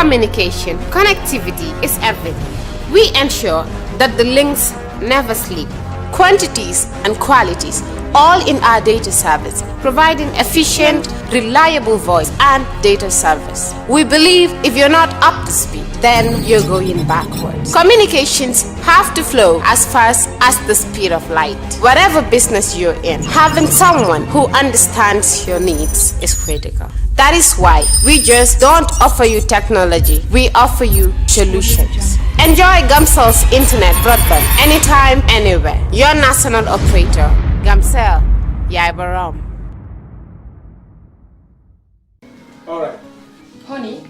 communication, connectivity is everything. We ensure that the links never sleep. Quantities and qualities, all in our data service, providing efficient, reliable voice and data service. We believe if you're not up to speed, then you're going backwards. Communications have to flow as fast as the speed of light. Whatever business you're in, having someone who understands your needs is critical. That is why we just don't offer you technology, we offer you solutions. Enjoy Gamcel's internet broadband anytime, anywhere. Your national operator, Gamcel, Yaibaram. All right. Honey,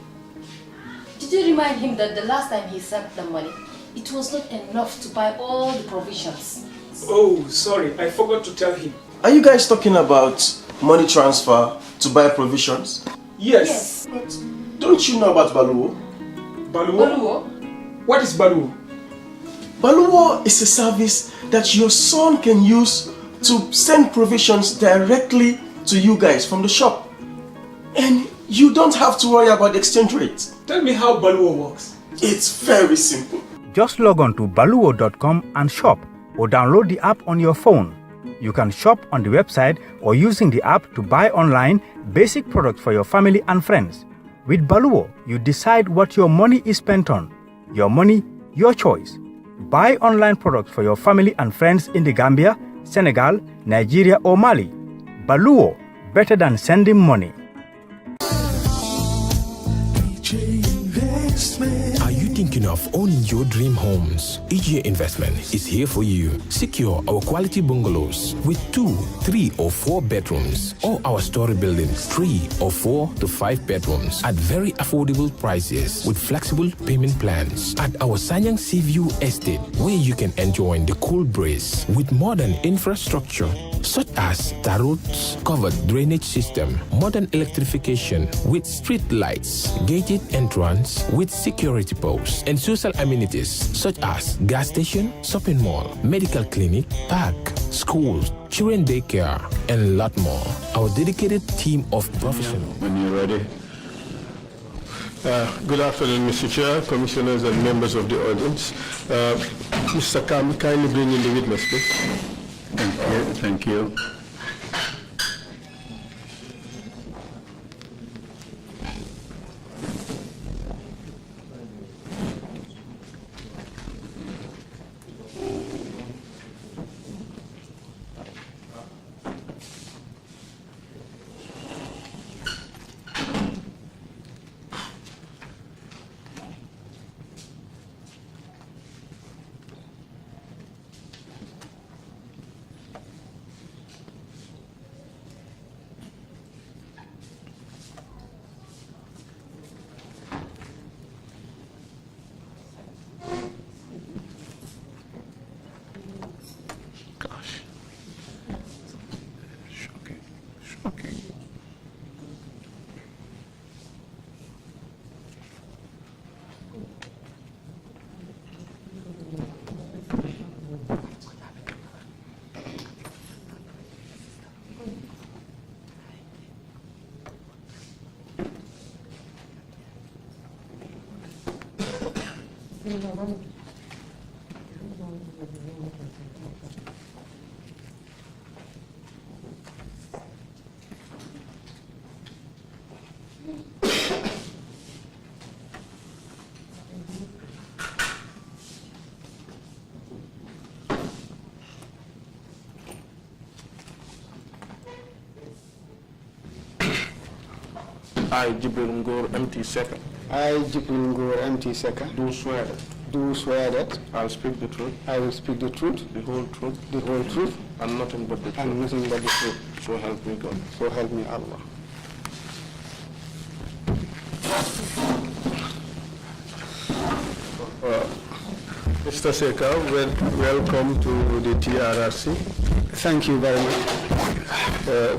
did you remind him that the last time he sent the money, it was not enough to buy all the provisions? Oh, sorry, I forgot to tell him. Are you guys talking about money transfer to buy provisions? Yes. But Don't you know about Baluwo? Baluwo? What is Baluwo? Baluwo is a service that your son can use to send provisions directly to you guys from the shop. And you don't have to worry about the exchange rate. Tell me how Baluwo works. It's very simple. Just log on to baluwo.com and shop, or download the app on your phone. You can shop on the website or using the app to buy online basic products for your family and friends. With Baluwo, you decide what your money is spent on. Your money, your choice. Buy online products for your family and friends in the Gambia, Senegal, Nigeria or Mali. Baluwo, better than sending money. Are you thinking of owning your dream homes? EJ Investment is here for you. Secure our quality bungalows with 2, 3 or 4 bedrooms, or our story buildings 3 or 4 to 5 bedrooms at very affordable prices with flexible payment plans at our Sanyang Seaview Estate, where you can enjoy the cool breeze with modern infrastructure such as tar roads, covered drainage system, modern electrification with street lights, gated entrance with security posts, and social amenities such as gas station, shopping mall, medical clinic, park, schools, children daycare, and a lot more. Our dedicated team of professionals. When you're ready. Good afternoon, Mr. Chair, commissioners, and members of the audience. Mr. Kam, kindly bring in the witness, please. Thank you. I, Gibril Ngorr Secka. I, Gibril Ngorr Secka. Do swear that. Do swear that. I will speak the truth. I will speak the truth. The whole truth. The whole truth. And nothing but the truth. And nothing but the truth. So help me God. So help me Allah. Mr. Secka, welcome to the TRRC. Thank you very much.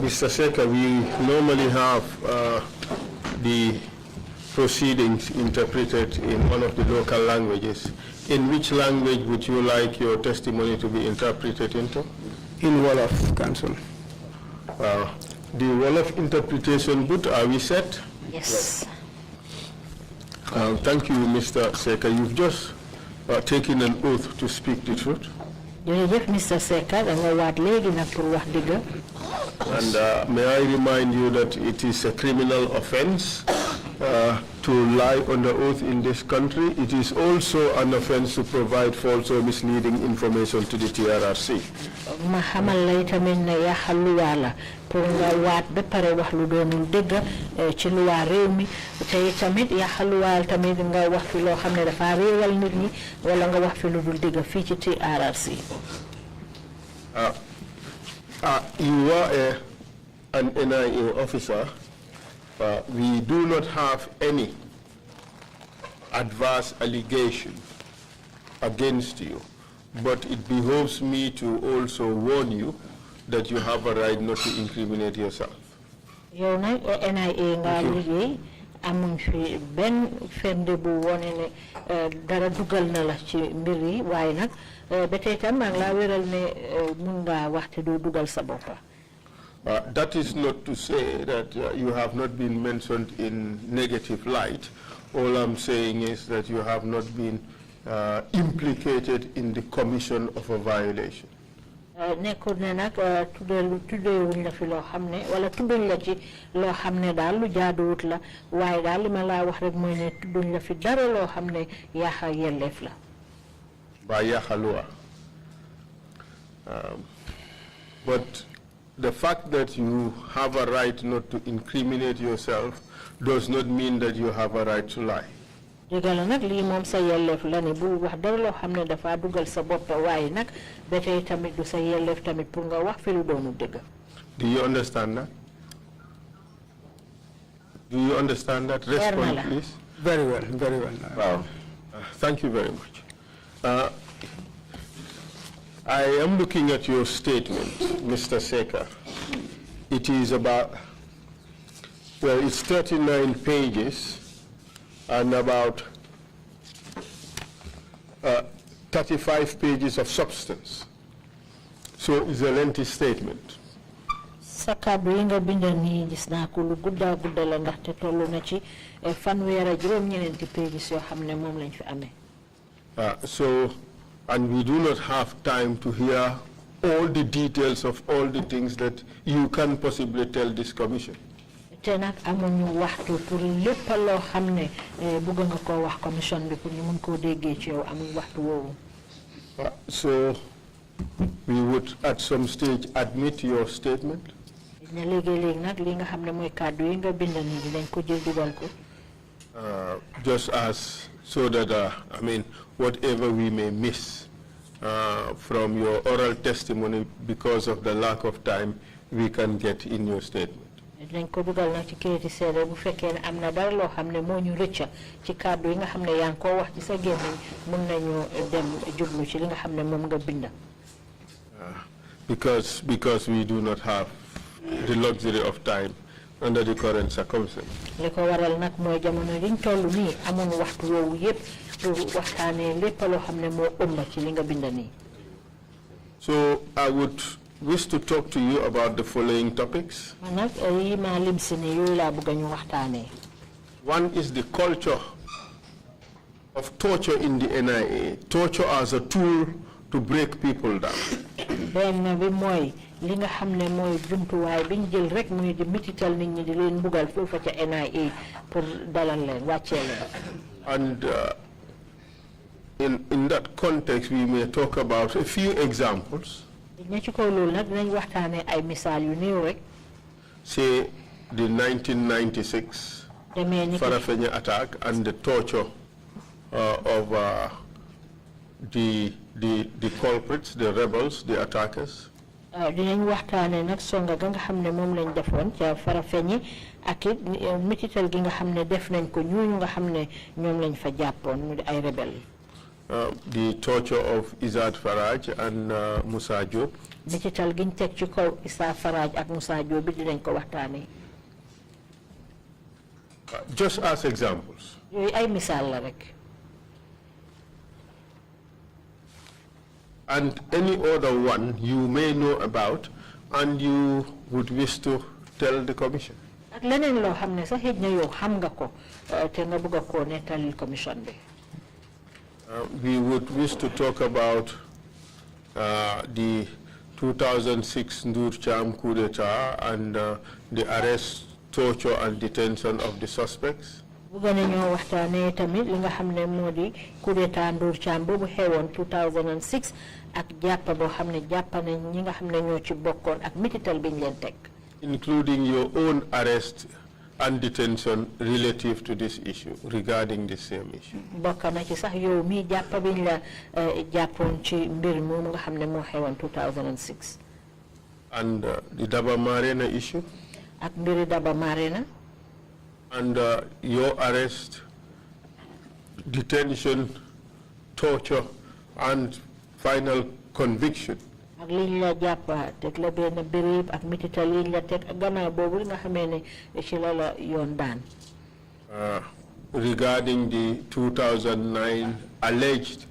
Mr. Secka, we normally have the proceedings interpreted in one of the local languages. In which language would you like your testimony to be interpreted into? In Wolof, Council. The Wolof interpretation boot, are we set? yes. Thank you, Mr. Secka. You've just taken an oath to speak the truth. Mr. Secka, and may I remind you that it is a criminal offense to lie under oath in this country. It is also an offense to provide false or misleading information to the TRRC. You are an NIA officer. We do not have any adverse allegation against you, but it behoves me to also warn you that you have a right not to incriminate yourself. amuñ fi ben femde bu woné né dara dugal na la ci mbir yi waye nak bété tam ma la wéral né mën nga waxté do dugal sa boppa. That is not to say that you have not been mentioned in negative light. All I'm saying is that you have not been implicated in the commission of a violation. Nekkul ne nag tuddewuñ la fi loo xam ne wala tudduñ la ci loo xam ne daal lu jaaduwut la waaye daal li ma laa wax rek mooy ne tudduñ la fi dara loo xam ne yaaxa yelleef la. Ba yaaxa luwa. But the fact that you have a right not to incriminate yourself does not mean that you have a right to lie. Dëggal nag lii moom sa yelleef la ne bul wax dara loo xam ne dafa dugal sa bopp waaye nag ba tey tamit du sa yelleef tamit pour nga wax fi lu doonu dëgg. Do you understand that? Do you understand that? Respond, please. Very well, very well. Wow. Thank you very much. I am looking at your statement, Mr. Secka. It is about, well, it's 39 pages and about 35 pages of substance. So it's a lengthy statement. Saka binga binda ni gis na ko lu gudda la ndax te tollu na ci fanweer juroom ñeneenti pages yo xamne mom lañ fi amé. So, and we do not have time to hear all the details of all the things that you can possibly tell this commission. Te nak amuñu waxtu pour lepp lo xamne bëgg nga ko wax commission bi pour ñu mën ko déggé ci yow amuñ waxtu wowo. So we would at some stage admit your statement. Ne légui nak li nga xamne moy cadeau yi nga bind ni dinañ ko jël dugal ko. Just as so that I mean whatever we may miss from your oral testimony because of the lack of time we can get in your statement. Dinañ ko dugal nak ci kayiti sédé bu fekké ne amna dara lo xamné mo ñu rëcc ci cadeau yi nga xamné yang ko wax ci sa gémmiñ mën nañu dem jublu ci li nga xamné mom nga bind. Because we do not have the luxury of time under the current circumstances. Liko waral nak moy jamono liñ tollu ni amuñu waxtu wowu yépp pour waxtané lépp lo xamné mo ëmb ci li nga bind ni. So I would wish to talk to you about the following topics. Nak yi ma lim ci ni yoy la bëgg ñu waxtané. One is the culture of torture in the NIA. Torture as a tool to break people down. Ben bi moy li nga xamne moy jumtu way biñ jël rek moy di mitital nit ñi di leen bugal fofu ca NIA pour dalal leen wacce leen. And in that context we may talk about a few examples. Ñi ci ko lool nak dinañ waxtane ay misal yu neew rek. Say the 1996 Farafenni attack and the torture of the culprits, the rebels, the attackers. Dinañ waxtane nak songa nga xamne mom lañ defoon ca Farafenni ak mitital gi nga xamne def nañ ko ñu nga xamne ñom lañ fa jappoon mu ay rebel. The torture of Izad Faraj and Musa Diop. Mitital giñ tek ci kaw Isa Faraj ak Musa Diop bi dinañ ko waxtane. Just as examples. Yoy ay misal la rek. And any other one you may know about and you would wish to tell the commission. ak leneen loo xam ne sax xëj na yow xam nga ko te nga bëgg koo nettalil commission bi. We would wish to talk about the 2006 Ndur Cham coup d'etat and the arrest, torture and detention of the suspects. Bëgg nañoo waxtaanee tamit li nga xam ne moo di coup d'etat Ndur Cham boobu xewoon 2006 ak jàpp boo xam ne jàpp nañ ñi nga xam ne ñoo ci bokkoon ak mitital biñ leen teg. Including your own arrest and detention relative to this issue, regarding the same issue. Bokk na ci sax yow mi jàpp biñ la jàppoon ci mbir moomu nga xam ne moo xewoon 2006. And the Daba Marena issue. Ak mbiri Daba Marena. And your arrest, detention, torture, and final conviction. Ak liñ la jàpp teg la benn béréb ak mitital liñ la teg gannaaw boobu nga xamee ne ci la la yoon daan. Regarding the 2009 alleged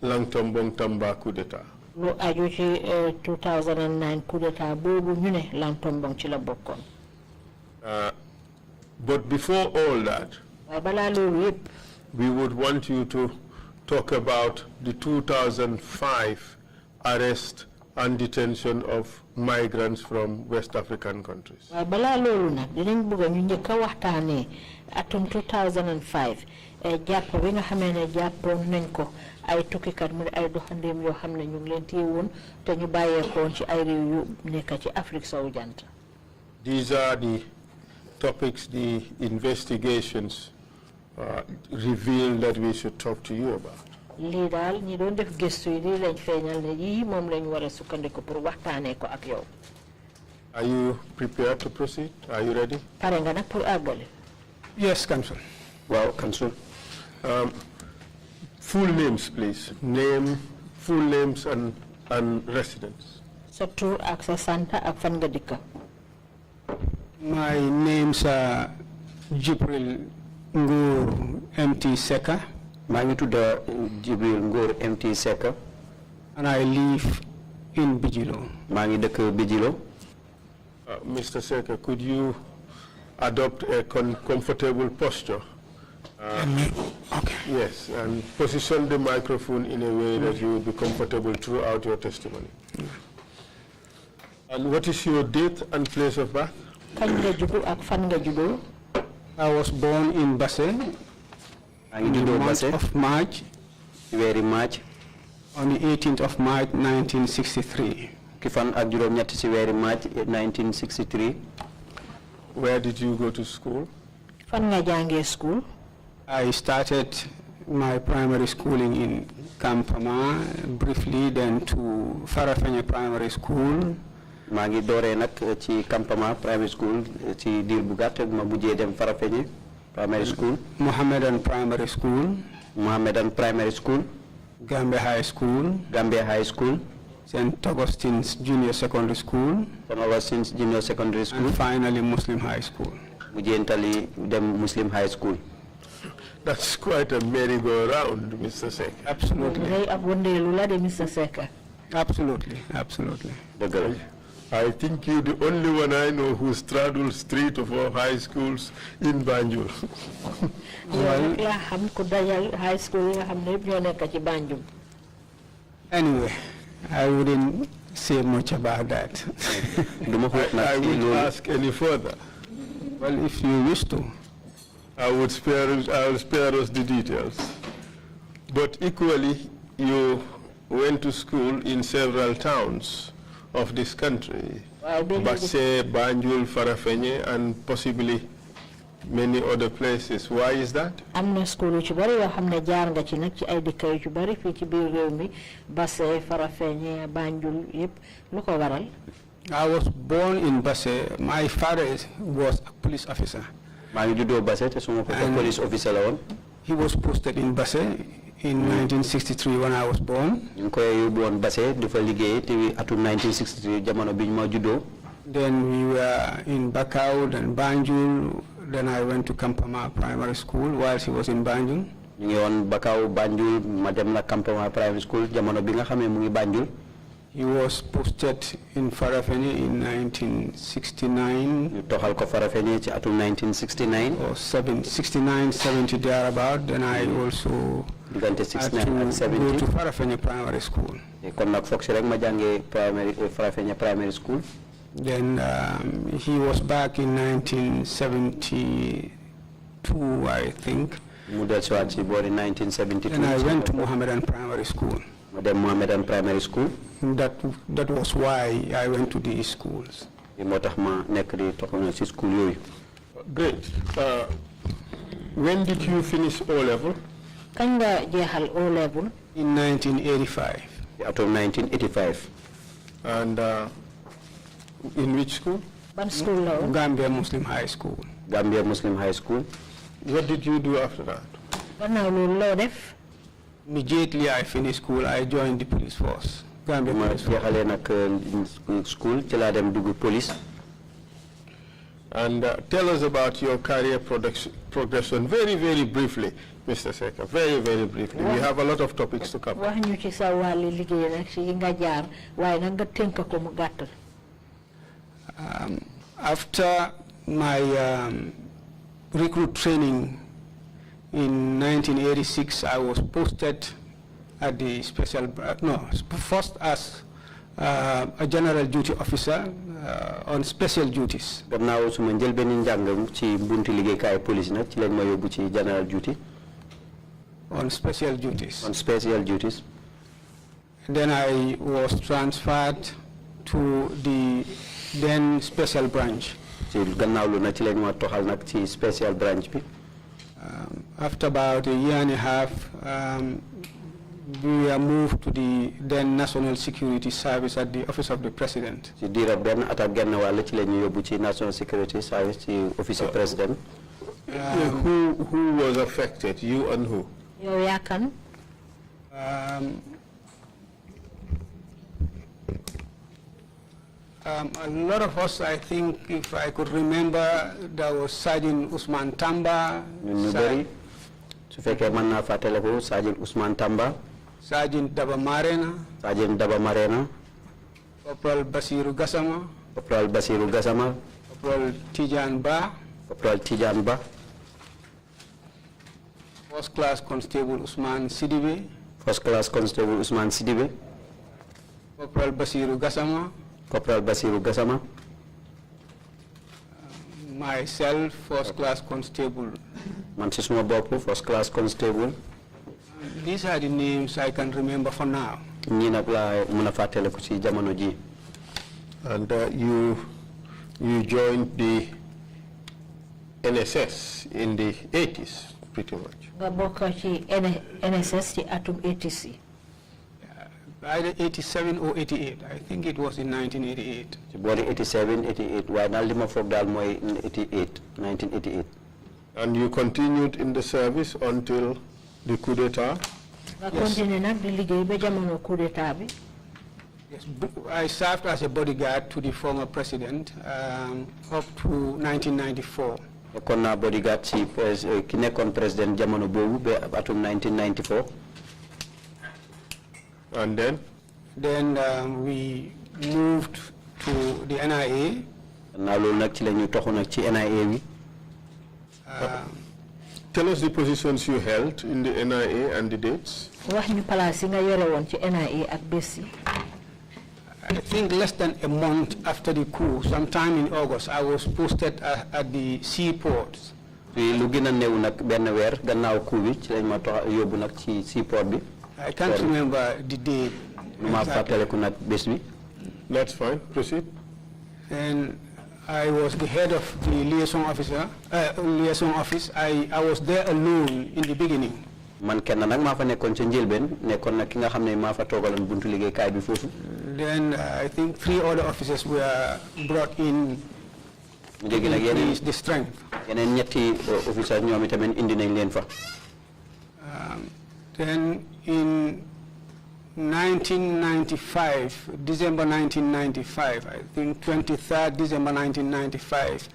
Langtombong Tamba coup d'etat. Lu aju ci 2009 coup d'etat boobu ñu ne Langtombong ci la bokkoon. But before all that, we would want you to talk about the 2005 arrest and detention of migrants from West African countries. Bala lolu nak dinañ bëgg ñu ñëk waxtané atum 2005 japp bi nga xamé né jappon nañ ko ay tukkikat mu ay doxandem yo xamné ñu ngi leen téwon té ñu bayé ko ci ay réew yu nekk ci Afrique sowu jant. These are the topics the investigations reveal that we should talk to you about. Li dal ñi doon def gëstu yi li lañ feeñal ne yi moom lañ war a sukkandiku pour waxtaanee ko ak yow. Are you prepared to proceed? Are you ready? Pare nga nag pour àggale. Yes, Council. Well, Council. Full names, please. Full names and residence. Sa tur ak sa santa ak fan nga dikka. My names are Gibril Ngorr Secka. Gibril Ngorr Secka. And I live in Bijilo. Bijilo. Mr. Secka, could you adopt a comfortable posture? Okay. Yes, and position the microphone in a way that you will be comfortable throughout your testimony. And what is your date and place of birth? I was born in Basse. In the month of March. Very March. On the 18th of March, 1963. Very March, 1963. Where did you go to school? School. I started my primary schooling in Kampama, briefly, then to Farafenye Primary School. Magi dore nak ci Kampama Primary School ci dir bu gatt ma bujé dem Farafenye Primary School. Mohammedan Primary School. Mohammedan Primary School. Gambia High School. Gambia High School. St. Augustine's Junior Secondary School. St. Augustine's Junior Secondary School. And finally Muslim High School. Mujentali dem Muslim High School. That's quite a merry-go-round, Mr. Secka. Absolutely. Mr. Secka. Absolutely, absolutely. I think you're the only one I know who straddles 3 to 4 high schools in Banjul. Anyway, I wouldn't say much about that. I wouldn't ask any further. Well, if you wish to. I will spare us the details. But equally, you went to school in several towns of this country. Basse, Banjul, Farafenye, and possibly many other places. Why is that? Amna school ci bari yo xamne jaar nga ci nak ci ay dëkk yu bari fi ci biir réew mi Basse, Farafenye, Banjul yépp lu ko waral. I was born in Basse. My father was a police officer. Police officer. He was posted in Basse in 1963 when I was born. Then we were in Bakau, then Banjul, then I went to Kampama Primary School whilst he was in Banjul. He was posted in Farafenni in 1969. You toxal ko Farafenni ci atum 1969 or 69, 70 thereabout. Then I also had to 69 and 70 go to Farafenni Primary School. Kon nak fokk ci rek ma jangé Farafenni Primary School. Then he was back in 1972, I think. Mu del ci wat ci bori 1972. And I went to Mohammedan Primary School. Madam Mohammedan Primary School. That was why I went to these schools. Great. When did you finish O-level? O-level? In 1985. Out of 1985. And in which school? School? Gambia Muslim High School. Gambia Muslim High School. What did you do after that? Immediately I finished school, I joined the police force. Gambia police school till I police. And tell us about your career progression very, very briefly, Mr. Secka. Very, very briefly. We have a lot of topics to cover. After my recruit training in 1986, I was posted at the first as a general duty officer on special duties. Gannaaw suma njëlbéen njàngam ci buntu liggéeykaay police nag ci lañ ma yóbbu ci general duty. On special duties. On special duties. Then I was transferred to the then special branch. Ci gannaaw lu na ci lañ ma toxal nag ci special branch bi. After about a year and a half, we were moved to the then National Security Service at the Office of the President. National Security Service, the Office of President. Who was affected? You and who? A lot of us, I think, if I could remember, there was Sergeant Usman Tamba. Sergeant Usman Tamba. Sergeant Daba Marena. Sergeant Daba Marena. Corporal Basiru Gassama. Corporal Basiru Gassama. Corporal Tijan Ba. Corporal Tijan Ba. First Class Constable Usman Sidibe. First Class Constable Usman Sidibe. Corporal Basiru Gassama. Corporal Basiru Gassama. Myself, First Class Constable. Mantismo Bopo, First Class Constable. These are the names I can remember for now. And you joined the NSS in the 80s, pretty much. NSS atum 80s. Either 87 or 88. I think it was in 1988. 87, 88. Why not lima for Dalmoy in 88, 1988. And you continued in the service until the coup d'etat? Yes. Yes, I served as a bodyguard to the former president up to 1994. Konna bodyguard ci kinekon president jamono bobu be atum 1994. And then? Then we moved to the NIA. Na lol nak ci lañu toxu nak ci NIA wi. Tell us the positions you held in the NIA and the dates. Wax ñu place nga yoré won ci NIA ak bes yi. I think less than a month after the coup, sometime in August, I was posted at the seaport. Lu gëna neew nak ben wër gannaaw coup bi ci lañ ma yobbu nak ci seaport bi. I can't remember the date. That's fine. Proceed. And I was the head of the liaison officer. Liaison office. I was there alone in the beginning. Man kenn nak ma fa nekkon ci njëlben nekkon nak ki nga xamné ma fa togalon buntu liggéey kay bi fofu. Then I think 3 other officers were brought in. The strength. Yeneen ñetti officers ñoom tamit indi nañ leen fa. Then in 1995, December 1995, I think 23rd December 1995,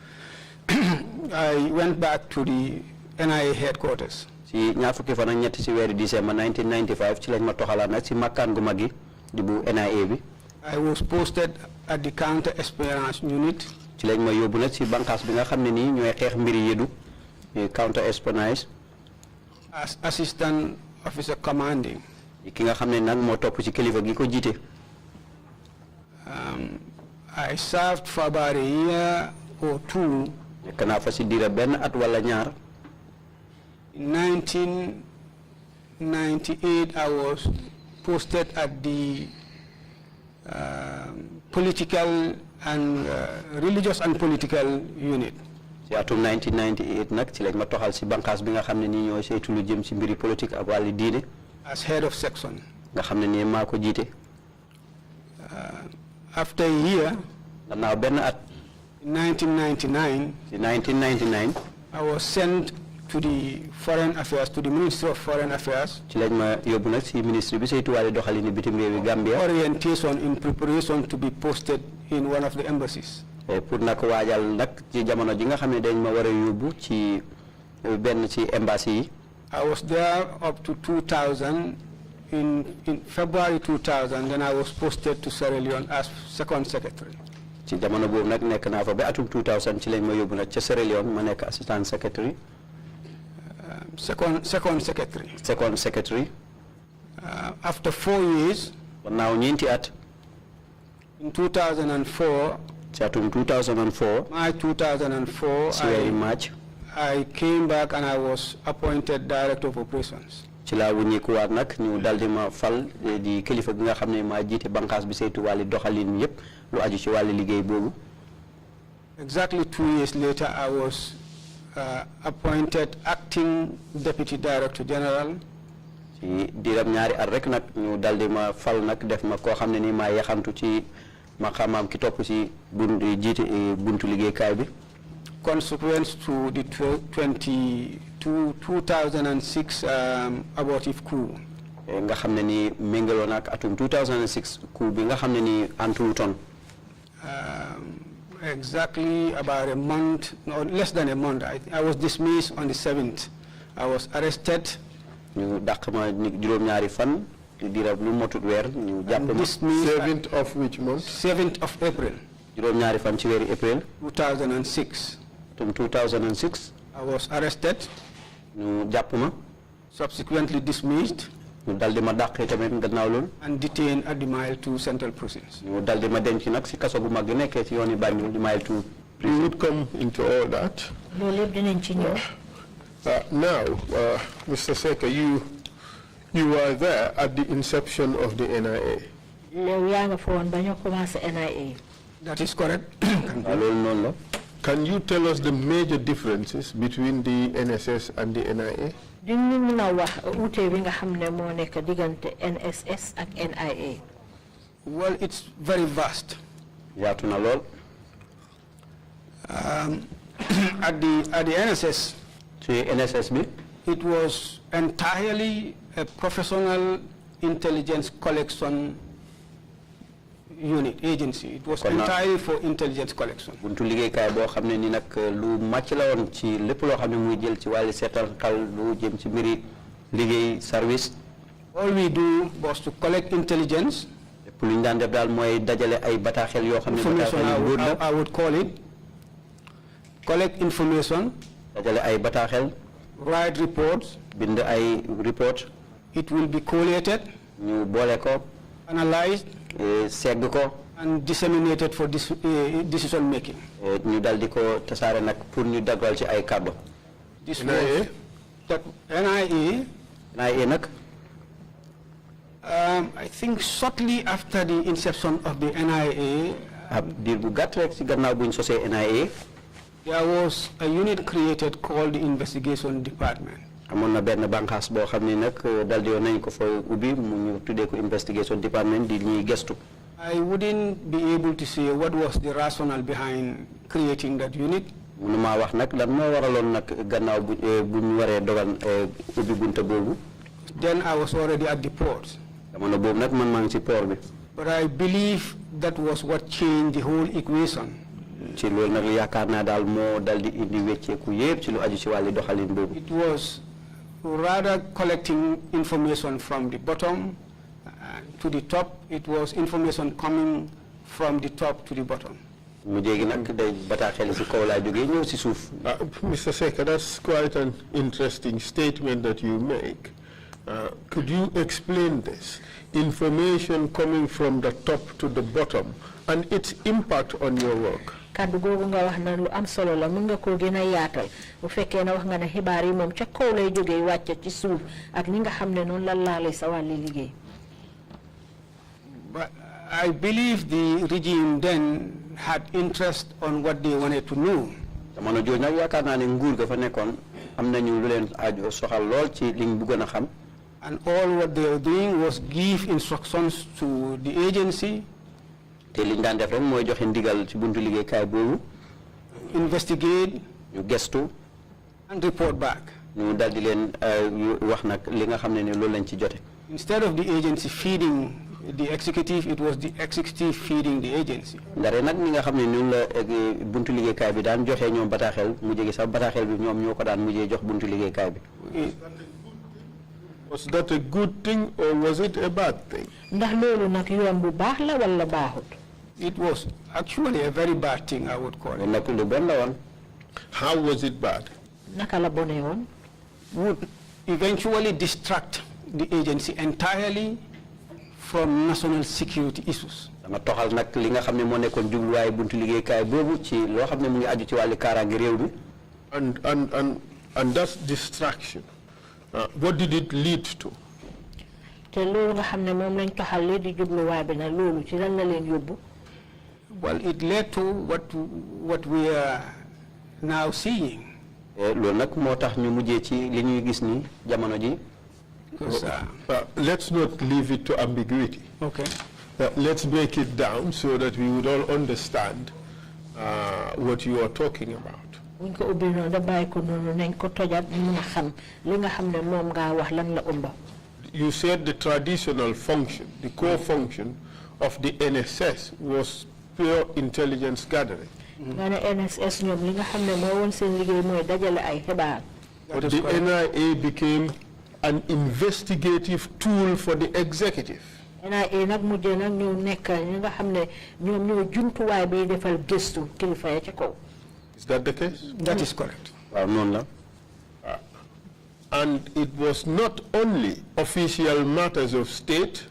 I went back to the NIA headquarters. Si ñaar fukki fan ak ñett ci wéru December 1995 ci lañ ma toxala nak ci makkan gu magi di bu NIA bi. I was posted at the counter espionage unit. ci lañ ma yóbbu nag ci bànqaas bi nga xam ne nii ñooy xeex mbiri yëdu counter espionage. As assistant officer commanding. ki nga xam ne nag moo topp ci kilifa gi ko jiite. I served for about a year or two. nekk naa fa ci diira benn at wala ñaar. In 1998, I was posted at the political and religious and political unit. ci atum 1998 nag ci lañ ma toxal ci bànqaas bi nga xam ne nii ñooy saytu lu jëm ci mbiri politique ak wàllu diine. As head of section. nga xam ne nii maa ko jiite. After a year. gannaaw benn at. In 1999. ci 1999. I was sent to the Foreign Affairs, to the Ministry of Foreign Affairs. ci lañ ma yóbbu nag ci ministre bi saytu wàllu doxalini bitim réewi Gambia. Orientation in preparation to be posted in one of the embassies. pour nag waajal nag ci jamono ji nga xam ne dañ ma war a yóbbu ci benn ci embassy yi. I was there up to 2000. In February 2000, then I was posted to Sierra Leone as second secretary. ci jamono boobu nag nekk naa fa ba atum 2000 ci lañ ma yóbbu nag ca Sierra Leone ma nekk assistant secretary. Second secretary. Second secretary. After 4 years. gannaaw ñeenti at. In 2004. ci atum 2004. March 2004. ci weeri March. I came back and I was appointed director of operations. ci laa wuññeekuwaat nag ñu daldi ma fal di kilifa gi nga xam ne maa jiite bànqaas bi saytu wàllu doxalin yépp lu aju ci wàllu liggéey boobu. Exactly 2 years later, I was appointed acting deputy director general. ci diiram ñaari at rek nag ñu daldi ma fal nag def ma koo xam ne ni maa yaxantu ci ma xamaam ki topp ci jiite buntu liggéeykaay bi. Consequence to the 2006 abortive coup. nga xam ne ni méngaloo nag atum 2006 coup bi nga xam ne ni antuwutoon. Exactly about a month, no, less than a month. I was dismissed on the 7th. I was arrested. ñu dàq ma juróom-ñaari fan di diirab lu motut weer ñu jàpp ma. 7th of which month? 7th of April. juróom-ñaari fan ci weeri April. 2006. 2006. I was arrested. ñu jàpp ma. Subsequently dismissed. ñu daldi ma dàqee tamit gannaaw loolu. And detained at the Mile 2 Central Prisons. ñu daldi ma denc nag ci kaso bu mag gi nekkee ci yooni Banjul di Mile 2. We would come into all that. Now, Mr. Secka, you were there at the inception of the NIA. That is correct. Can you tell us the major differences between the NSS and the NIA? Well, it's very vast. At the NSS, it was entirely a professional intelligence collection unit, agency. It was entirely for intelligence collection. Buntu liggéeykaay boo xam ne ni nag lu màcc la woon ci lépp loo xam ne muy jël ci wàllu seetal lu jëm ci mbiri liggéey service. All we do was to collect intelligence. lépp lu ñu daan def daal mooy dajale ay bataaxel yoo xam ne information, I would call it. Collect information. dajale ay bataaxel. Write reports. bind ay report. It will be collated. ñu boole ko. Analyzed. segg ko. And disseminated for decision making. ñu daldi ko tasaare nag pour ñu daggal ci ay kàddu. This was that NIA. NIA nag. I think shortly after the inception of the NIA. diir bu gàtt rek ci gannaaw buñ sosee NIA. There was a unit created called the Investigation Department. amoon na benn bànqaas boo xam ne nag daldi woon nañ ko fa ubbi mu ñu tuddee ko Investigation Department di ñuy gestu. I wouldn't be able to say what was the rationale behind creating that unit. mënuma wax nag lan moo waraloon nag gannaaw bu ñu waree dogal ubbi bunta boobu. Then I was already at the port. jamono boobu nag man maa ngi ci port bi. But I believe that was what changed the whole equation. ci loolu nag yaakaar naa daal moo daldi indi wecceeku yépp ci lu aju ci wàllu doxalin boobu. It was rather collecting information from the bottom to the top, it was information coming from the top to the bottom. Mr. Secka, that's quite an interesting statement that you make. Could you explain this? Information coming from the top to the bottom and its impact on your work. Kaddu googu nga wax na lu am solo la mën nga ko gën a yaatal bu fekkee na wax nga ne xibaar yi moom ca kaw lay jógee wàcce ci suuf ak li nga xam ne noonu la laale sa wàlli liggéey. But I believe the regime then had interest on what they wanted to know. Jamono jooju nag yaakaar naa ne nguur ga fa nekkoon am nañu lu leen aajo soxal lool ci liñ bëggoon a xam. And all what they were doing was give instructions to the agency. Te liñ daan def rek mooy joxe ndigal ci buntu liggéeykaay boobu. Investigate. ñu gestu. And report back. ñu dal di leen wax nag li nga xam ne ni loolu lañ ci jote. Instead of the agency feeding the executive, it was the executive feeding the agency. Ndare nag ñi nga xam ne ñun la buntu liggéeykaay bi daan joxe ñoom bataaxel mu jege sax bataaxel bi ñoom ñoo ko daan mujjee jox buntu liggéeykaay bi. Was that a good thing or was it a bad thing? Ndax loolu nag yoon bu baax la wala baaxut. It was actually a very bad thing, I would call it. Nag lu bon la woon. How was it bad? Naka la bone woon. Would eventually distract the agency entirely from national security issues. Dama toxal nag li nga xam ne moo nekkoon jubluwaay buntu liggéeykaay boobu ci loo xam ne mu ngi aju ci wàllu kaaraange réew bi. And that distraction, what did it lead to? Te loolu nga xam ne moom lañ toxal li di jubluwaay bi nag loolu ci lan la leen yóbbu. Well, it led to what we are now seeing. Loolu nag moo tax ñu mujjee ci li ñuy gis ni jamono ji. Let's not leave it to ambiguity. Okay. Let's break it down so that we would all understand what you are talking about. Buñ ko ubbi noonu da bàyyi ko noonu nañ ko tojat ñu mën a xam li nga xam ne moom ngaa wax lan la umba. You said the traditional function, the core function of the NSS was pure intelligence gathering. Nga ne NSS ñoom li nga xam ne moo woon seen liggéey mooy dajale ay xibaar. But the NIA became an investigative tool for the executive. NIA nag mujjee nag ñu nekk ñi nga xam ne ñoom ñoo jumtuwaay bi defal gëstu kilifa ya ca kaw. Is that the case? That is correct. Waaw noonu la. And it was not only official matters of state,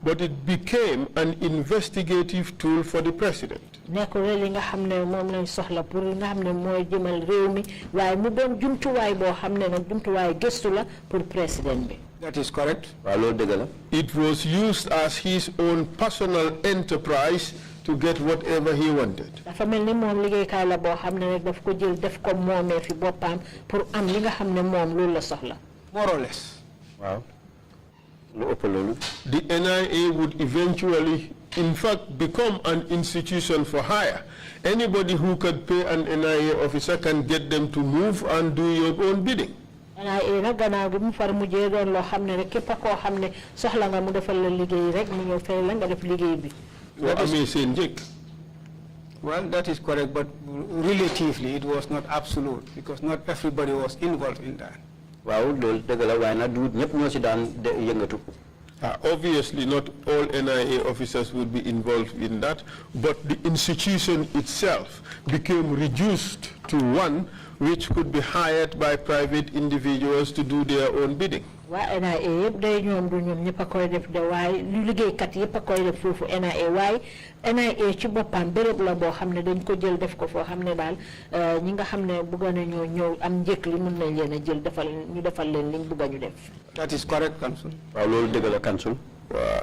but it became an investigative tool for the president. Nekkul li nga xam ne moom lañ soxla pour li nga xam ne mooy jëmal réew mi waaye mu doon jumtuwaay boo xam ne nag jumtuwaay gëstu la pour président bi. That is correct. Waaw loolu dëgg la. It was used as his own personal enterprise to get whatever he wanted. Dafa mel ni moom liggéeykaay la boo xam ne rek daf ko jël def ko moomee fi boppam pour am li nga xam ne moom loolu la soxla. More or less. Waaw. Lu ëpp loolu. The NIA would eventually, in fact, become an institution for hire. Anybody who could pay an NIA officer can get them to move and do your own bidding. NIA nag gannaaw gi mu far mujjee doon loo xam ne rek képp koo xam ne soxla nga mu defal la liggéey rek mu ñëw fay la nga def liggéey bi. Well, that is correct, but relatively it was not absolute because not everybody was involved in that. Waaw loolu dëgg la waaye nag du ñëpp ñoo ci daan yëngatu. Obviously, not all NIA officers would be involved in that, but the institution itself became reduced to one which could be hired by private individuals to do their own bidding. Waa NIA yëpp day ñoom du ñoom ñëpp a koy def de waaye lu liggéeykat yëpp a koy def foofu NIA waaye NIA ci boppam béréb la boo xam ne dañ ko jël def ko foo xam ne daal ñi nga xam ne bëgg nañoo ñëw am njëkk li mën nañ leen a jël defal ñu defal leen liñ bëgg ñu def. That is correct, Council. Waaw loolu dëgg la Council.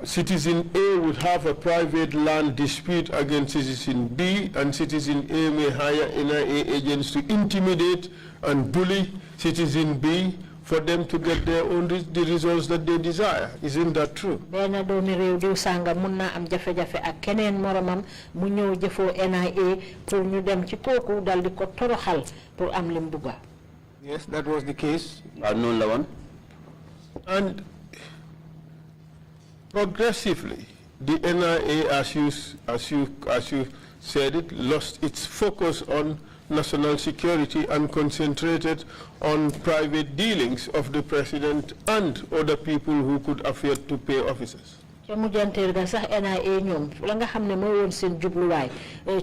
Citizen A would have a private land dispute against citizen B, and citizen A may hire NIA agents to intimidate and bully citizen B for them to get their own the results that they desire. Isn't that true? Benn doomi réew diw sànga mun naa am jafe-jafe ak keneen moromam mu ñëw jëfoo NIA pour ñu dem ci kooku dal di ko toroxal pour am lim bugga. Yes, that was the case. Waaw noonu la woon. And progressively, the NIA, as you said it, lost its focus on national security and concentrated on private dealings of the president and other people who could afford to pay officers. ca mujjanteel ga sax NIA ñoom la nga xam ne mooy woon seen jubluwaay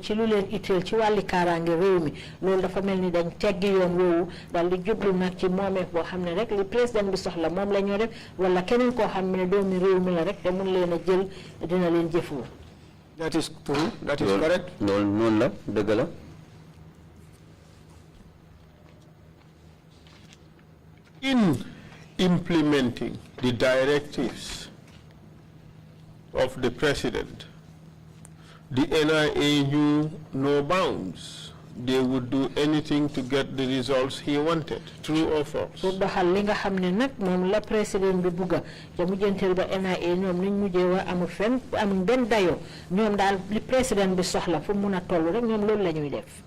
ci lu leen itteel ci wàlli kaaraange réew mi loolu dafa mel ni dañ teggi yoon woowu daal di jublu nag ci moomeef boo xam ne rek li président bi soxla moom la ñoo def wala keneen koo xam ne doomi réew mi la rek te mun leen a jël dina leen jëfoo. That is true. That is correct. loolu noonu la dëgg la. In implementing the directives of the president, the NIA knew no bounds. They would do anything to get the results he wanted. True or false? pour doxal li nga xam ne nag moom la président bi bugga ca mujjanteel ba NIA ñoom niñ mujjee wax amul fenn amul benn dayoo ñoom daal li président bi soxla fu mun a toll rek ñoom loolu la ñuy def.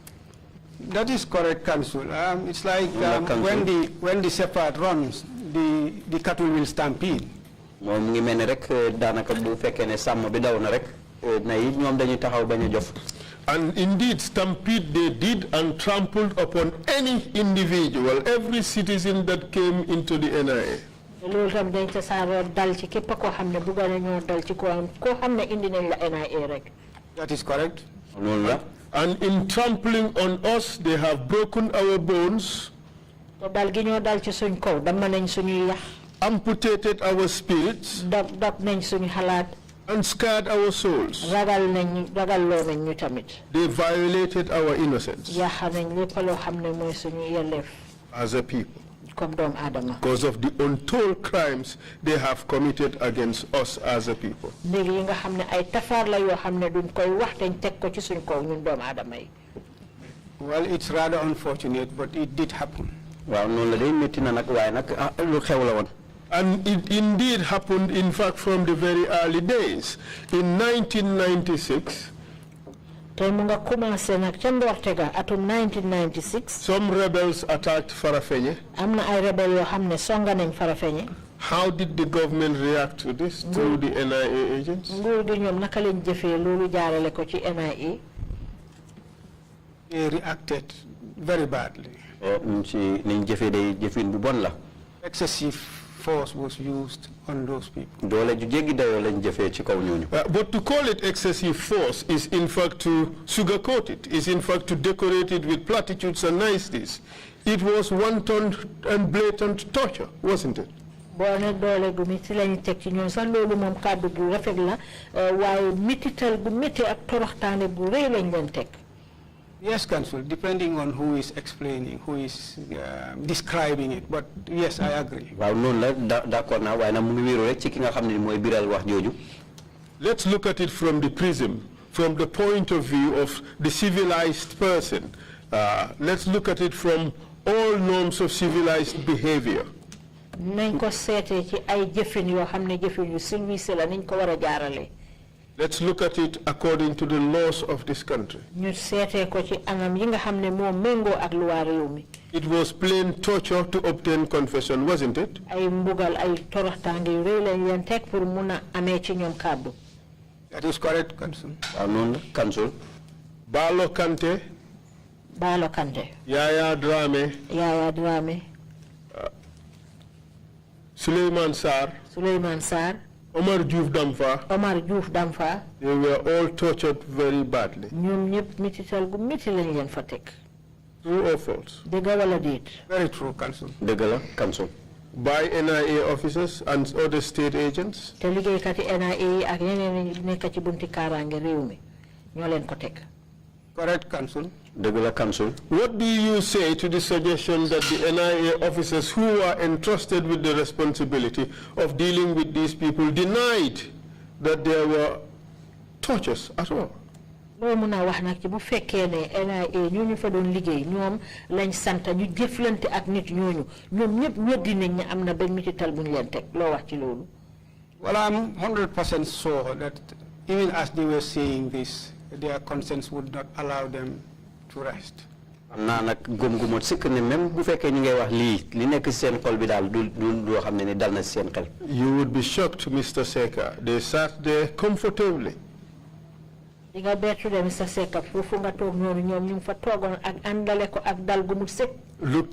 That is correct, Council. It's like when the shepherd runs, the cattle will stampede. moom ngi mel ni rek daanaka bu fekkee ne sàmm bi daw na rek na yi ñoom dañuy taxaw bañ a jof. And indeed, stampede they did and trampled upon any individual, every citizen that came into the NIA. loolu tam dañ ca saaroo dal ci képp koo xam ne bugga na ñoo dal ci koo xam ne indi nañ la NIA rek. That is correct. loolu la. And in trampling on us, they have broken our bones, dal gi ñoo dal ci suñ kaw dama nañ suñuy yax. amputated our spirits, dog nañ suñu xalaat. and scarred our souls. ragal loo nañ ñu tamit. They violated our innocence yaaxa nañ lépp loo xam ne mooy suñu yelleef. as a people comme doomu aadama. because of the untold crimes they have committed against us as a people. léegi yi nga xam ne ay tafaar la yoo xam ne duñ koy wax dañ teg ko ci suñ kaw ñun doomu aadama yi. Well, it's rather unfortunate, but it did happen. waaw noonu la day métti na nag waaye nag lu xew la woon. And it indeed happened, in fact, from the very early days. In 1996, some rebels attacked Farafenye. How did the government react to this through the NIA agents? They reacted very badly. Excessive force was used on those people. But to call it excessive force is in fact to sugarcoat it, is in fact to decorate it with platitudes and niceties. It was wanton and blatant torture, wasn't it? Yes, Council, depending on who is explaining, who is describing it, but yes, I agree. Let's look at it from the prism, from the point of view of the civilized person. Let's look at it from all norms of civilized behavior. Let's look at it according to the laws of this country. It was plain torture to obtain confession, wasn't it? That is correct, Council. Balo Kante. Yaya Drame. Suleiman Sarr. Omar Diouf Damfa. They were all tortured very badly. True or false? Very true, Council. By NIA officers and other state agents? Correct, Council. What do you say to the suggestion that the NIA officers who are entrusted with the responsibility of dealing with these people denied that there were tortures at all? Well, I'm 100% sure that even as they were saying this, their conscience would not allow them to rest. You would be shocked, Mr. Secka. They sat there comfortably. Looked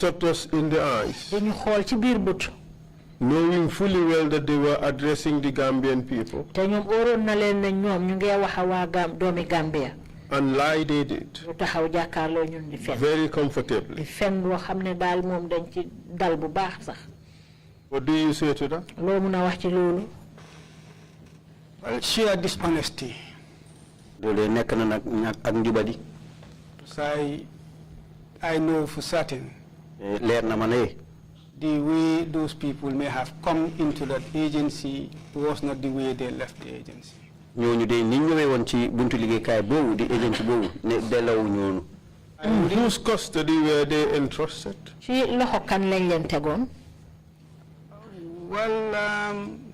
at us in the eyes. knowing fully well that they were addressing the Gambian people. te ñoom óoroon na leen ne ñoom ñu ngi wax waa doomi Gambia. And lie they did. ñu taxaw jàkkaarloo ñun di fen. Very comfortably. di fen loo xam ne daal moom dañ ci dal bu baax sax. What do you say to that? loo mun a wax ci loolu. Well, sheer dishonesty. loolu nekk na nag ak njubadi. So I know for certain. leer na ma ne. The way those people may have come into that agency was not the way they left the agency. ñooñu de ni ñëwee woon ci buntu liggéeykaay boobu di agency boobu ne delloo ñoonu. And whose custody were they entrusted? ci loxo kan lañ leen tegoon. Well,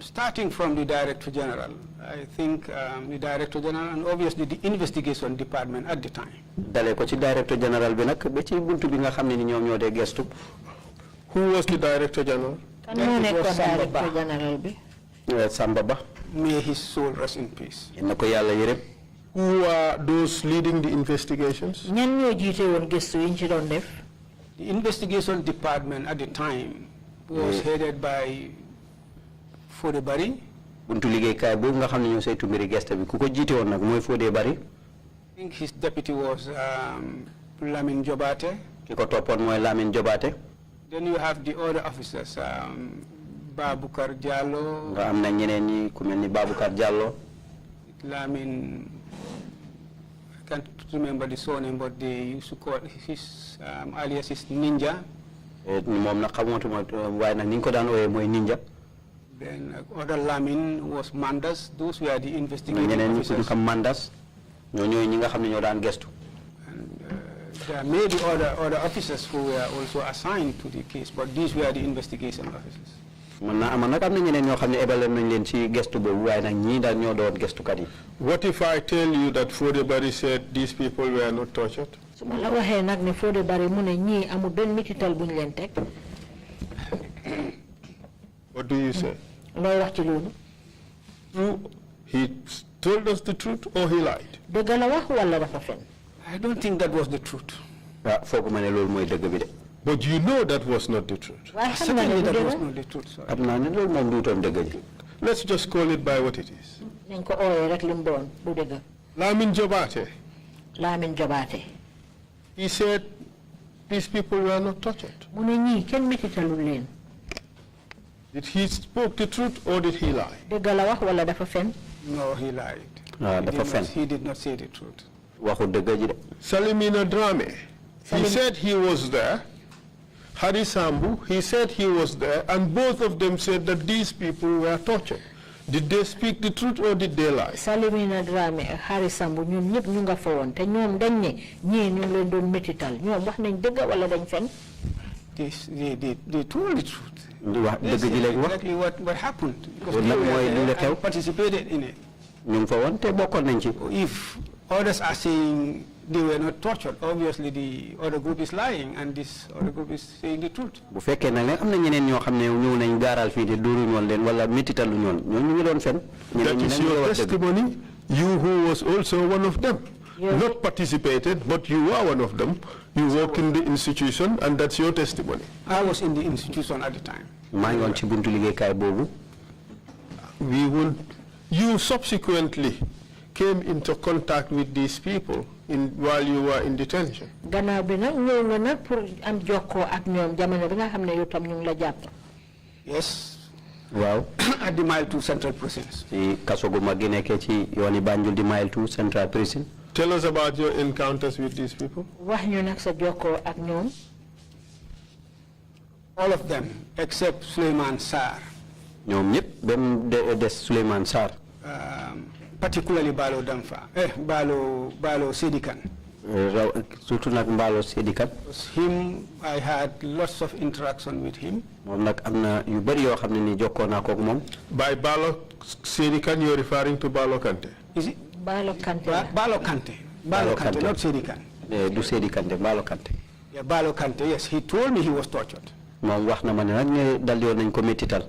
starting from the Director General, I think the Director General and obviously the investigation department at the time. dalee ko ci Director General bi nag ba ci buntu bi nga xam ne ni ñoom ñoo dee gestu. Who was the Director General? kan moo nekkoon Director General bi. Samba Ba. May his soul rest in peace. na ko yàlla yërëm. Who are those leading the investigations? ñan ñoo jiite woon gëstu yi ñu ci doon def. The investigation department at the time was headed by Fodé Barry. buntu liggéeykaay boobu nga xam ne ñoo saytu mbiri gëstu bi ku ko jiite woon nag mooy Fodé Barry. I think his deputy was Lamine Jobate. ki ko toppoon mooy Lamine Jobate. Then you have the other officers, Babukar Diallo. nga am na ñeneen ñi ku mel ni Babukar Diallo. Lamine, I can't remember the surname, but they used to call his alias is Ninja. moom nag xamatuma waaye nag ni ñu ko daan ooyee mooy Ninja. Then other Lamine was Mandas. Those were the investigating ñeneen ñi officers. ku xam Mandas ñoo ñooy ñi nga xam ne ñoo daan gestu. There may be other officers who were also assigned to the case, but these were the investigation officers. mën naa am nag am na ñeneen ñoo xam ne ebale nañ leen ci gestu boobu waaye nag ñii daal ñoo doon gestukat yi. What if I tell you that Fodé Barry said these people were not tortured? su ma la waxee nag ne Fodé Barry mu ne ñii amul benn mitital bu ñu leen teg. What do you say? looy wax ci loolu. True, he told us the truth or he lied? dëgg la wax wala dafa fen. I don't think that was the truth. foog ma ne loolu mooy dëgg bi de. But you know that was not the truth. waaye xam nga ne Certainly that dëgg was la. not the truth, sir. xam naa ne loolu moom duutoon dëgg ji. Let's just call it by what it is. nañ ko ooyee rek li mu doon du dëgg. Lamine Jobate, Lamine Jobaate. he said these people were not tortured. mu ne ñii kenn mititalul leen. Did he speak the truth or did he lie? dëgg la wax wala dafa fen. No, he lied. dafa fen. He did not say the truth. waxu dëgg ji de. Salimina Drame, he said he was there. Hari Sambu, he said he was there, and both of them said that these people were tortured. Did they speak the truth or did they lie? Salimina Dramé ak Hari Sambu ñoom ñëpp ñu nga fa woon te ñoom dañ ne ñii ñu ngi leen doon métital ñoom wax nañ dëgg wala dañ fen. They told the truth. wax dëgg ji lañ wax. Exactly what happened. Because Loolu nag they mooy li were la there xew. and participated in it. ñu ngi fa woon te bokkoon nañ ci. If others are saying they were not tortured, obviously the other group is lying and this other group is saying the truth. bu fekkee nag am na ñeneen ñoo xam ne ñëw nañ gaaral fii te dóoruñu woon leen wala métitalu ñoon ñoom ñu ngi doon fen. That is your testimony, you who was also one of them. Not participated, but you are one of them. You work in the institution and that's your testimony. I was in the institution at the time. maa ngi woon ci buntu liggéeykaay boobu. You subsequently came into contact with these people while you were in detention. gannaaw bi nag ñëw nga nag pour am jokkoo ak ñoom jamono bi nga xam ne yow tam ñu ngi la jàpp. Yes. waaw. At the Mile 2 Central Prisons. ci kaso gu mag gi nekkee ci yooni Banjul di Mile 2 Central Prison. Tell us about your encounters with these people. wax ñu nag sa jokkoo ak ñoom. All of them except Suleiman Sarr. ñoom ñëpp ba mu des Suleiman Sarr. Particularly Balo Damfa. Balo Sedikan. surtout nag Mballo Sedikan. Him, I had lots of interaction with him. moom nag am na yu bëri yoo xam ne ni jokkoo naa koog moom. By Balo Sedikan, you're referring to Balo Kante? Is it? Balo Kante. Balo Kante. Balo Kante, not Sedikan. du Sedikan de Balo Kante. Yeah, Balo Kante, yes. He told me he was tortured. moom wax na ma ne nag ne dal yoon nañ ko méttital.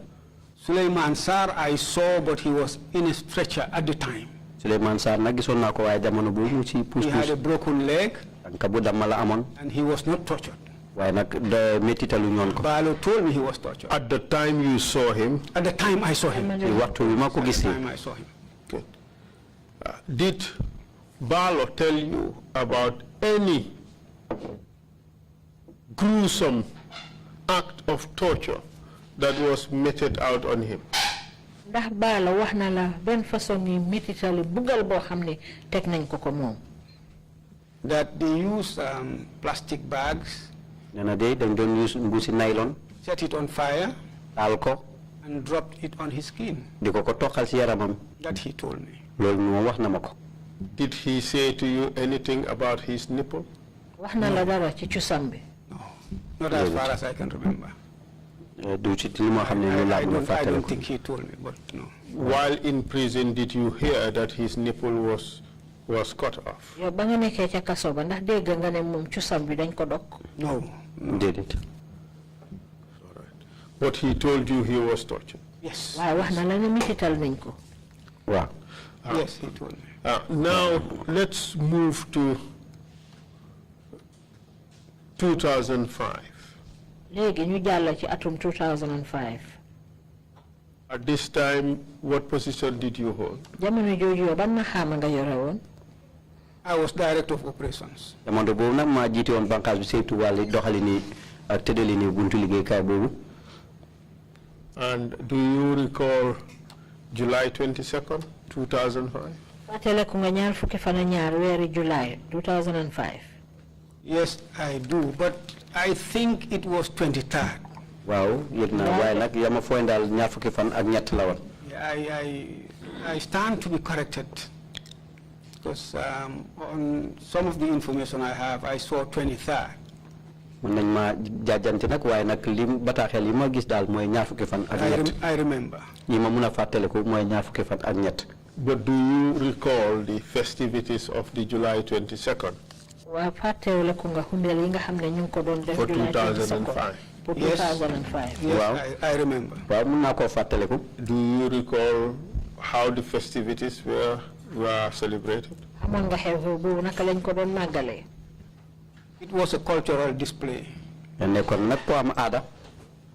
Suleiman Sarr I saw, but he was in a stretcher at the time. Suleiman Sarr nag gisoon naa ko waaye jamono boobu ci pousse He had a broken leg. tànk bu damm la amoon. And he was not tortured. Balo told me he was tortured. At the time you saw him? At the time I saw him. At the time I saw him. Good. Did Balo tell you about any gruesome act of torture that was meted out on him? Ndax Bala wax na la ben façon ni metitali bugal bo xamne tek nañ ko ko mom. That they use plastic bags. They don't use mbusi nylon. Set it on fire. Alcohol. And dropped it on his skin. That he told me. Did he say to you anything about his nipple? No. Not as far as I can remember. I don't think he told me, but no. While in prison, did you hear that his nipple was cut off? No. Did it? All right. But he told you he was tortured? Yes. Wow. Yes, he told me. Now, let's move to 2005. 2005. At this time, what position did you hold? I was director of operations. And do you recall July 22nd, 2005? July 2005. Yes, I do, but I think it was 23rd. Wow, I stand to be corrected because on some of the information I have, I saw 23rd. I remember. But do you recall the festivities of the July 22nd? For 2005. Yes, Wow. I remember. Do you recall how the festivities were celebrated? It was a cultural display.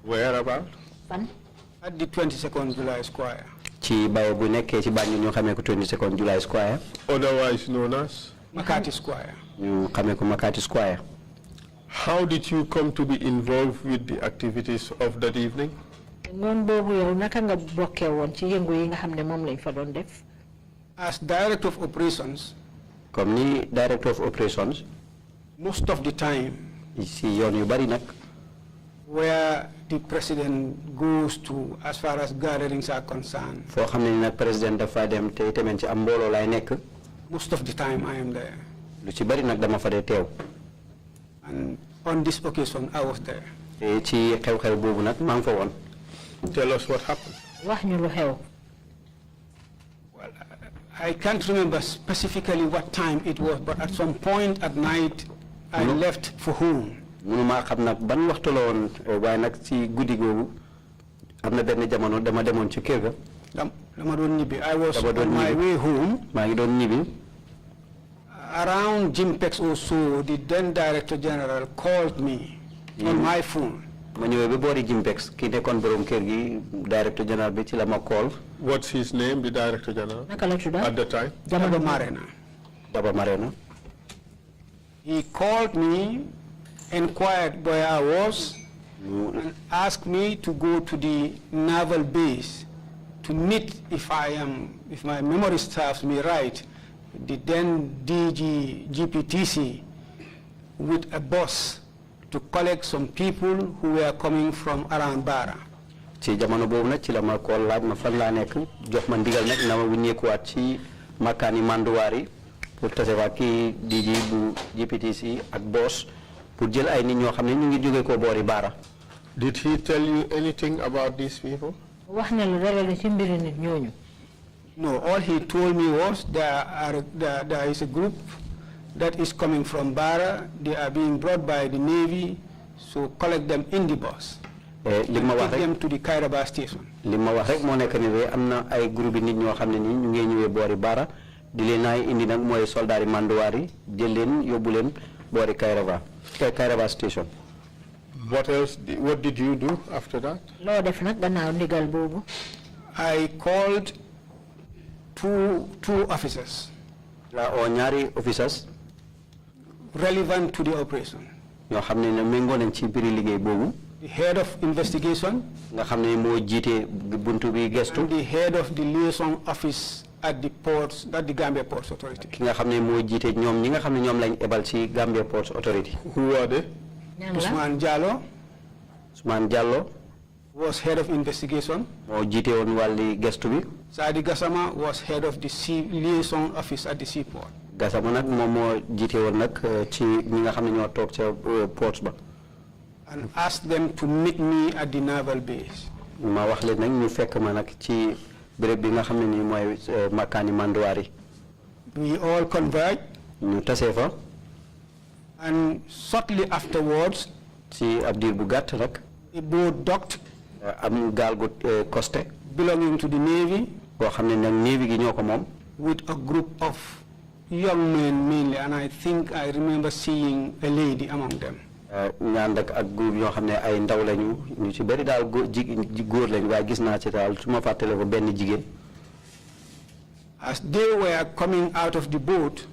Where about? At the 22nd July Square. Otherwise known as? Makati Square. How did you come to be involved with the activities of that evening? As director of operations, most of the time, where the president goes to as far as gatherings are concerned, most of the time I am there. And on this occasion, I was there. Tell us what happened. Well, I can't remember specifically what time it was, but at some point at night, I left for home. I was on my way home. Around Jimpex or so, the then Director General called me on my phone. What's his name, the Director General? At the time? Daba Marena. He called me, inquired where I was, and asked me to go to the naval base to meet, if my memory serves me right, the then DG GPTC with a bus to collect some people who were coming from around Bara. Ci jamono bobu nak ci la ma ko laaj ma fan la nek jox ma ndigal nak na ma wñeku wat ci makani manduwari pour tassé wa ki DG bu GPTC ak boss pour jël ay nit ñoo xamné ñu ngi joggé ko bori Bara. Did he tell you anything about these people? Wax na lu dara ci mbiri nit ñooñu. No, all he told me was there is a group that is coming from Bara. They are being brought by the Navy, so collect them in the bus. Take them to the Kairaba station. Lima wax rek mo nek ni amna ay groupe nit ñoo xamne ni ñu ngi ñëwé bori Bara di leen ay indi nak moy soldari manduwari jël leen yobul leen bori Kairaba station. What else? What did you do after that? I called two officers officers relevant to the operation. The head of investigation and the head of the liaison office at the ports, at the Gambia Ports Authority. Who are they? Usman Jallo was head of investigation. Sadi Gassama was head of the liaison office at the seaport. And asked them to meet me at the naval base. We all converged. And shortly afterwards, a boat docked belonging to the Navy with a group of young men mainly, and I think I remember seeing a lady among them. As they were coming out of the boat,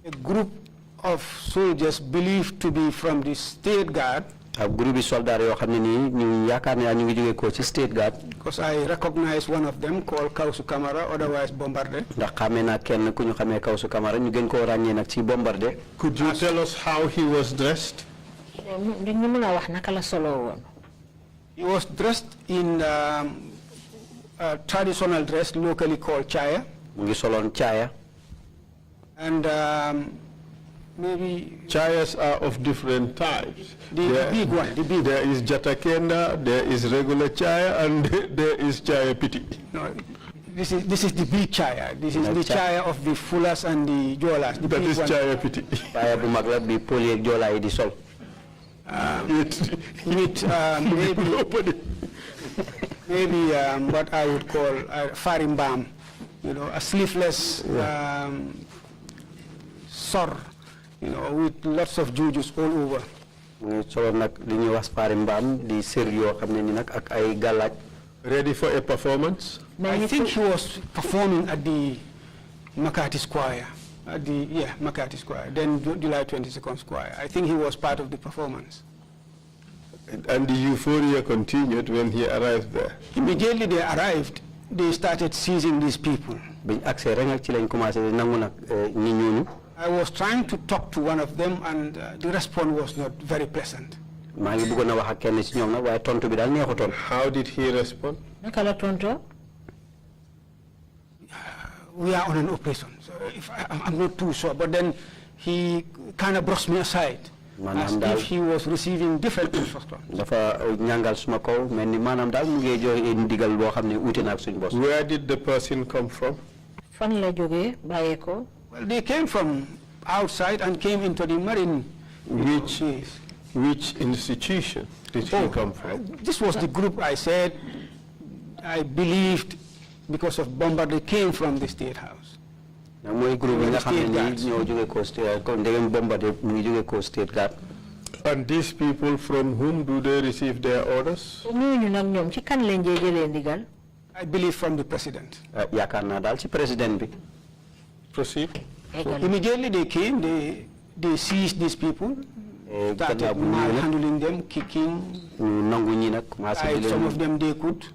a group of soldiers believed to be from the state guard, because I recognize one of them called Kausu Kamara, otherwise Bombarde. Could you tell us how he was dressed? He was dressed in traditional dress locally called chaya. And maybe chayas are of different types. The big one. There is jatakenda, there is regular chaya, and there is chaya piti. No, this is the big chaya. This is the chaya of the fullers and the jolas. That is chaya piti. Maybe what I would call a farimbam, a sleeveless sor, with lots of jujus all over. Ready for a performance? I think he was performing at the Makati Square, Makati Square, then July 22nd Square. I think he was part of the performance. And the euphoria continued when he arrived there? Immediately they arrived, they started seizing these people. I was trying to talk to one of them, and the response was not very pleasant. How did he respond? We are on an operation, so I'm not too sure, but then he kind of brushed me aside, as if he was receiving different instructions. Where did the person come from? Well, they came from outside and came into the marine. Which institution did he come from? This was the group I said I believed, because of Bombardier, came from the State House. And these people, from whom do they receive their orders? I believe from the president. Proceed. So immediately they came, they seized these people, started handling them, kicking. Some of them they could.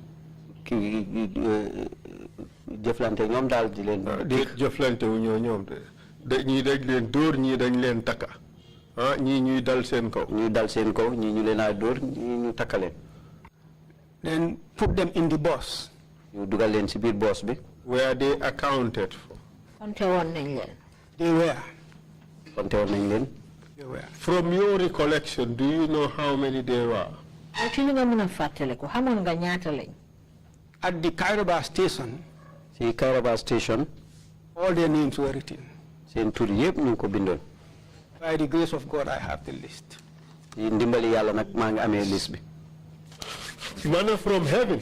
Then put them in the bus. Were they accounted for? They were. From your recollection, do you know how many there were? At the Kairaba station, all their names were written. By the grace of God, I have the list. Manna from heaven.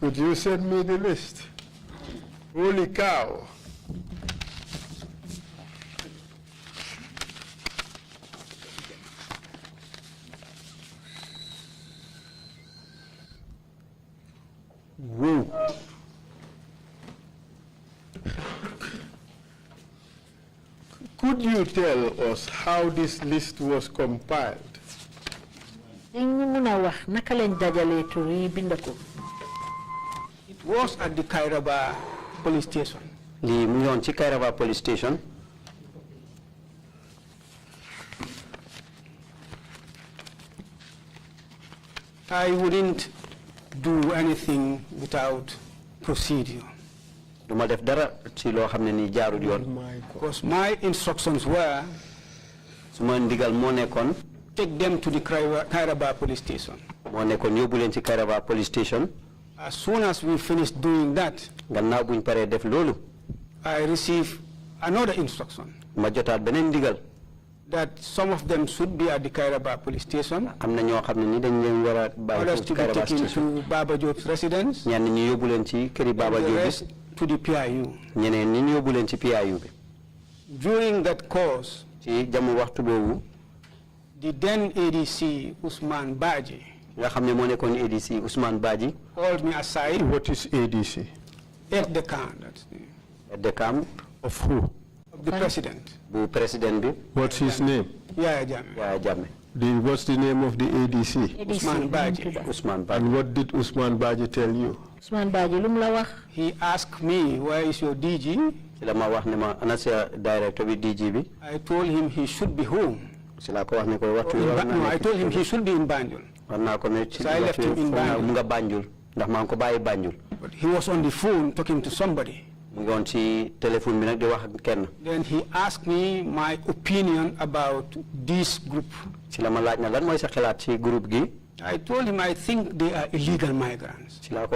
Could you send me the list? Holy cow. Whoa. Could you tell us how this list was compiled? It was at the Kairaba police station. Kairaba police station. I wouldn't do anything without procedure. Because my instructions were take them to the Kairaba police station. As soon as we finished doing that, I received another instruction that some of them should be at the Kairaba police station, others to be taken to Baba Job's residence, the rest to the PIU. During that course, the then ADC Usman Baji called me aside. What is ADC? At the camp. At the camp of who? Of the president. What's his name? Yaya Jammeh. What's the name of the ADC? Usman Baji. And what did Usman Baji tell you? Usman Baji he asked me, where is your DG? I told him he should be home. I told him he should be in Banjul. So I left him in Banjul. But he was on the phone talking to somebody. Then he asked me my opinion about this group. I told him I think they are illegal migrants. Looking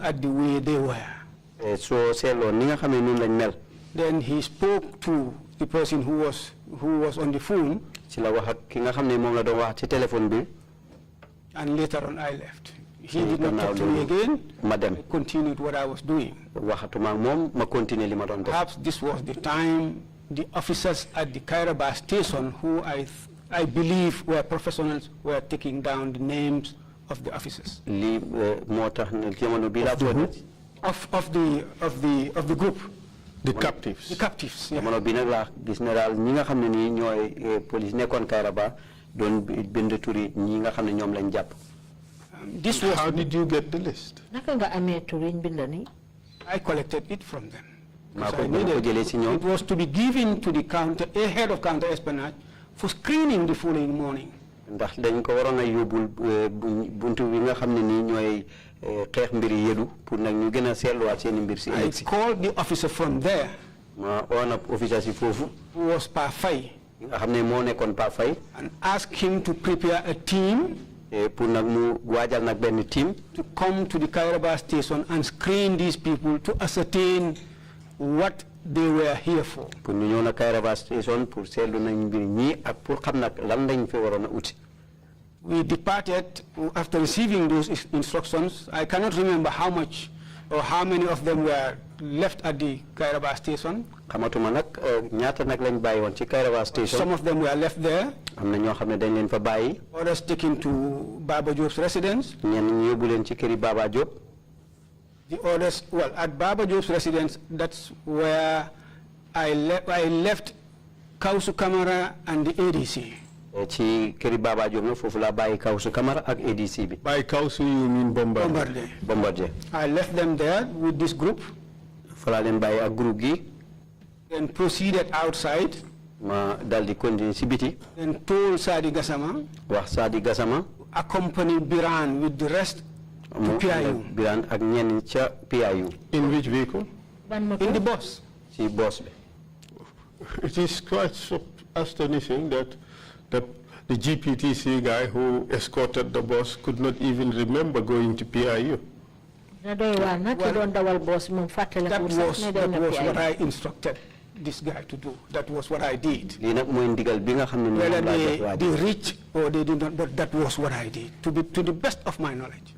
at the way they were. Then he spoke to the person who was on the phone. And later on I left. He did not talk to me again. I continued what I was doing. Perhaps this was the time the officers at the Kairaba station, who I believe were professionals, were taking down the names of the officers. Of the group. The captives. The captives. Yeah. This was. How did you get the list? I collected it from them. It was to be given to the head of counter espionage for screening the following morning. I called the officer from there, who was Parfai, and asked him to prepare a team to come to the Kairaba station and screen these people to ascertain what they were here for. We departed after receiving those instructions. I cannot remember how much or how many of them were left at the Kairaba station. Some of them were left there. Others taken to Baba Job's residence. The others, well, at Baba Job's residence, that's where I left Kausu Kamara and the ADC. By Kausu you mean Bombardier. I left them there with this group. Then proceeded outside. Then told Sadi Gassama. Accompanied Biran with the rest to PIU. In which vehicle? In the bus. It is quite astonishing that the GPTC guy who escorted the bus could not even remember going to PIU. That was what I instructed this guy to do. That was what I did. Whether they reached or they did not, but that was what I did, to the best of my knowledge.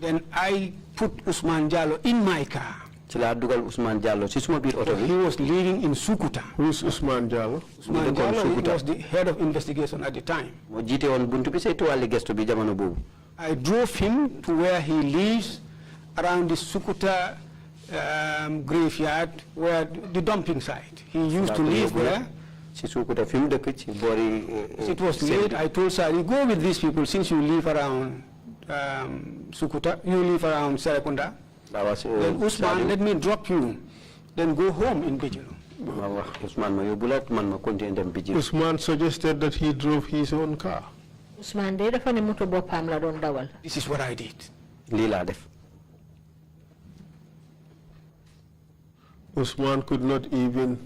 Then I put Usman Jallo in my car. ci la dugal Ousmane Diallo ci suma biir auto bi. He was living in Sukuta. Who's Ousmane Diallo? Ousmane Diallo was the head of investigation at the time. Mo jité won buntu bi saytu wàlli gestu bi jamono boobu. I drove him to where he lives around the Sukuta graveyard, where the dumping site. He used to live there. It was late. I told Sari, go with these people since you live around Sukuta, you live around Serekunda. Then Usman, let me drop you. Then go home in Bijilo. Usman suggested that he drove his own car. Usman de dafa ne moto bopam la don dawal. This is what I did. Lila def. Usman could not even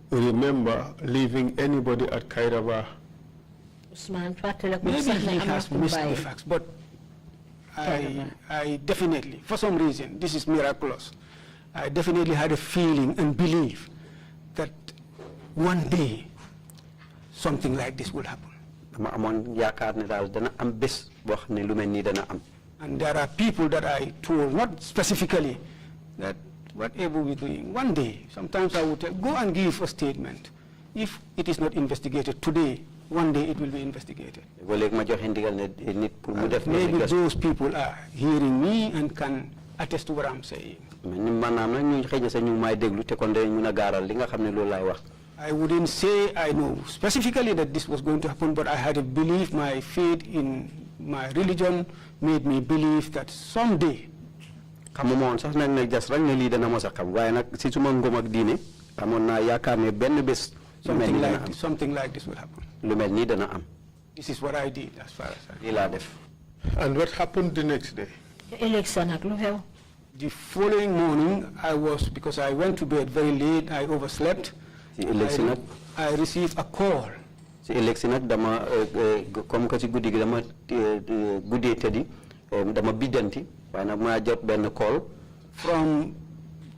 remember leaving anybody at Kairaba. Maybe he has missed the facts, but I definitely, for some reason, this is miraculous, I definitely had a feeling and belief that one day something like this will happen. And there are people that I told, not specifically, that whatever we're doing, one day, sometimes I would go and give a statement. If it is not investigated today, one day it will be investigated. Maybe those people are hearing me and can attest to what I'm saying. I wouldn't say I know specifically that this was going to happen, but I had a belief, my faith in my religion made me believe that someday something like this will happen. This is what I did as far as I know. And what happened the next day? The following morning, because I went to bed very late, I overslept. I received a call. From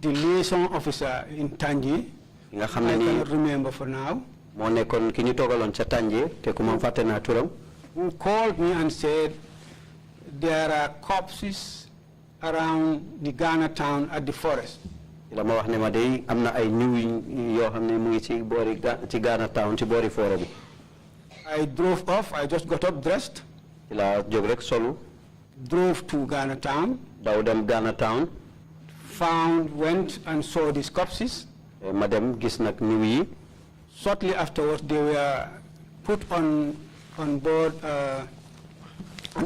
the liaison officer in Tangi. I cannot remember for now. Who called me and said there are corpses around the Ghana town at the forest. I drove off, I just got up dressed. Drove to Ghana town. Went and saw these corpses. Shortly afterwards, they were put on board an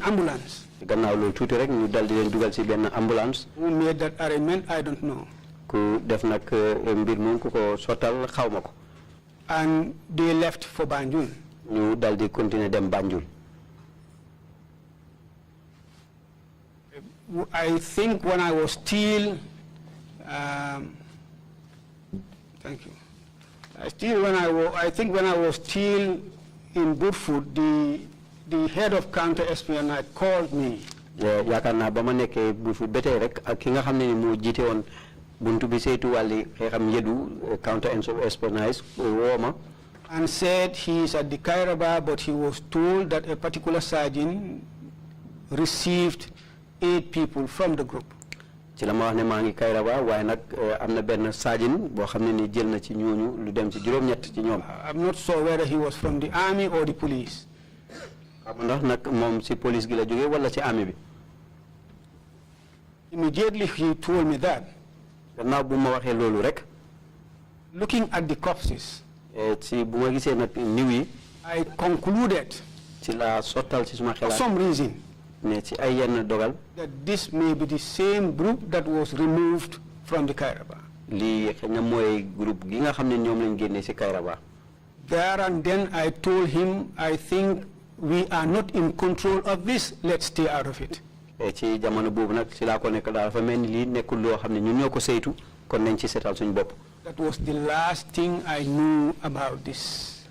ambulance. Who made that arrangement, I don't know. And they left for Banjul. I think when I was still, thank you. I think when I was still in Budfoot, the head of counter-espionage called me. And said he is at the Kairaba, but he was told that a particular sergeant received 8 people from the group. I'm not sure whether he was from the army or the police. Immediately he told me that. Looking at the corpses, I concluded for some reason that this may be the same group that was removed from the Kairaba. There and then I told him, I think we are not in control of this, let's stay out of it. That was the last thing I knew about this.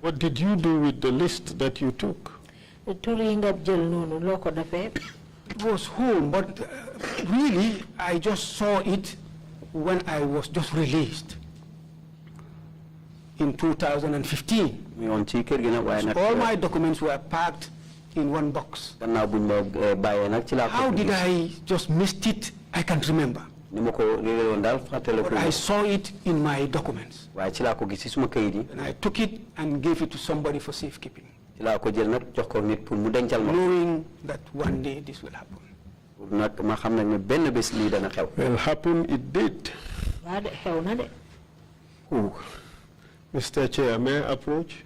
What did you do with the list that you took? It was home, but really I just saw it when I was just released in 2015. All my documents were packed in one box. How did I just missed it? I can't remember. But I saw it in my documents. And I took it and gave it to somebody for safekeeping, knowing that one day this will happen. Well, happen it did. Who? Mr. Chair, may I approach?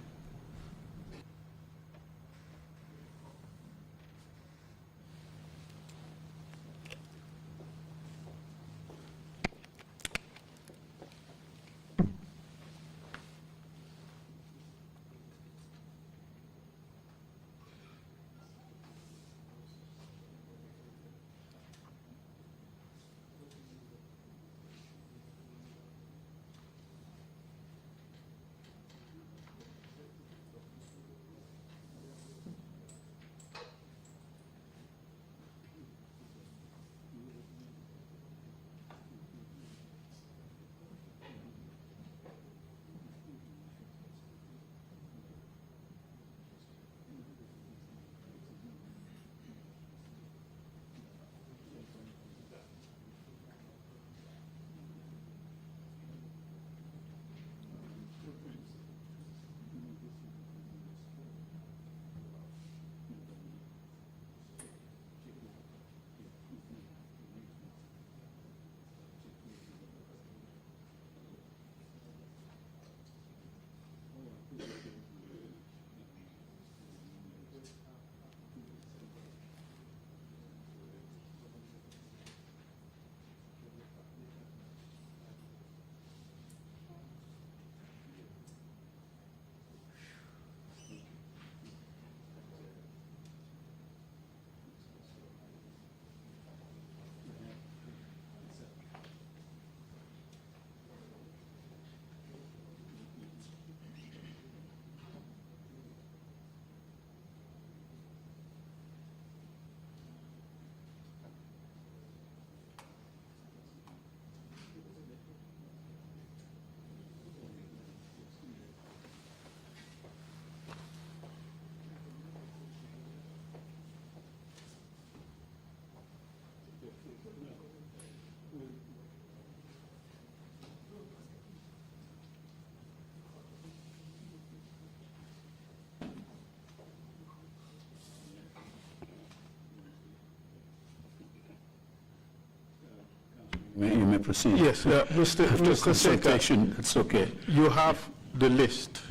You may proceed. Yes, Mr. Secka, it's okay. You have the list.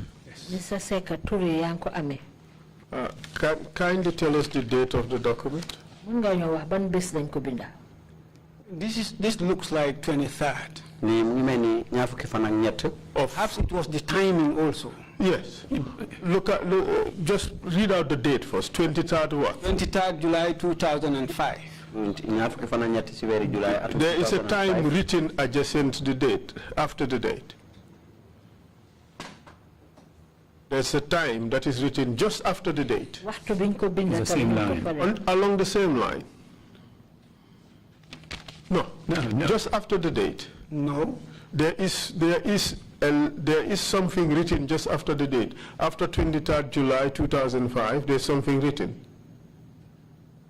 Mr. Secka, turi yanko ame. Kindly tell us the date of the document. This looks like 23rd. Perhaps it was the timing also. Yes. Just read out the date first. 23rd what? 23rd July 2005. There is a time written adjacent to the date, after the date. There's a time that is written just after the date. The same line. Along the same line. No, just after the date. No. There is something written just after the date. After 23rd July 2005, there's something written.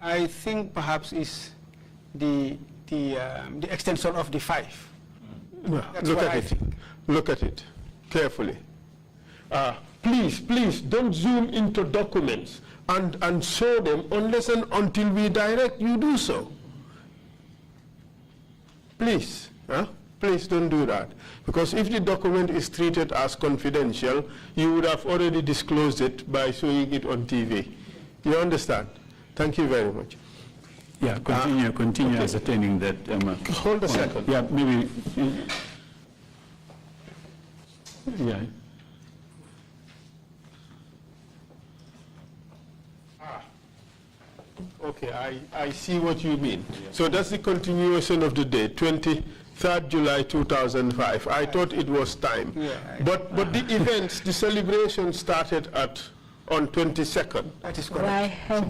I think perhaps is the extension of the 5. No, look at it. Look at it carefully. Please don't zoom into documents and show them unless and until we direct you do so. Please, please don't do that. Because if the document is treated as confidential, you would have already disclosed it by showing it on TV. You understand? Thank you very much. Yeah, continue okay. Ascertaining that. Hold a second. Yeah, maybe. Yeah. Okay, I see what you mean. Yeah. So that's the continuation of the date, 23rd July 2005. I thought it was time. Yeah, but the events, the celebration started on 22nd. That is correct. At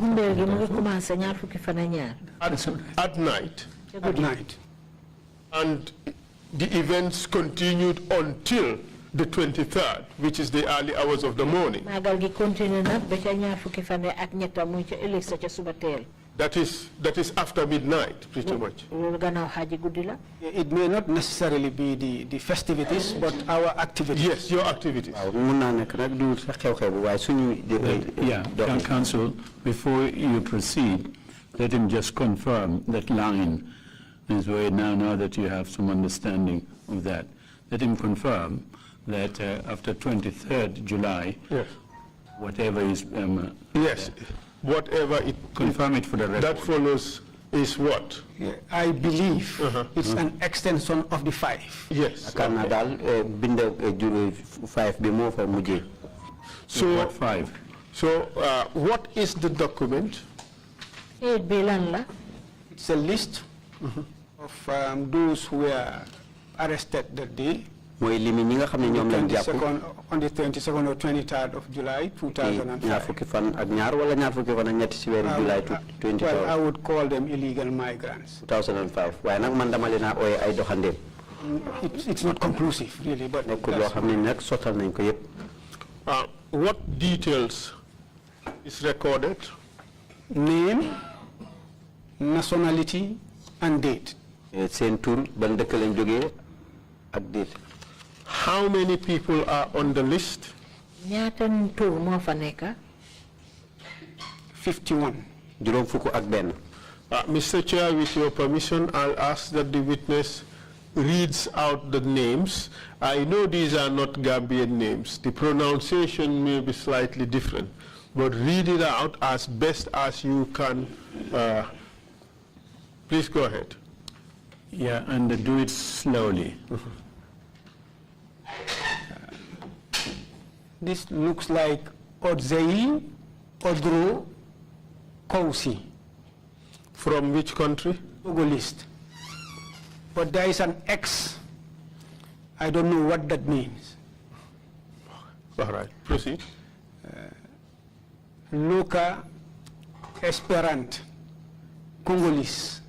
night. At night. And the events continued until the 23rd, which is the early hours of the morning. That is after midnight, pretty much. It may not necessarily be the festivities, but our activities. Yes, your activities. Yeah, Council, before you proceed, let him just confirm that line is where now that you have some understanding of that. Let him confirm that after 23rd July, yes, whatever is... yes, whatever it... Confirm it for the record. That follows is what? Yeah, I believe it's an extension of the 5. Yes. So what 5? So what is the document? It's a list of those who were arrested that day. On the 22nd or 23rd of July, 2005. Well, I would call them illegal migrants. 2005. It's not conclusive, really, but what details is recorded? Name, nationality, and date. How many people are on the list? 51. Mr. Chair, with your permission, I'll ask that the witness reads out the names. I know these are not Gambian names. The pronunciation may be slightly different, but read it out as best as you can. Please go ahead. Yeah, and do it slowly. This looks like Odzei Odro Kousi. From which country? Togo list. But there is an X. I don't know what that means. All right, proceed. Luca Esperant, Congolese.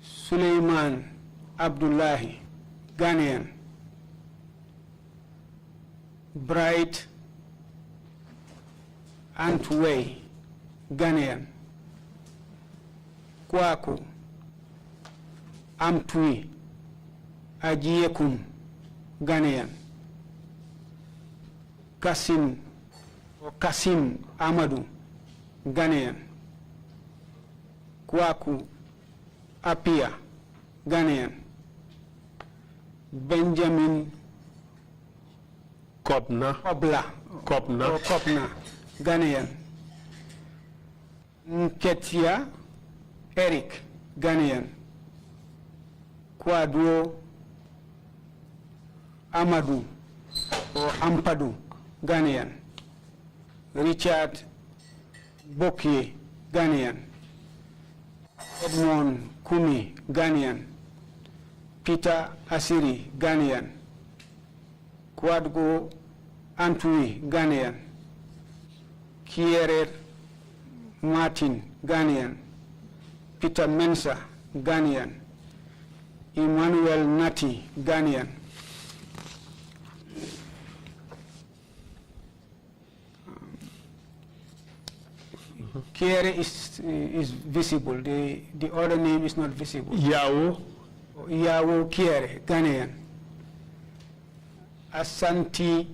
Suleiman Abdullahi, Ghanaian. Bright Antway, Ghanaian. Kwaku Amtui Ajiekum, Ghanaian. Kasim Amadou, Ghanaian. Kwaku Apia, Ghanaian. Benjamin Kobna, Ghanaian. Nketia Eric, Ghanaian. Kwadwo Amadou or Ampadu, Ghanaian. Richard Bokie, Ghanaian. Edmond Kumi, Ghanaian. Peter Asiri, Ghanaian. Kwadgo Antwi, Ghanaian. Kierer Martin, Ghanaian. Peter Mensa, Ghanaian. Emmanuel Nati, Ghanaian. Kerr is visible. The other name is not visible. Yawo Kerr, Ghanaian. Asante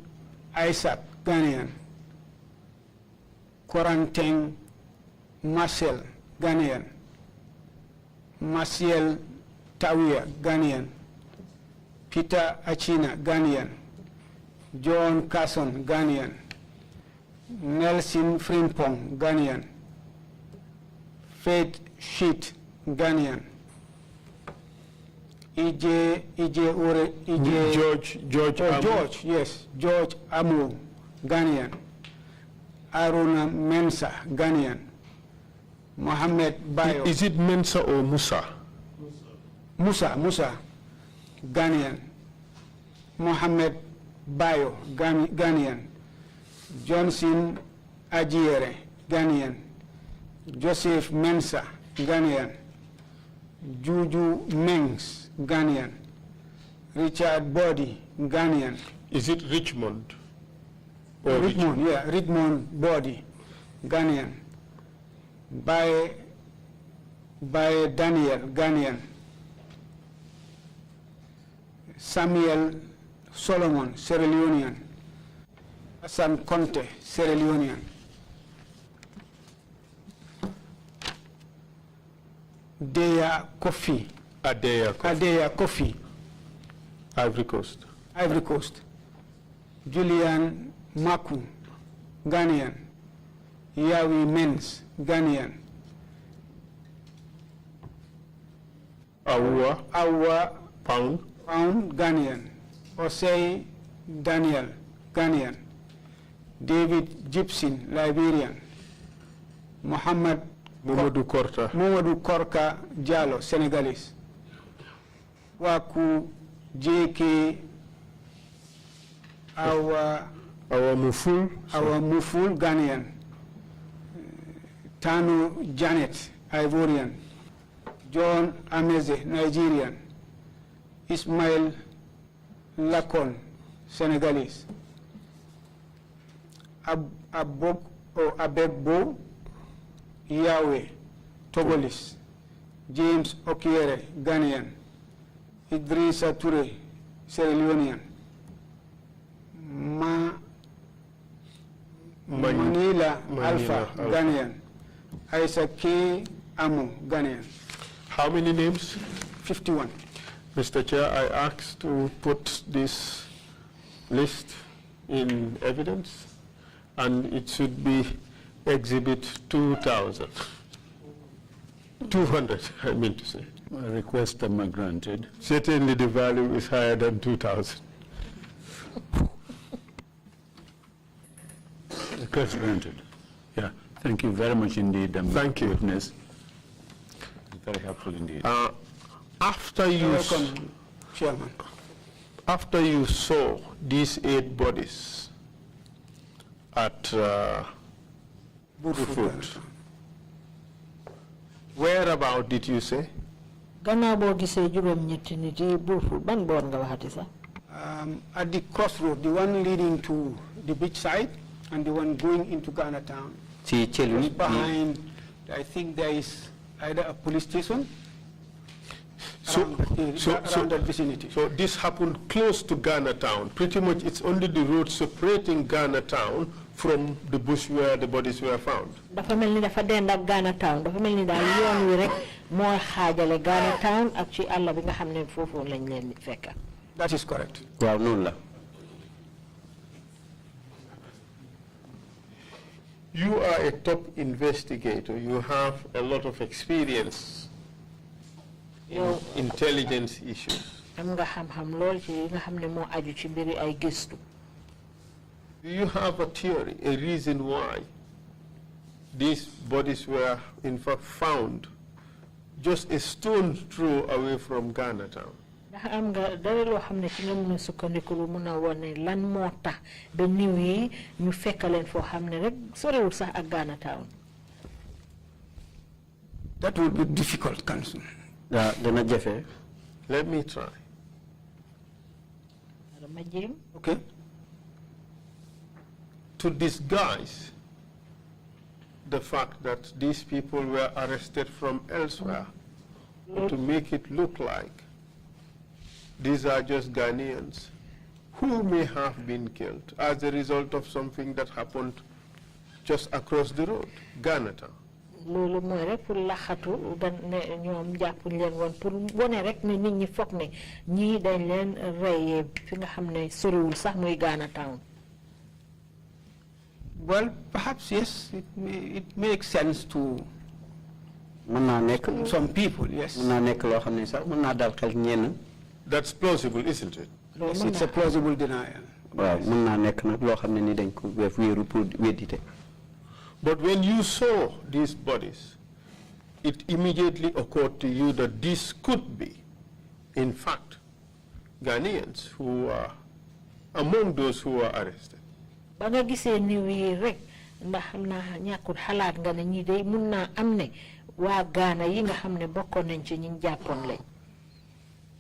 Isaac, Ghanaian. Koranteng Marcel, Ghanaian. Marciel Tawia, Ghanaian. Peter Achina, Ghanaian. John Carson, Ghanaian. Nelson Frimpong, Ghanaian. Faith Sheet, Ghanaian. George Amu, Ghanaian. Aruna Mensa, Ghanaian. Mohammed Bayo. Is it Mensa or Musa? Musa, Ghanaian. Mohammed Bayo, Ghanaian. Johnson Ajiere, Ghanaian. Joseph Mensa, Ghanaian. Juju Mengs, Ghanaian. Richard Body, Ghanaian. Is it Richmond? Or Richmond, yeah, Richmond Body, Ghanaian. By Daniel, Ghanaian. Samuel Solomon, Sierra Leonean. Hassan Conte, Sierra Leonean. Adeya Kofi. Adeya Kofi. Ivory Coast. Ivory Coast. Julian Maku, Ghanaian. Yawi Mens, Ghanaian. Awa Pound, Ghanaian. Osei Daniel, Ghanaian. David Gibson, Liberian. Mamadou Korka Diallo, Senegalese. Waku JK Awa Muful, Ghanaian. Tanu Janet, Ivorian. John Ameze, Nigerian. Ismail Lakon, Senegalese. Abegbo Yahweh, Togolese. James Okiere, Ghanaian. Idrissa Toure, Sierra Leonean. Manila Alpha, Ghanaian. Isaac K. Amu, Ghanaian. How many names? 51. Mr. Chair, I asked to put this list in evidence, and it should be Exhibit 2,000. 200, I mean to say. A request granted. Certainly the value is higher than 2,000. Request granted. Yeah, thank you very much indeed. Thank you. Witness. Very helpful indeed. After you Chairman. After you saw these 8 bodies at Burfoot, whereabout did you say? At the crossroad, the one leading to the beach side and the one going into Ghana town. Behind, I think there is either a police station around that vicinity. So this happened close to Ghana town. Pretty much it's only the road separating Ghana town from the bush where the bodies were found. Ghana town. That is correct. You are a top investigator. You have a lot of experience in intelligence issues. Do you have a theory, a reason why these bodies were in fact found just a stone's throw away from Ghana town? That would be difficult, Council. Let me try. Okay. To disguise the fact that these people were arrested from elsewhere, to make it look like these are just Ghanaians who may have been killed as a result of something that happened just across the road, Ghana town. Lolu moy rek pour laxatu dan ne ñom japp leen won pour woné rek ne nit ñi fokk ne ñi dañ leen rayé fi nga xamné soriwul sax muy Ghana town. Well, perhaps yes, it makes sense to some people, yes. That's plausible, isn't it? Yes, it's a plausible denial. But when you saw these bodies, it immediately occurred to you that this could be, in fact, Ghanaians who are among those who were arrested.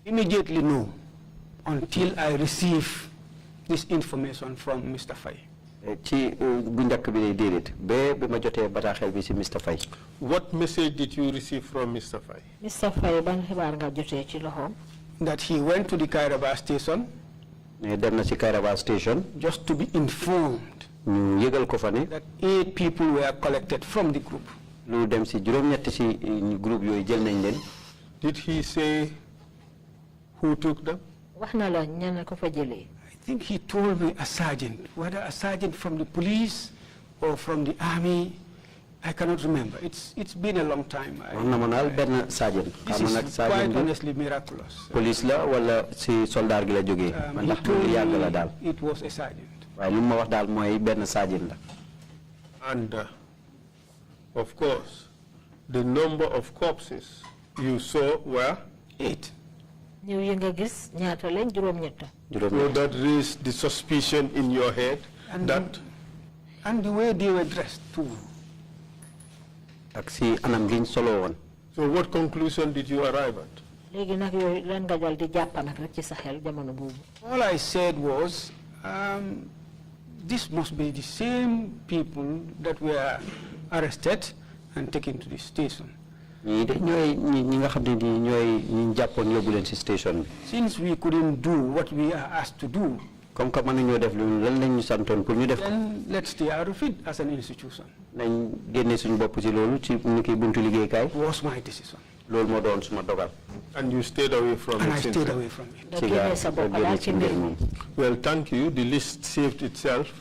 Immediately no. until I receive this information from Mr. Faye. What message did you receive from Mr. Faye? Mr. Faye ban xibaar nga jotee ci loxoom. That he went to the Kairaba station. Dem na ci Kairaba station. Just to be informed. Ñu yëgal ko fa ne. That 8 people were collected from the group. Lu dem ci juróom-ñett ci groupe yooyu jël nañ leen. Did he say who took them? Wax na la ñan ko fa jëlee. I think he told me a sergeant, whether a sergeant from the police or from the army, I cannot remember. It's been a long time. This is quite honestly miraculous. Police la wala si soldat gi la joge He told me it was a sergeant. Way lu ma wax dal moy ben sergeant la. And of course, the number of corpses you saw were 8. Ñu yënga gis ñaata leen juróom-ñett. So that raised the suspicion in your head that and the way they were dressed too. So what conclusion did you arrive at? All I said was, this must be the same people that were arrested and taken to the station. Since we couldn't do what we are asked to do, then let's stay out of it as an institution. Was my decision. And you stayed away from it. And I stayed away from it. Well, thank you. The list saved itself.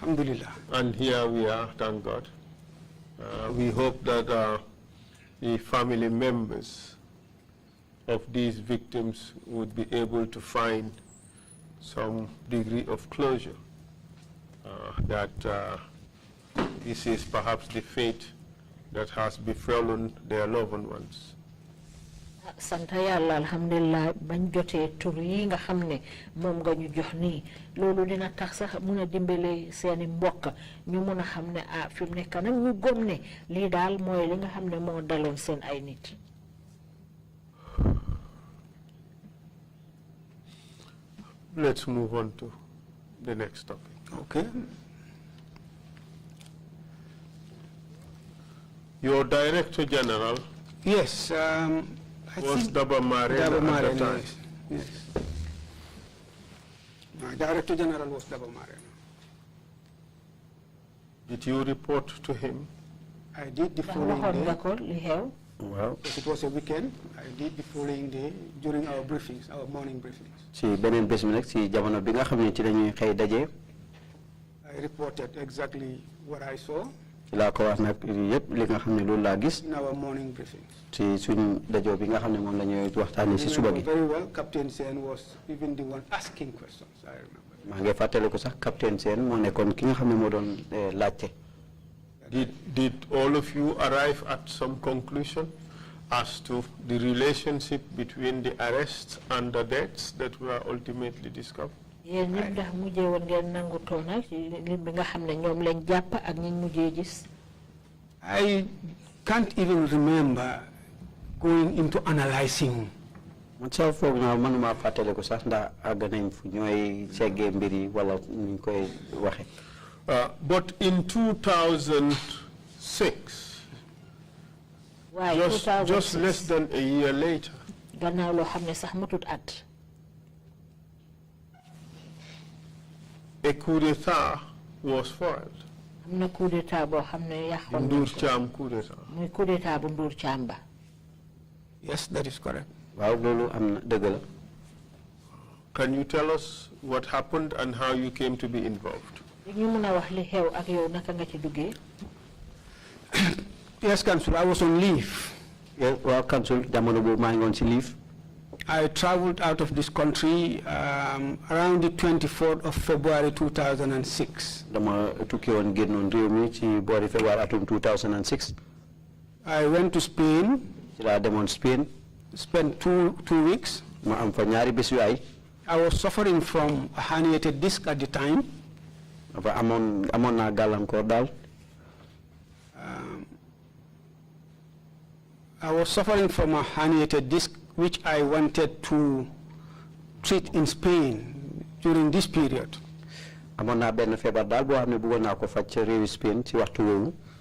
Alhamdulillah. And here we are, thank God. We hope that the family members of these victims would be able to find some degree of closure, that this is perhaps the fate that has befallen their loved ones. Santa Yàlla alhamdulillah bañ jotee tur yi nga xam ne moom nga ñu jox nii loolu dina tax sax mun a dimbale seeni mbokk ñu mun a xam ne fi mu nekk nag ñu gëm ne lii daal mooy li nga xam ne moo daloon seen ay nit. Let's move on to the next topic. Okay. Your Director General. Yes. Was Daba Marena at the time? Yes. My Director General was Daba Marena. Did you report to him? I did the following day. Well, because it was a weekend, I did the following day during our briefings, our morning briefings. I reported exactly what I saw in our morning briefings. Very well, Captain Sen was even the one asking questions, I remember. Did all of you arrive at some conclusion as to the relationship between the arrests and the deaths that were ultimately discovered? I can't even remember going into analyzing. But in 2006, just less than a year later, a coup d'etat was foiled. Ndur Cham coup d'etat. Yes, that is correct. Can you tell us what happened and how you came to be involved? Yes, Council, I was on leave. Well, Council, on leave. I traveled out of this country around the 24th of February 2006. I went to Spain. Spent two weeks. I was suffering from a herniated disc at the time. I was suffering from a herniated disc, which I wanted to treat in Spain during this period.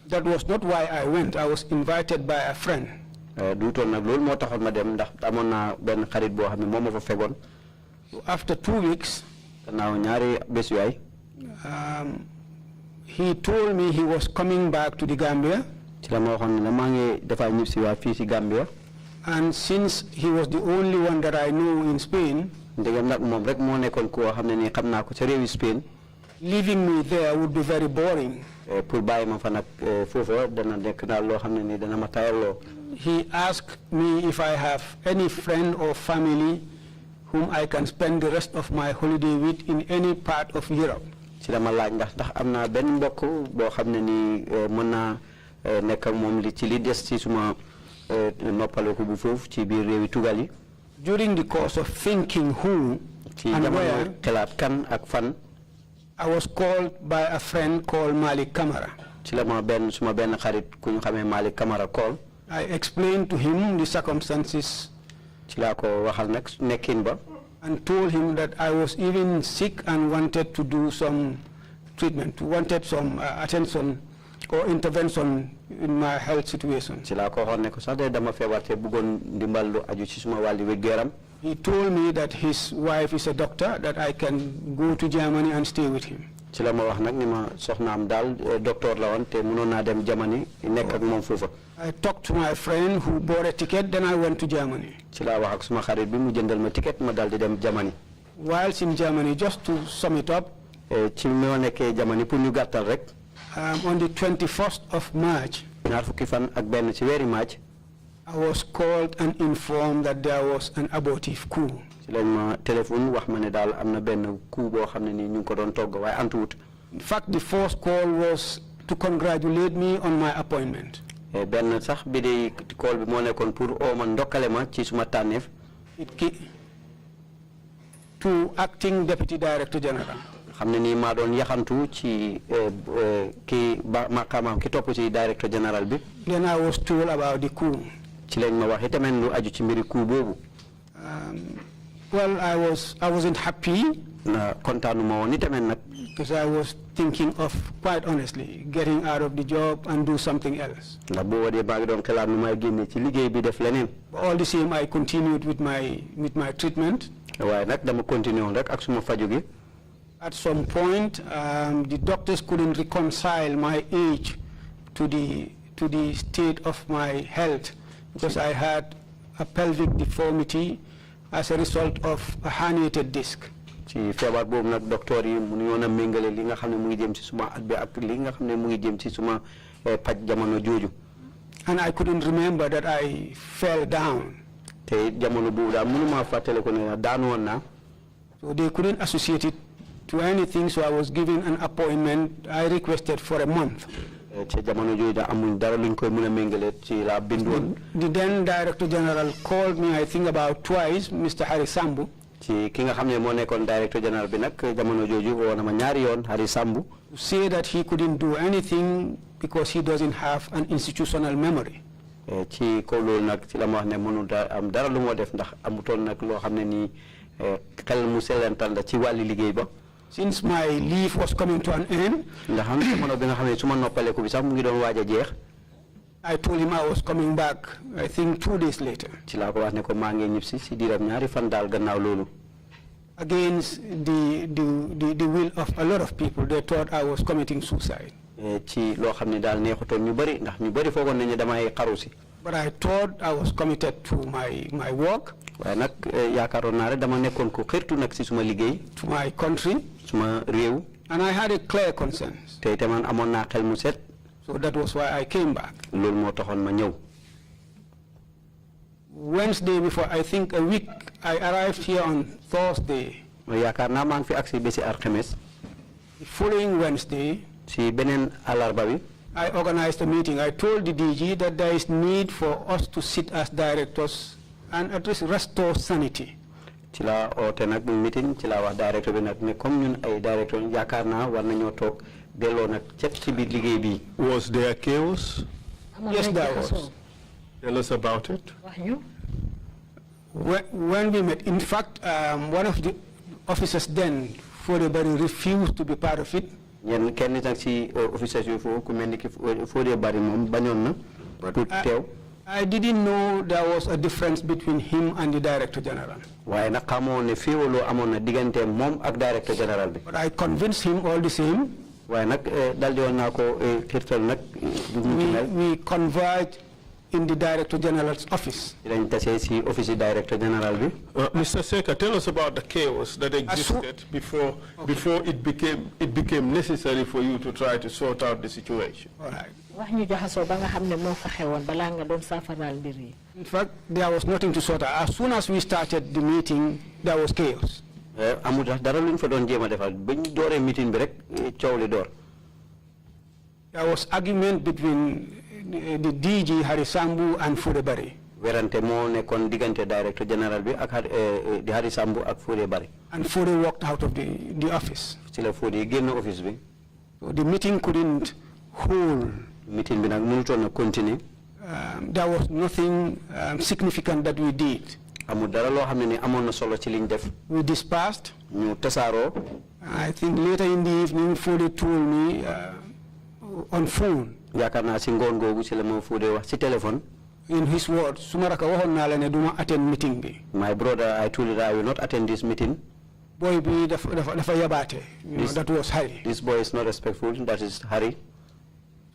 That was not why I went. I was invited by a friend. After 2 weeks, he told me he was coming back to the Gambia. And since he was the only one that I know in Spain, leaving me there would be very boring. He asked me if I have any friend or family whom I can spend the rest of my holiday with in any part of Europe. During the course of thinking who and where, I was called by a friend called Malik Kamara. I explained to him the circumstances and told him that I was even sick and wanted to do some treatment, wanted some attention or intervention in my health situation. He told me that his wife is a doctor, that I can go to Germany and stay with him. I talked to my friend who bought a ticket, then I went to Germany. Whilst in Germany, just to sum it up, on the 21st of March, I was called and informed that there was an abortive coup. In fact, the first call was to congratulate me on my appointment. To acting Deputy Director General. Then I was told about the coup. Well, I wasn't happy because I was thinking of, quite honestly, getting out of the job and do something else. But all the same, I continued with my treatment. At some point, the doctors couldn't reconcile my age to the state of my health because I had a pelvic deformity as a result of a herniated disc. And I couldn't remember that I fell down. So they couldn't associate it to anything, so I was given an appointment. I requested for a month. The then Director General called me, I think about twice, Mr. Harry Sambu. To say that he couldn't do anything because he doesn't have an institutional memory. Since my leave was coming to an end, I told him I was coming back, I think 2 days later. Against the will of a lot of people, they thought I was committing suicide. But I thought I was committed to my work, to my country, and I had a clear conscience. So that was why I came back. Wednesday, before I think a week, I arrived here on Thursday. The following Wednesday, I organized a meeting. I told the DG that there is need for us to sit as directors and at least restore sanity. Was there chaos? Yes, there was. Tell us about it. When we met, in fact, one of the officers then, Fodebari, refused to be part of it. I didn't know there was a difference between him and the Director General. But I convinced him all the same. We converged in the Director General's office. Mr. Secka, tell us about the chaos that existed before it became necessary for you to try to sort out the situation. All right. In fact, there was nothing to sort out. As soon as we started the meeting, there was chaos. There was argument between the DG Harisambu and Fodebari. And Fode walked out of the office. So the meeting couldn't hold. There was nothing significant that we did. We dispersed. I think later in the evening, Fode told me on phone. In his words, attend meeting. My brother, I told you I will not attend this meeting. Boy, that was Harry. This boy is not respectful. That is Harry.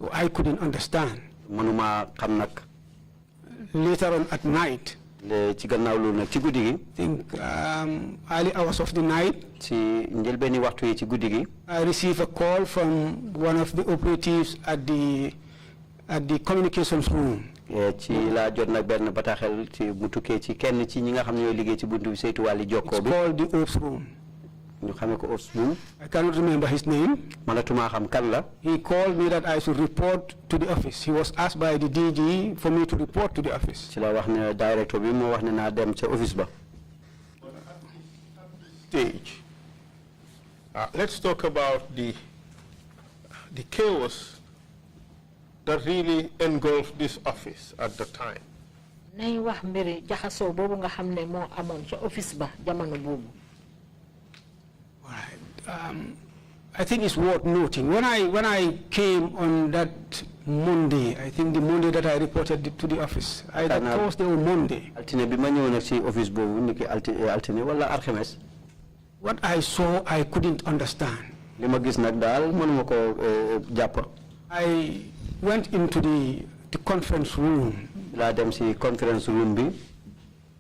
So I couldn't understand. Later on at night, I think early hours of the night, I received a call from one of the operatives at the communications room. It's called the ops room. I cannot remember his name. He called me that I should report to the office. He was asked by the DG for me to report to the office. Stage. Let's talk about the chaos that really engulfed this office at the time. I think it's worth noting. When I came on that Monday, I think the Monday that I reported to the office, either Thursday or Monday, what I saw, I couldn't understand. I went into the conference room.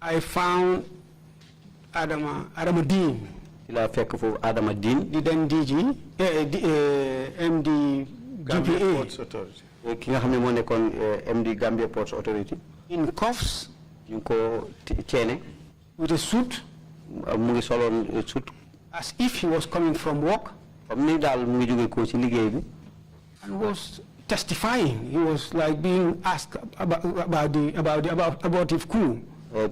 I found Adama Dean. The then DG, MD GPA. MD Gambia Ports Authority. In cuffs. With a suit. As if he was coming from work. And was testifying. He was like being asked about the coup. You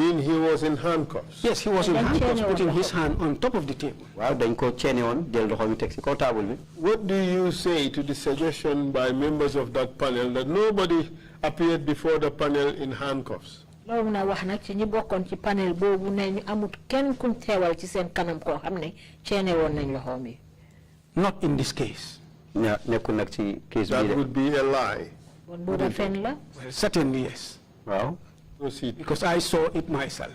mean he was in handcuffs? Yes, he was in handcuffs, putting his hand on top of the table. What do you say to the suggestion by members of that panel that nobody appeared before the panel in handcuffs? Not in this case. That would be a lie. Well, certainly yes. Well, because I saw it myself.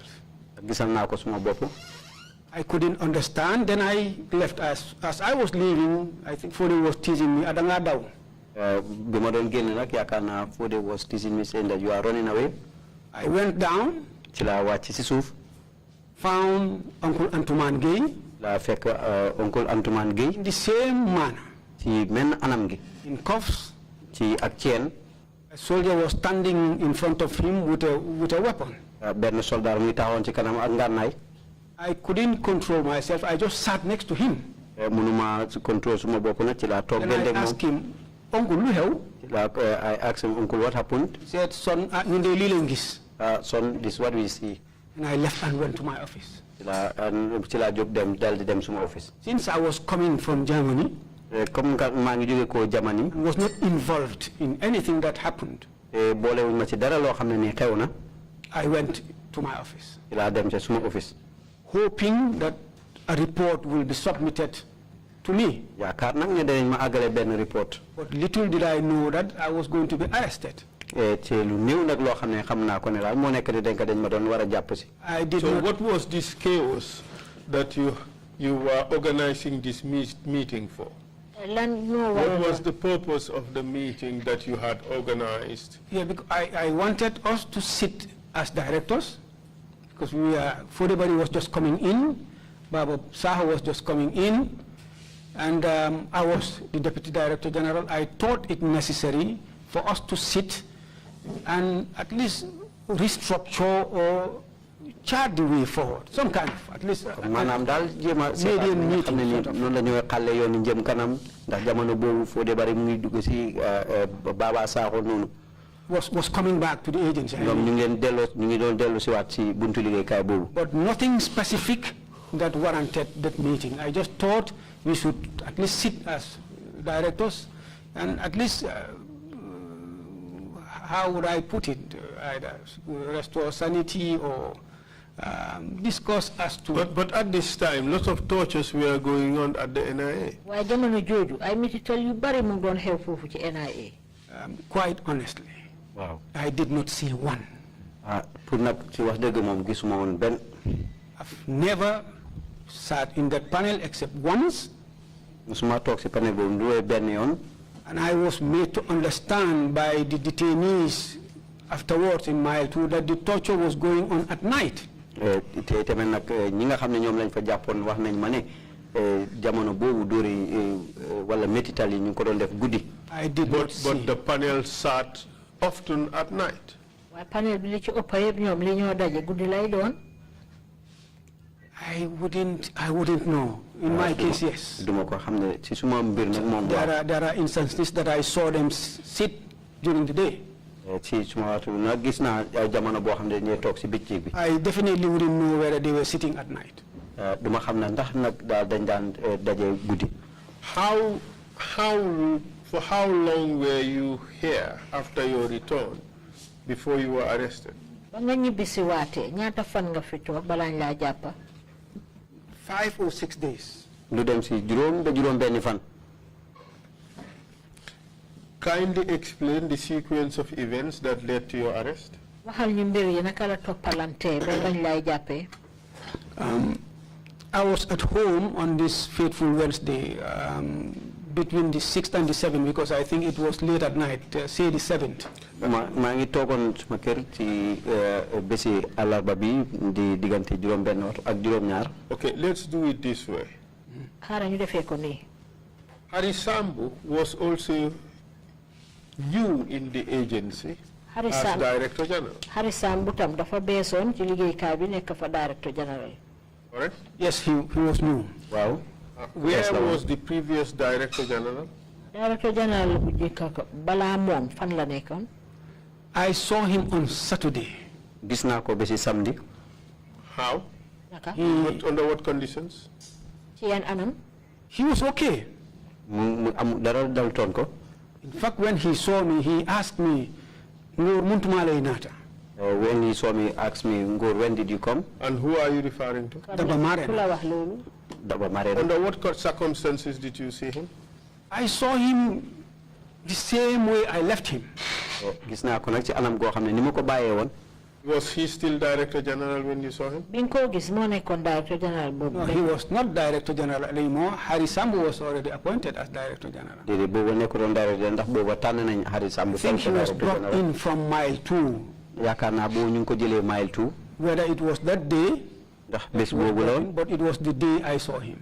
I couldn't understand. Then I left. As I was leaving, I think Fode was teasing me. Fode was teasing me, saying that you are running away. I went down. Found Uncle Antuman Gay. Uncle Antuman Gay. In the same manner. In cuffs. A soldier was standing in front of him with a weapon. I couldn't control myself. I just sat next to him. And I asked him, Uncle, I asked him, Uncle, what happened? He said, Son, son, this is what we see. And I left and went to my office. And Since I was coming from Germany, was not involved in anything that happened. I went to my office, hoping that a report will be submitted to me. But little did I know that I was going to be arrested. I did so not. What was this chaos that you were organizing this meeting for? What was the purpose of the meeting that you had organized? Yeah, because I wanted us to sit as directors, because everybody was just coming in. Baba Saha was just coming in, and I was the Deputy Director General. I thought it necessary for us to sit and at least restructure or chart the way forward, some kind of, at least median meeting. Was coming back to the agency. But nothing specific that warranted that meeting. I just thought we should at least sit as directors and at least, how would I put it, either restore sanity or discuss as to... But at this time, lots of tortures were going on at the NIA. Why I mean to tell you, Barry Mungon help for the NIA. Quite honestly, wow, I did not see one. I've never sat in that panel except once. And I was made to understand by the detainees afterwards in Mile 2 that the torture was going on at night. I did not see. But the panel sat often at night. I wouldn't know. In my case, yes. There are instances that I saw them sit during the day. I definitely wouldn't know whether they were sitting at night. For how long were you here after your return before you were arrested? 5 or 6 days. Kindly explain the sequence of events that led to your arrest. I was at home on this fateful Wednesday, between the 6th and the 7th, because I think it was late at night, say the 7th. Okay, let's do it this way. Hari Sambu was also new in the agency as Director General. Hari Sambu tam dafa beson ci liggéey ka bi nek fa Director General. Correct? Yes, he was new. Wow. Where was the previous Director General? Director General bu jekk bala mom fan la nekkon? I saw him on Saturday. How? Under what conditions? He was okay. In fact, when he saw me, he asked me, when he saw me, asked me, Ngor, when did you come? And who are you referring to? Under what circumstances did you see him? I saw him the same way I left him. Was he still Director General when you saw him? No, he was not Director General anymore. Hari Sambu was already appointed as Director General. I think he was brought in from Mile 2. Whether it was that day, but it was the day I saw him.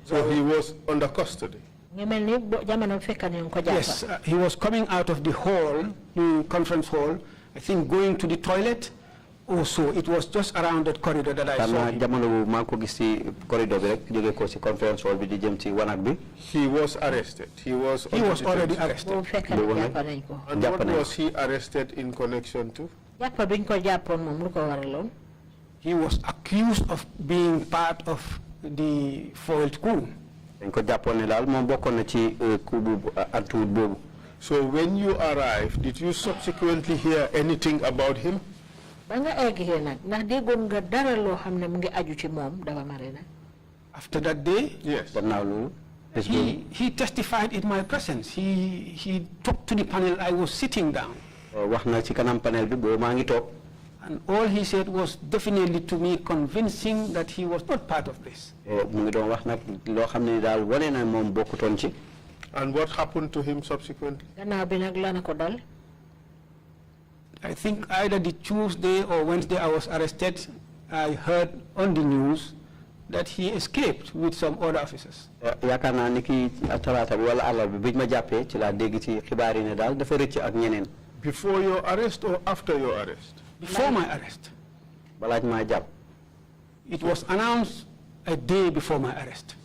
So he was under custody? Yes, he was coming out of the hall, the conference hall, I think going to the toilet also. It was just around that corridor that I saw him. He was arrested. He was already arrested. And what was he arrested in connection to? He was accused of being part of the foiled coup. So when you arrived, did you subsequently hear anything about him? After that day? Yes. He testified in my presence. He talked to the panel. I was sitting down. And all he said was definitely to me convincing that he was not part of this. And what happened to him subsequently? I think either the Tuesday or Wednesday I was arrested, I heard on the news that he escaped with some other officers. Before your arrest or after your arrest? Before my arrest. It was announced a day before my arrest.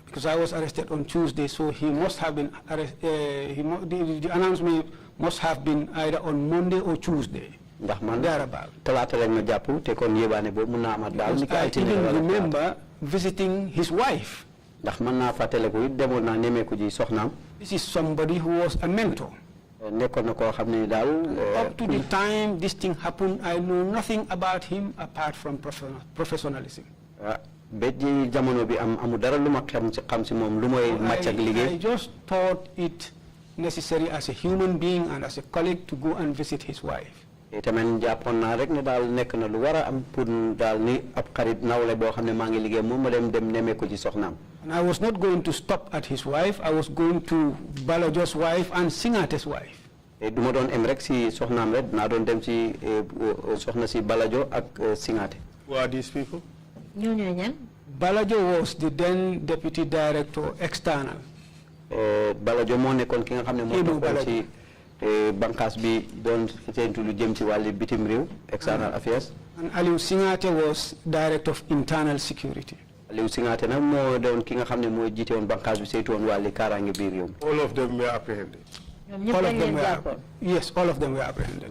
Because I was arrested on Tuesday, so he must have been the announcement must have been either on Monday or Tuesday. Thereabout. I even remember visiting his wife. This is somebody who was a mentor. Up to the time this thing happened, I knew nothing about him apart from professionalism. I just thought it necessary as a human being and as a colleague to go and visit his wife. And I was not going to stop at his wife. I was going to Balajo's wife and Singate's wife. Who are these people? Balajo was the then deputy director external. Balajo mo nekon ki nga xamne mo ci bankas bi don sentu lu jëm ci wali bitim rew external affairs. And Aliou Singate was director of internal security. Aliou Singate nak mo don ki nga xamne moy jité won bankas bi seytu won wali karange bir rew. All of them were apprehended. All of them were, yes, all of them were apprehended.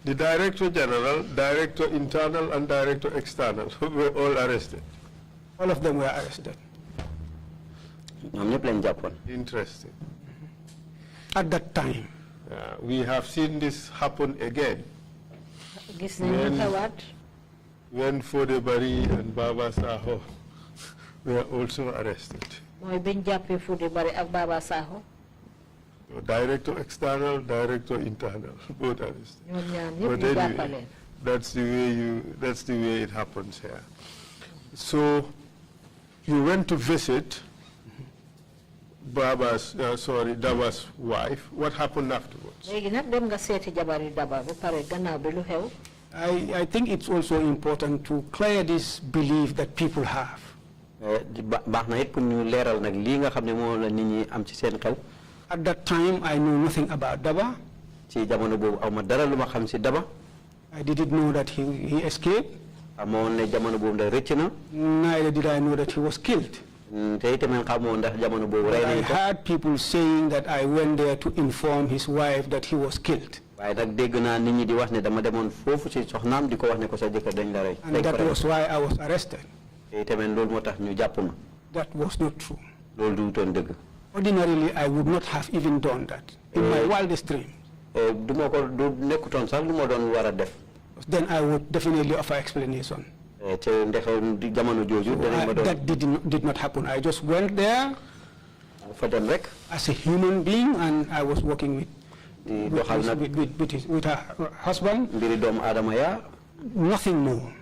The Director General, Director Internal and Director External were all arrested. All of them were arrested. Interesting. At that time. We have seen this happen again. When Fodebari and Baba Saho were also arrested. Director External, Director Internal, both arrested. But anyway, that's the way it happens here. So you went to visit Daba's wife. What happened afterwards? I think it's also important to clear this belief that people have. At that time, I knew nothing about Daba. I didn't know that he escaped. Neither did I know that he was killed. I heard people saying that I went there to inform his wife that he was killed. And that was why I was arrested. That was not true. Ordinarily, I would not have even done that in my wildest dream. Then I would definitely offer explanation. That did not happen. I just went there as a human being, and I was working with her husband. Nothing more.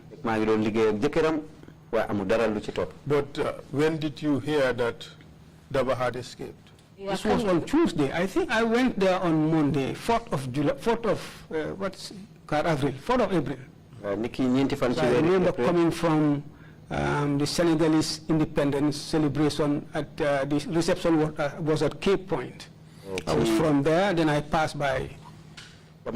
But when did you hear that Daba had escaped? This was on Tuesday. I think I went there on Monday, 4th of April. So I remember coming from the Senegalese independence celebration at the reception was at Cape Point. I was from there, then I passed by. I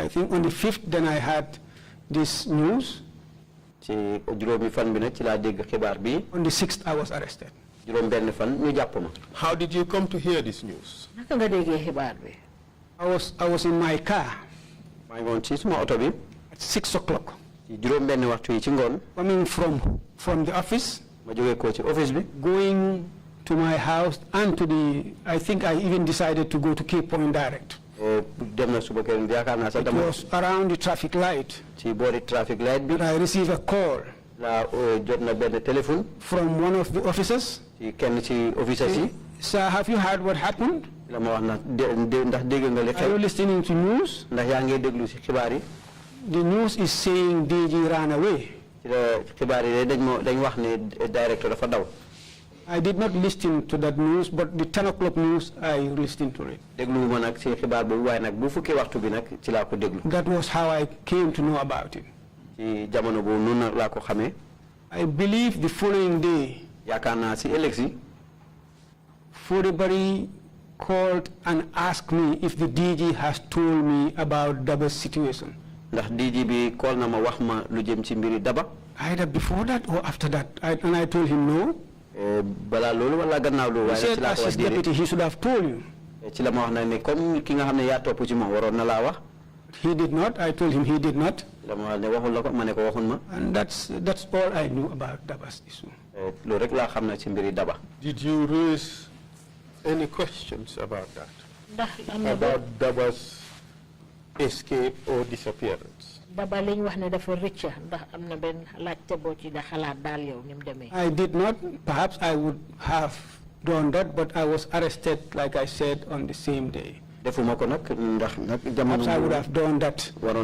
think on the 5th, then I had this news. On the 6th, I was arrested. How did you come to hear this news? I was in my car at 6 o'clock. Coming from the office, office going to my house and to the, I think I even decided to go to Cape Point direct. It was around the traffic light. But I received a call from one of the officers. Sir, have you heard what happened? Are you listening to news? The news is saying DG ran away. I did not listen to that news, but the 10 o'clock news, I listened to it. That was how I came to know about it. I believe the following day, Fodebari called and asked me if the DG has told me about Daba's situation. Either before that or after that. And I told him no. He said as his deputy he should have told you. He did not. I told him he did not. And that's all I knew about Daba's issue. Did you raise any questions about that? About Daba's escape or disappearance? I did not. Perhaps I would have done that, but I was arrested, like I said, on the same day. Perhaps I would have done that. But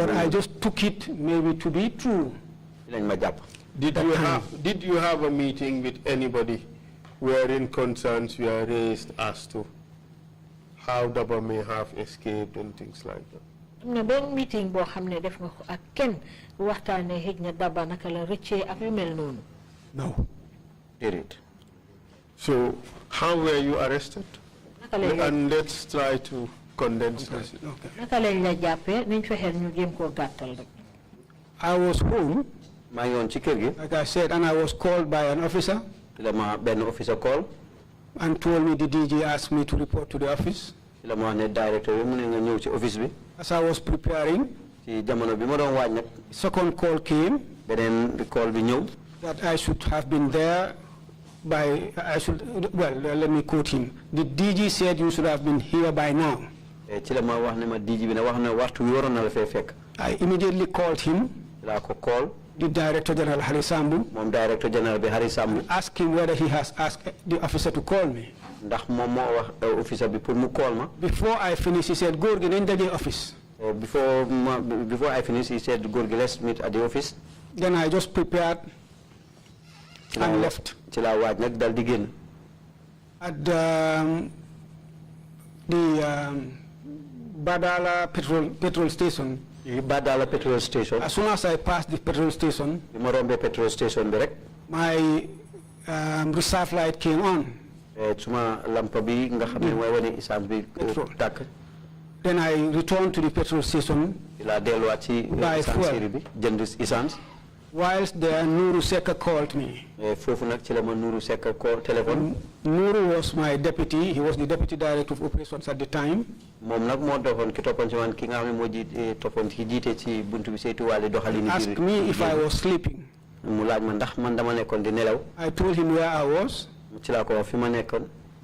I just took it maybe to be true. Did you have a meeting with anybody wherein concerns were raised as to how Daba may have escaped and things like that? No meeting No. Did it? So how were you arrested? And let's try to condense this. I was home, like I said, and I was called by an officer and told me the DG asked me to report to the office. As I was preparing, second call came that I should have been there by, let me quote him. The DG said you should have been here by now. I immediately called him, the Director General Harisambu, asked him whether he has asked the officer to call me. Before I finished, he said, "Gorgi, in the office." Before I finished, he said, "Gorgi, let's meet at the office." Then I just prepared and left. At the Badala petrol station. Badala petrol station. As soon as I passed the petrol station, my reserve light came on. Then I returned to the petrol station by fuel. Whilst there, Ngorr Secka called me. Ngorr was my deputy. He was the deputy director of operations at the time. Asked me if I was sleeping. I told him where I was.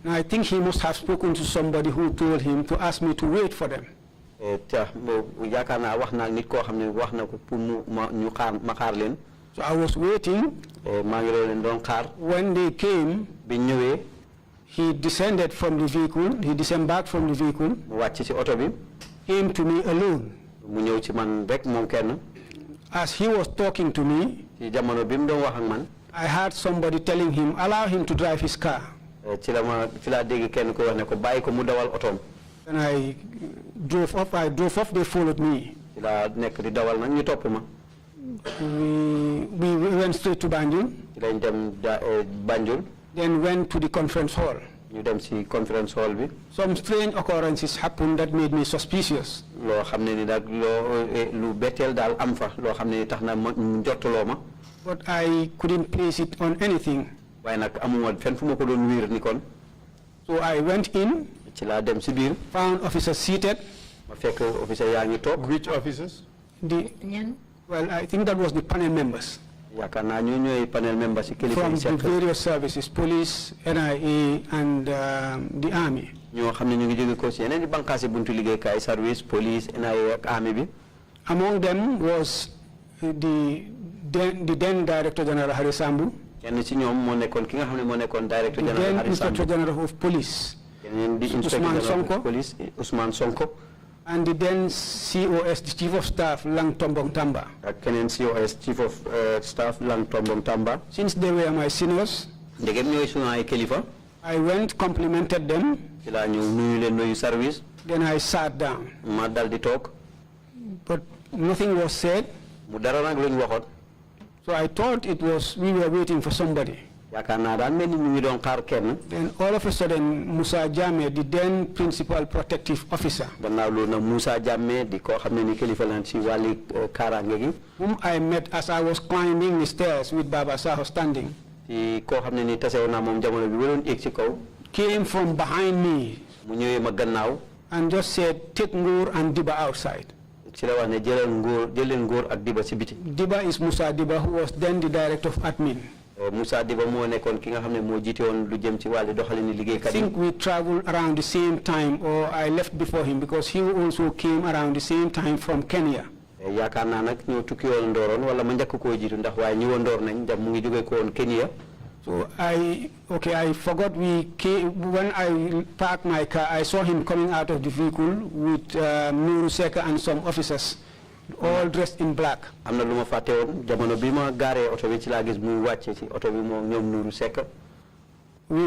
And I think he must have spoken to somebody who told him to ask me to wait for them. So I was waiting. When they came, he descended from the vehicle. He disembarked from the vehicle. Came to me alone. As he was talking to me, I heard somebody telling him, allow him to drive his car. And I drove off. They followed me. We went straight to Banjul. Then went to the conference hall. Some strange occurrences happened that made me suspicious. But I couldn't place it on anything. So I went in, found officers seated. Which officers? Well, I think that was the panel members. From the various services, police, NIA, and the army. Among them was the then Director General Harisambu, the then Inspector General of Police, Usman Sonko, and the then COS, the Chief of Staff, Lang Tombong Tamba. COS Chief of Staff Lang Tombong Tamba. Since they were my seniors, I went, complimented them, then I sat down. But nothing was said. So I thought we were waiting for somebody. Then all of a sudden, Musa Jame, the then Principal Protective Officer, whom I met as I was climbing the stairs with Baba Saho standing, came from behind me and just said, take Ngorr and Diba outside. Diba is Musa Diba, who was then the Director of Admin. I think we traveled around the same time, or I left before him, because he also came around the same time from Kenya. So I forgot when I parked my car, I saw him coming out of the vehicle with Ngorr Secka and some officers, all dressed in black. We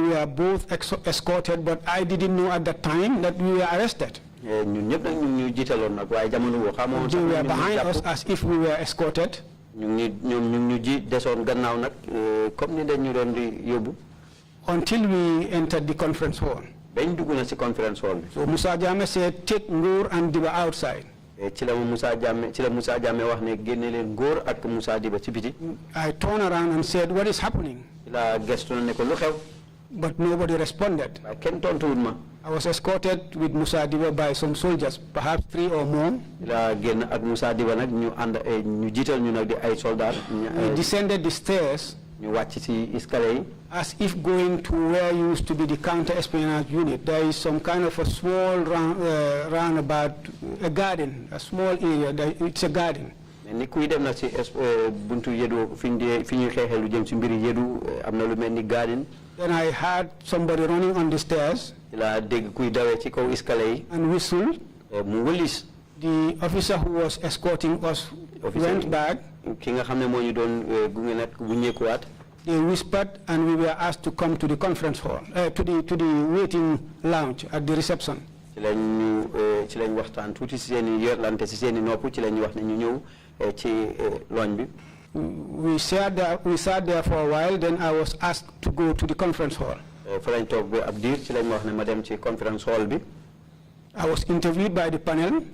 were both escorted, but I didn't know at that time that we were arrested. They were behind us as if we were escorted. Until we entered the conference hall. So Musa Jame said, take Ngorr and Diba outside. I turned around and said, what is happening? But nobody responded. I was escorted with Musa Diba by some soldiers, perhaps 3 or more. We descended the stairs as if going to where used to be the counter-espionage unit. There is some kind of a small roundabout, a garden, a small area. It's a garden. Then I heard somebody running on the stairs and whistled. The officer who was escorting us went back. They whispered, and we were asked to come to the conference hall, to the waiting lounge at the reception. We sat there for a while, then I was asked to go to the conference hall. I was interviewed by the panel,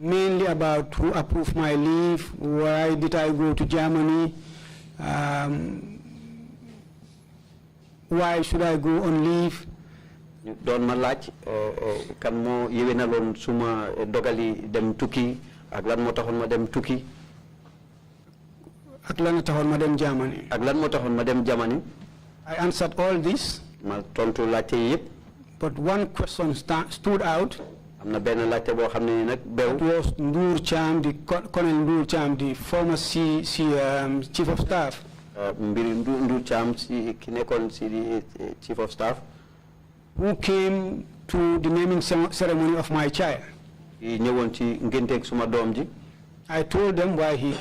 mainly about who approved my leave, why did I go to Germany, why should I go on leave. Don ma laaj kan mo yewenalon suma dogali dem tukki ak lan mo taxon ma dem tukki ak lan taxon ma dem Germany. Ak lan mo taxon ma dem Germany. I answered all this. Ma tontu laajte yépp. But one question stood out. Amna ben laajte bo xamné nak bew. It was Ndur Cham, Colonel Ndur Cham, the former Chief of Staff. Mbiri Ndur Cham ki nekon ci Chief of Staff, who came to the naming ceremony of my child. I told them why he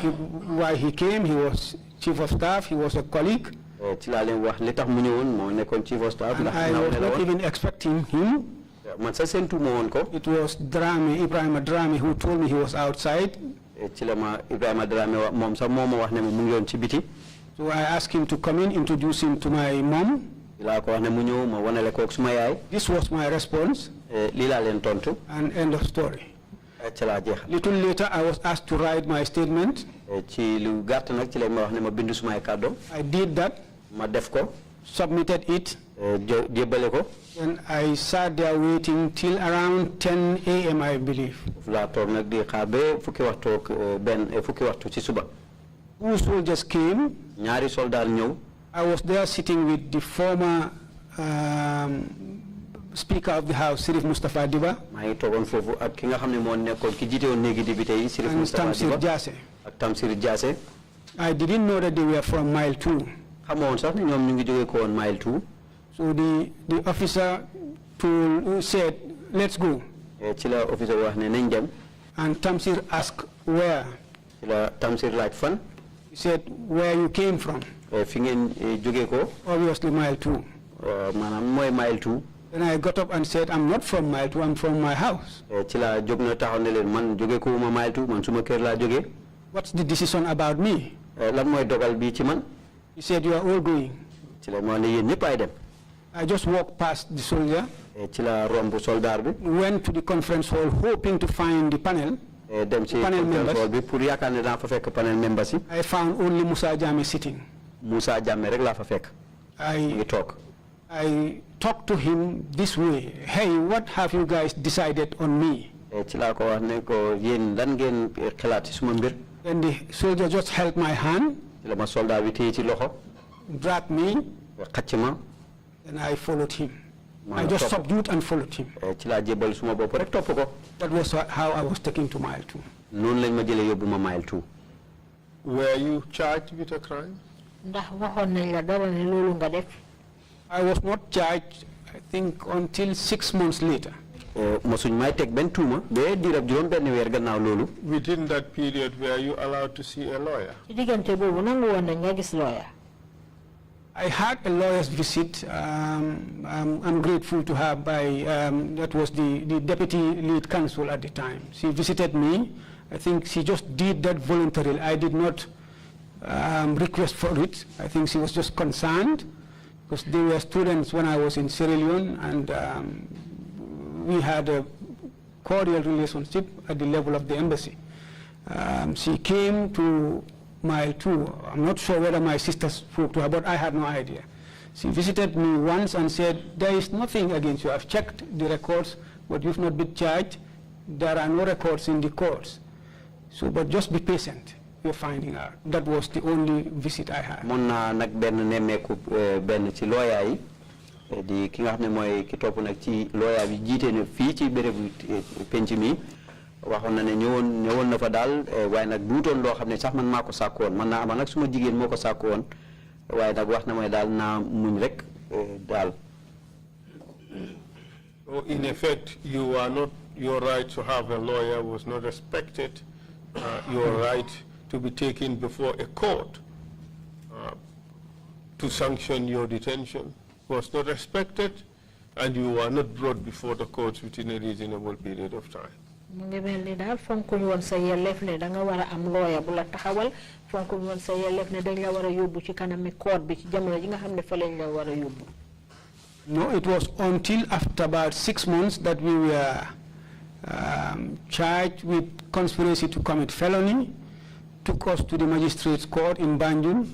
came. He was Chief of Staff, he was a colleague. And I was not even expecting him. It was Ibrahim Drame who told me he was outside. So I asked him to come in, introduce him to my mom. This was my response, and end of story. Little later, I was asked to write my statement. I did that. submitted it. And I sat there waiting till around 10 a.m. I believe. Two soldiers came. I was there sitting with the former Speaker of the House, Sirif Mustafa Diba, and Tamsir Jase. I didn't know that they were from mile 2. So the officer said, let's go. And Tamsir asked where. He said, where you came from. Obviously mile 2. Then I got up and said, I'm not from mile 2, I'm from my house. What's the decision about me? He said, you are all going. I just walked past the soldier, went to the conference hall hoping to find the panel members. I found only Musa Jame sitting. I talked to him this way, hey, what have you guys decided on me? Then the soldier just held my hand, dragged me, and I followed him. I just subdued and followed him. That was how I was taken to mile 2. Were you charged with a crime? I was not charged, I think, until 6 months later. Within that period, were you allowed to see a lawyer? I had a lawyer's visit. I'm grateful to her by, that was the deputy lead counsel at the time. She visited me. I think she just did that voluntarily. I did not request for it. I think she was just concerned because they were students when I was in Sierra Leone, and we had a cordial relationship at the level of the embassy. She came to mile 2. I'm not sure whether my sister spoke to her, but I had no idea. She visited me once and said, there is nothing against you. I've checked the records, but you've not been charged. There are no records in the courts. So, but just be patient. You're finding out. That was the only visit I had. Di ki nga xamne moy ki top nak ci lawyer bi jité ne fi ci bérébu penc mi waxon na ne ñewon na fa dal way nak duuton lo xamne sax man mako sakkon man na am nak suma jigen moko sakkon way nak wax na moy dal na muñ rek dal. So in effect, you are not, your right to have a lawyer was not respected. Your right to be taken before a court to sanction your detention was not respected, and you were not brought before the courts within a reasonable period of time. No, it was until after about 6 months that we were charged with conspiracy to commit felony, took us to the magistrate's court in Banjul.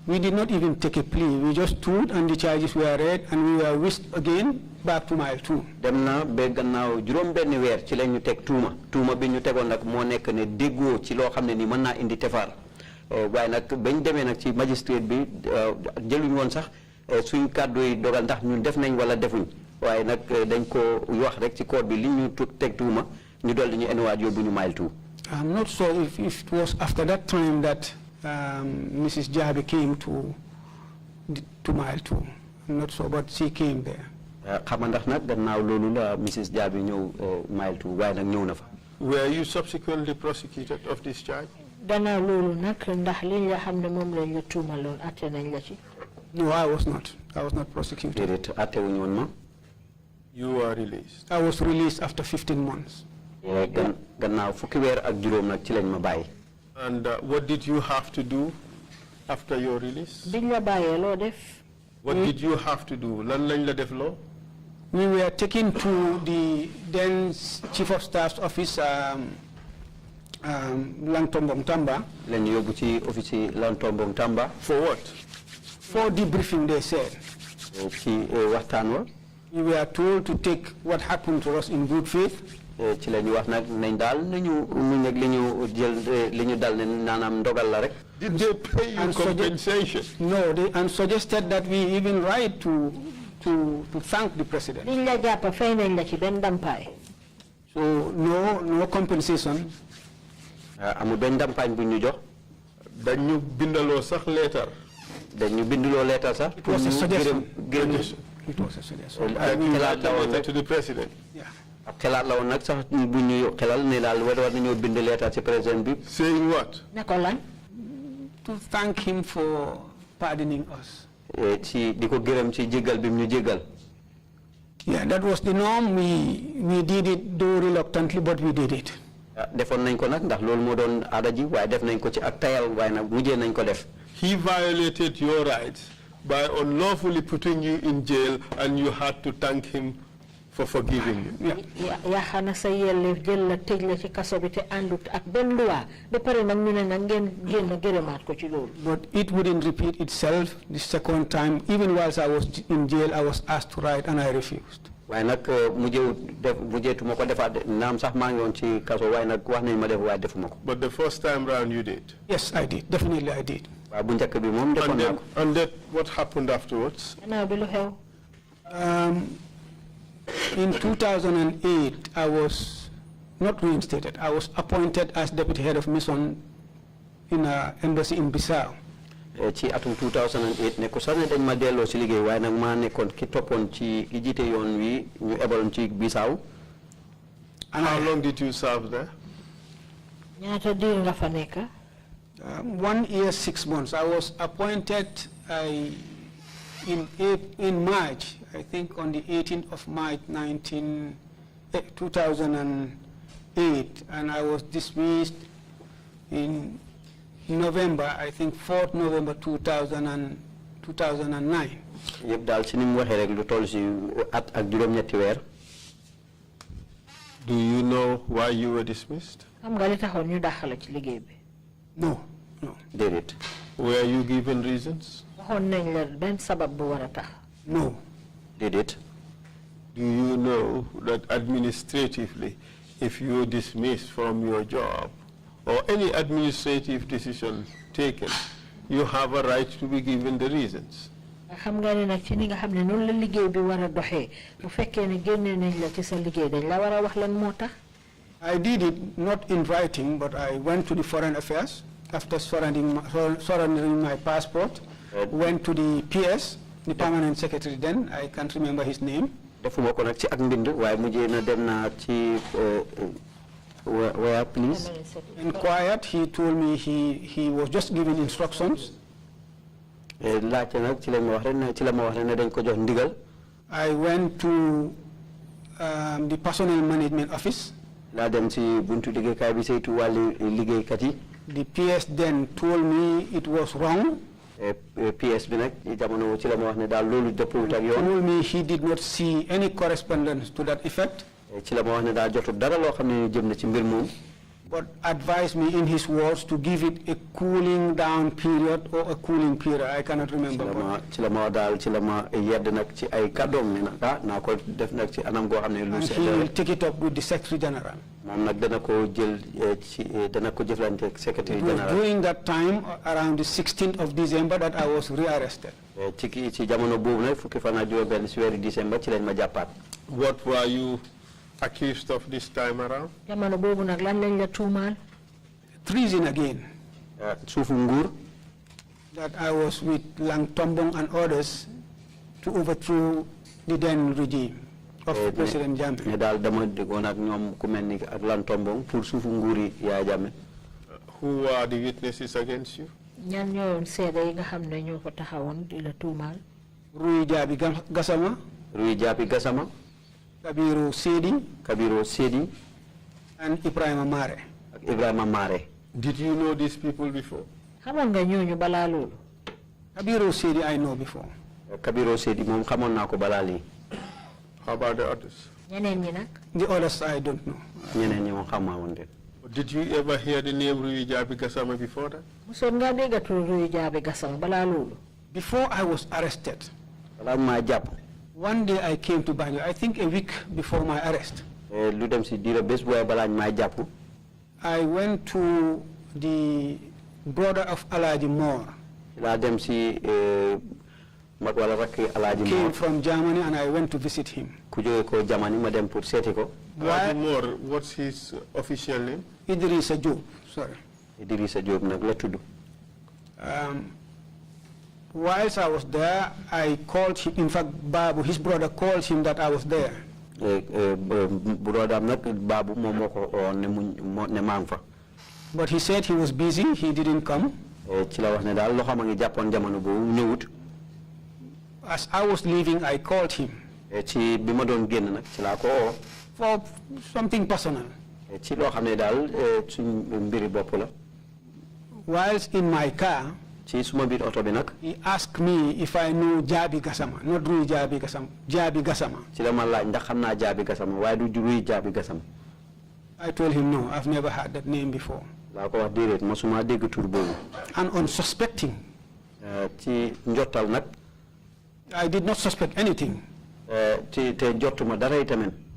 We did not even take a plea. We just stood and the charges were read and we were whisked again back to mile 2. Demna be gannaaw juroom benn weer ci lañu tek tuuma bi ñu tegoon nag moo nekk ne déggoo ci loo xam ne ni mën naa indi tefaar waaye nag bañ demee nag ci magistrate bi jëluñ woon sax suñ kàddu yi dogal ndax ñun def nañ wala defuñ waaye nag dañ ko wax rek ci court bi li ñu teg tuuma ñu dolli ñu enuwaat yóbbu ñu mile 2. I'm not sure if it was after that time that Mrs. Jabi came to mile 2. I'm not sure, but she came there. Mrs. Jabi mile 2 waaye nag ñëw na fa. Were you subsequently prosecuted of this charge? Gannaaw loolu nag ndax li nga xam ne moom lañ la tuumaloon atte nañ la ci. No, I was not. I was not prosecuted. You were released. I was released after 15 months. And what did you have to do after your release? What did you have to do? We were taken to the then Chief of Staff's office, Langtombong Tamba. For what? before debriefing, they said, we were told to take what happened to us in good faith. Did they pay you compensation? No, and suggested that we even write to thank the president. So no compensation. Then you bindalo sak letter. Then you bindalo letter, sir. It was a suggestion. It was a suggestion. Letter to the president. Yeah. Saying what? To thank him for pardoning us. Yeah, that was the norm. We did it, though reluctantly, but we did it. He violated your rights by unlawfully putting you in jail, and you had to thank him for forgiving you. But it wouldn't repeat itself the second time. Even whilst I was in jail, I was asked to write, and I refused. But the first time round you did? Yes, I did. Definitely I did. And then what happened afterwards? In 2008, I was not reinstated. I was appointed as deputy head of mission in an embassy in Bissau. Ci atum 2008 ne ko sané dañ ma délo ci liggéey way nak ma nekkon ki topon ci ki jité yoon wi ñu ébalon ci Bissau. And how long did you serve there? Ñaata dir nga fa nekk? 1 year 6 months. I was appointed in March, I think on the 18th of March 2008, and I was dismissed in November, I think 4th November 2009. Yep, dal ci nim waxé rek lu toll ci at ak juroom ñetti wër. Do you know why you were dismissed? Am nga li taxoon ñu daxal ci liggéey bi? No. Did it? Were you given reasons? Waxoon nañ la ben sabab bu wara tax. No. Did it? Do you know that administratively, if you are dismissed from your job or any administrative decision taken, you have a right to be given the reasons? Xam nga ne nak ci ni nga xam ne non la liggéey bi wara doxé bu fekkee ne génné nañ la ci sa liggéey dañ la wara wax lan moo tax. I did it not in writing, but I went to the Foreign Affairs after surrendering my passport. Went to the PS, the permanent secretary then, I can't remember his name. Defuma ko nak ci ak mbind waye mujjé na dem na ci where please? Inquired, he told me he was just giving instructions. I went to the personnel management office. The PS then told me it was wrong. PS told me he did not see any correspondence to that effect. But advised me in his words to give it a cooling down period or a cooling period. I cannot remember. And he will take it up with the Secretary General. It was during that time, around the 16th of December, that I was rearrested. What were you accused of this time around? Treason again. That I was with Lang Tombong and others to overthrow the then regime of President Jammeh. Who are the witnesses against you? Rui Jabi Gassama. Kabiru Sedi, and Ibrahim Mare. Did you know these people before? Kabiru Sedi I know before. Kabiru Sedi How about the others? The others I don't know. Did you ever hear the name Rui Jabi Gassama before that? Before I was arrested, one day I came to Banjul, I think a week before my arrest. I went to the brother of Alaji Moore. Came from Germany and I went to visit him. Alaji Moore, what's his official name? Idrissa Job, sorry. Idrissa Job nag la tuddu. Whilst I was there, I called him. In fact, Babu, his brother, called him that I was there. But he said he was busy, he didn't come. As I was leaving, I called him for something personal. Whilst in my car, he asked me if I knew Jabi Gassama, not Rui Jabi Gassama, Jabi Gassama. I told him no, I've never heard that name before. And unsuspecting, I did not suspect anything.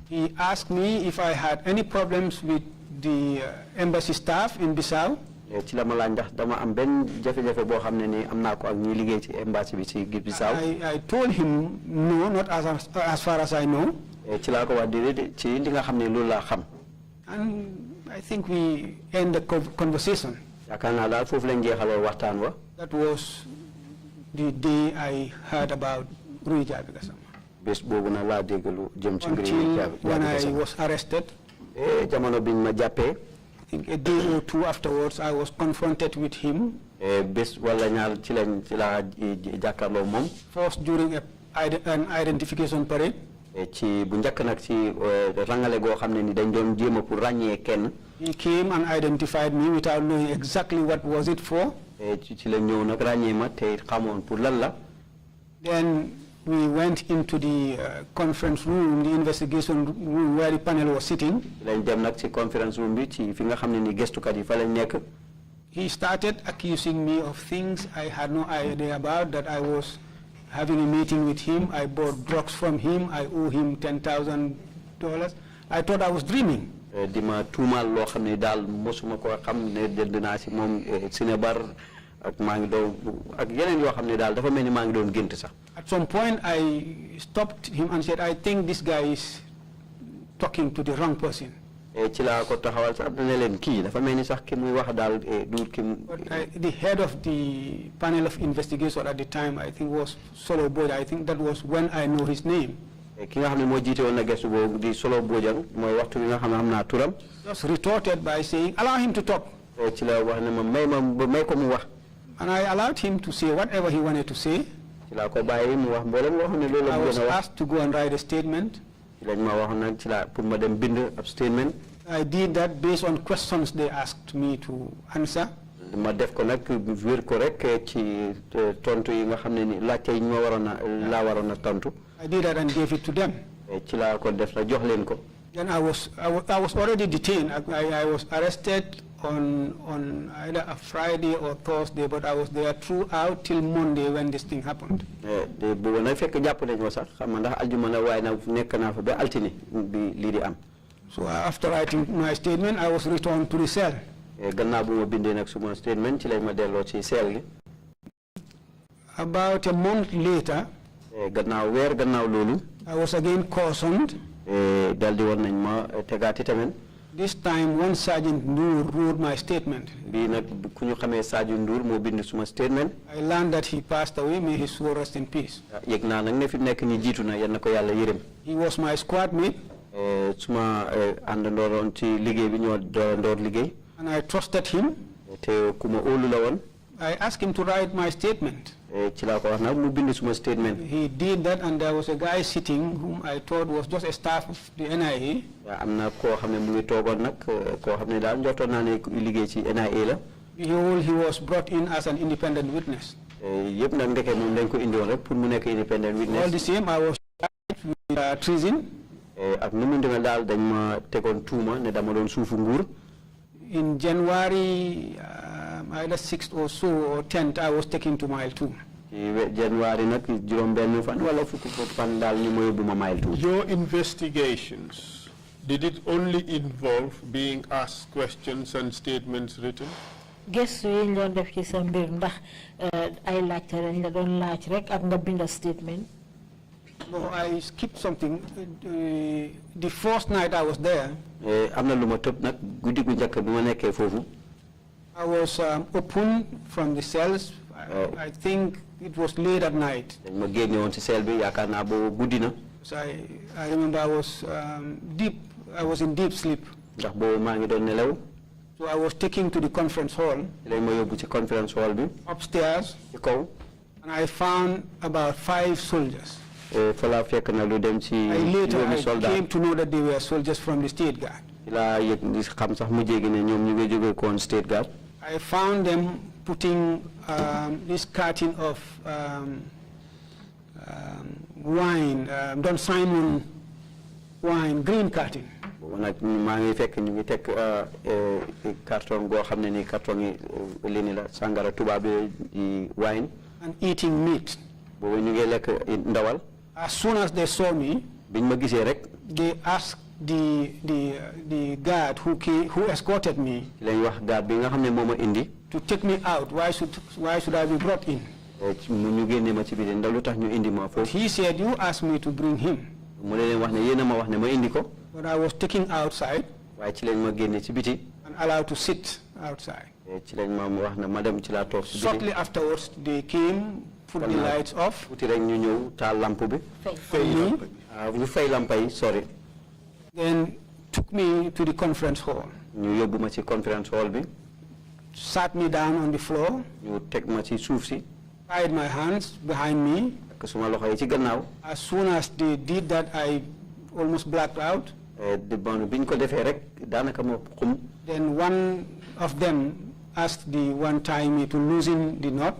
He asked me if I had any problems with the embassy staff in Bissau. I told him no, not as far as I know. And I think we end the conversation. That was the day I heard about Rui Jabi Gassama. Until when I was arrested, I think a day or two afterwards, I was confronted with him. First during an identification parade. He came and identified me without knowing exactly what was it for. Then we went into the conference room, the investigation room where the panel was sitting. He started accusing me of things I had no idea about, that I was having a meeting with him, I bought drugs from him, I owe him $10,000. I thought I was dreaming. At some point, I stopped him and said, I think this guy is talking to the wrong person. But the head of the panel of investigation at the time, I think, was Solo Boja. I think that was when I knew his name. Just retorted by saying, allow him to talk. And I allowed him to say whatever he wanted to say. I was asked to go and write a statement. I did that based on questions they asked me to answer. I did that and gave it to them. Then I was already detained. I was arrested on either a Friday or Thursday, but I was there throughout till Monday when this thing happened. So after writing my statement, I was returned to the cell. About a month later, I was again cautioned. This time, one Sergeant Noor wrote my statement. I learned that he passed away. May his soul rest in peace. He was my squad mate. And I trusted him. I asked him to write my statement. He did that, and there was a guy sitting whom I thought was just a staff of the NIA. Behold, he was brought in as an independent witness. All the same, I was charged with treason. In January, either 6th or so, or 10th, I was taken to Mile 2. January nak juroom benn fan wala fukki fan dal ñu moy buma mail tout. Your investigations, did it only involve being asked questions and statements written? Gëstu yi ñu doon def ci sa mbir ndax ay laajte lañ la doon laaj rek ak nga bind statement. No, I skipped something. The first night I was there, amna luma tepp nak guddi gu ñëk bima nekké fofu. I was open from the cells. I think it was late at night. Ma génné won ci cell bi yakarna bo guddi na. So I remember I was I was in deep sleep. Ndax bo ma ngi doon nelaw. So I was taken to the conference hall. Lay ma yobbu ci conference hall bi. Upstairs. Ci kaw. And I found about 5 soldiers. Fala fekk na lu dem ci later I came to know that they were soldiers from the state guard. La yek di xam sax mu jégi ne ñom ñu ngi joggé ko state guard. I found them putting this carton of wine, Don Simon wine, green carton. Nak ma ngi fekk ñu ngi tek carton go xamné ni carton yi leni la sangara tuba bi wine and eating meat. Bo ñu ngi lek ndawal. As soon as they saw me, biñ ma gisé rek they asked the guard who escorted me lañ wax guard bi nga xamné moma indi to take me out. Why should I be brought in? ñu génné ma ci bi ndaw lu tax ñu indi ma fofu. He said you asked me to bring him. Mu leen wax né yéna ma wax né ma indi ko. But I was taken outside way ci lañ ma génné ci biti and allowed to sit outside. Ci lañ ma wax né madame ci la tok ci biti. Shortly afterwards they came, put the lights off. Uti rek ñu ñew taal lampe bi. Ñu fay lampe yi, sorry. Then took me to the conference hall. Ñu yobbu ma ci conference hall bi. Sat me down on the floor. Ñu tek ma ci suuf si. Tied my hands behind me. Ak suma loxo yi ci gannaaw. As soon as they did that, I almost blacked out. Biñ ko defee rek daanaka ma xum. Then one of them asked the one tying me to loosen the knot.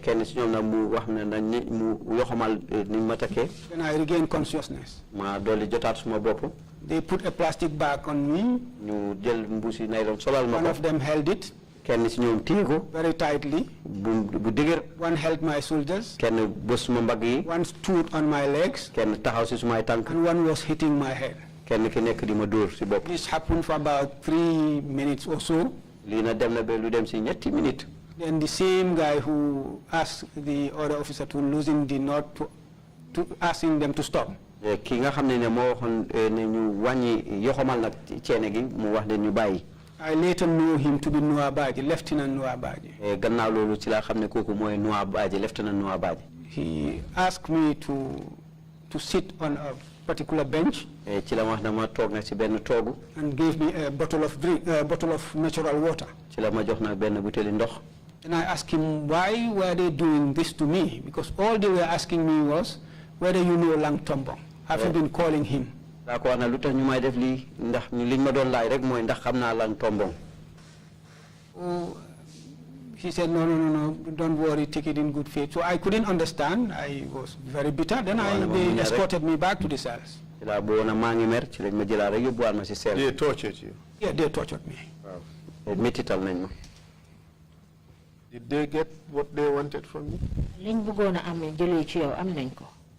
Kenn ci ñoom nag mu wax ne dañ mu yoxamal ni ma takkee. Then I regained consciousness. Ma dolli jotaat suma bopp. They put a plastic bag on me. Ñu jël mbuusi nylon solal ma ko. One of them held it. Kenn ci ñoom téye ko. Very tightly. Bu dëgër. One held my shoulders. Kenn bës suma mbagg yi. One stood on my legs. Kenn taxaw ci sumay tànk. And one was hitting my head. Kenn ki nekk di ma dóor ci bopp. This happened for about 3 minutes or so. Lii na dem na ba lu dem ci ñetti minutes. Then the same guy who asked the other officer to loosen the knot, to asking them to stop. Ki nga xam ne moo waxoon ne ñu wàññi yoxamal nag ceene gi mu wax ne ñu bàyyi. I later knew him to be Noah Baji, Lieutenant Noah Baji. Gannaaw loolu ci laa xam ne kooku mooy Noah Baji, Lieutenant Noah Baji. He asked me to sit on a particular bench. Ci la wax na ma toog na ci benn toogu. And gave me a bottle of natural water. Ci la ma jox nag benn butéeli ndox. And I asked him, why were they doing this to me? Because all they were asking me was whether you know Lang Tombong. Have you been calling him? Daa ko wax na lu tax ñu may def lii ndax liñ ma doon laaj rek mooy ndax xam naa Lang Tombong. He said, no, don't worry, take it in good faith. So I couldn't understand. I was very bitter. Then they escorted me back to the cells. They tortured you? Yeah, they tortured me. Wow. Did they get what they wanted from you?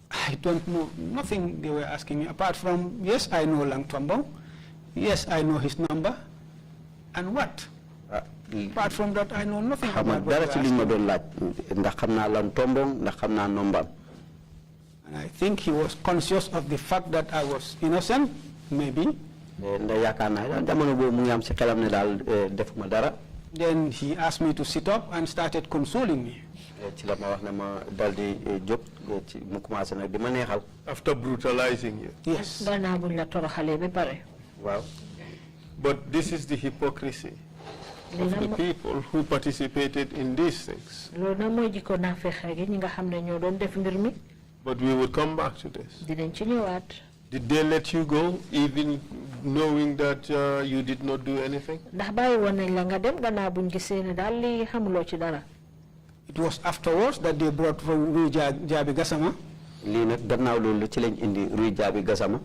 I don't know. Nothing they were asking me, apart from, yes, I know Lang Tombong. Yes, I know his number. And what? Apart from that, I know nothing about what they were asking me. And I think he was conscious of the fact that I was innocent, maybe. Then he asked me to sit up and started consoling me. After brutalizing you? Yes. Wow. But this is the hypocrisy of the people who participated in these things. But we will come back to this. Did they let you go, even knowing that you did not do anything? It was afterwards that they brought Rui Jabi Gassama,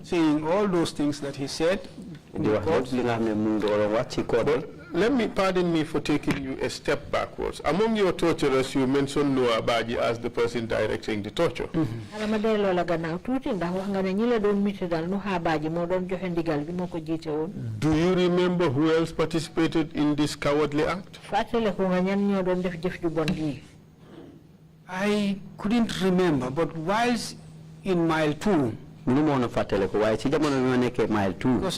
saying all those things that he said. let me, pardon me for taking you a step backwards. Among your torturers, you mentioned Noah Baji as the person directing the torture. Do you remember who else participated in this cowardly act? I couldn't remember, but whilst in mile 2, because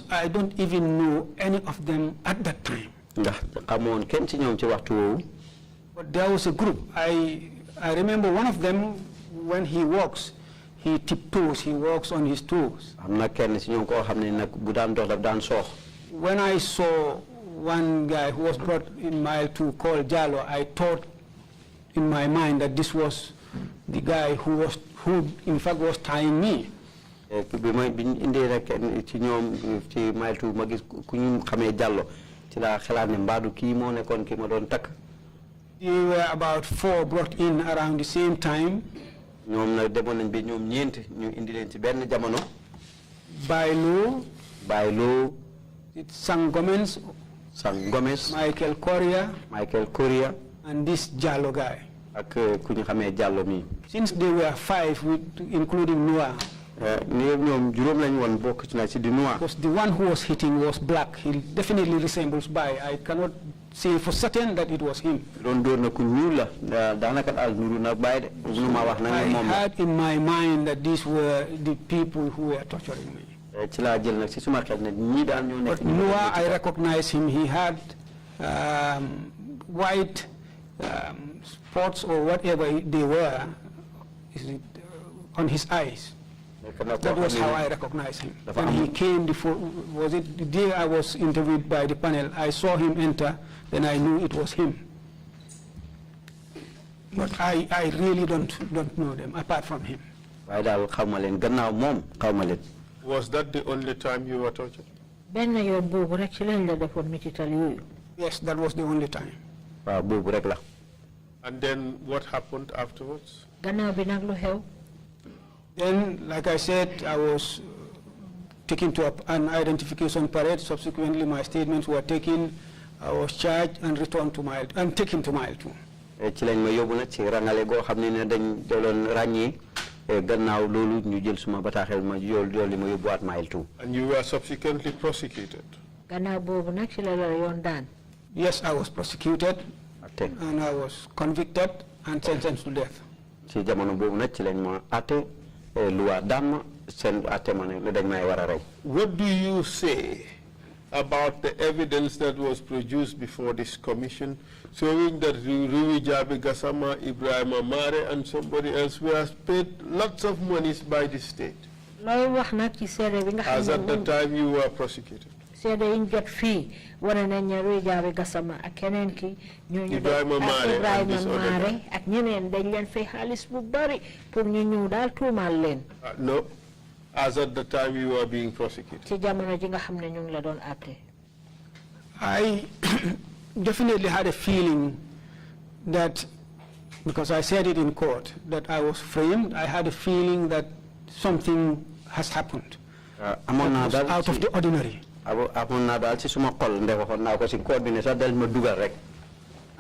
I don't even know any of them at that time. But there was a group. I remember one of them, when he walks, he tiptoes, he walks on his toes. When I saw one guy who was brought in mile 2 called Jalo, I thought in my mind that this was the guy who in fact was tying me. They were about 4 brought in around the same time. Bailo, it's Sang Gomez, Michael Correa, and this Jallo guy. Since they were 5, including Noah, because the one who was hitting was black, he definitely resembles Bai. I cannot say for certain that it was him. I had in my mind that these were the people who were torturing me. But Noah, I recognize him. He had white spots or whatever they were on his eyes. That was how I recognized him. When he came before, was it the day I was interviewed by the panel, I saw him enter, then I knew it was him. But I really don't know them, apart from him. Was that the only time you were tortured? Yes, that was the only time. And then what happened afterwards? Then, like I said, I was taken to an identification parade. Subsequently, my statements were taken. I was charged and returned to mile and taken to mile 2. And you were subsequently prosecuted? Yes, I was prosecuted and I was convicted and sentenced to death. What do you say about the evidence that was produced before this commission showing that Rui Jabe Gassama, Ibrahim Amare and somebody else were paid lots of monies by the state as at the time you were prosecuted? Ibrahim No, as at the time you were being prosecuted. I definitely had a feeling that, because I said it in court, that I was framed. I had a feeling that something has happened out of the ordinary. And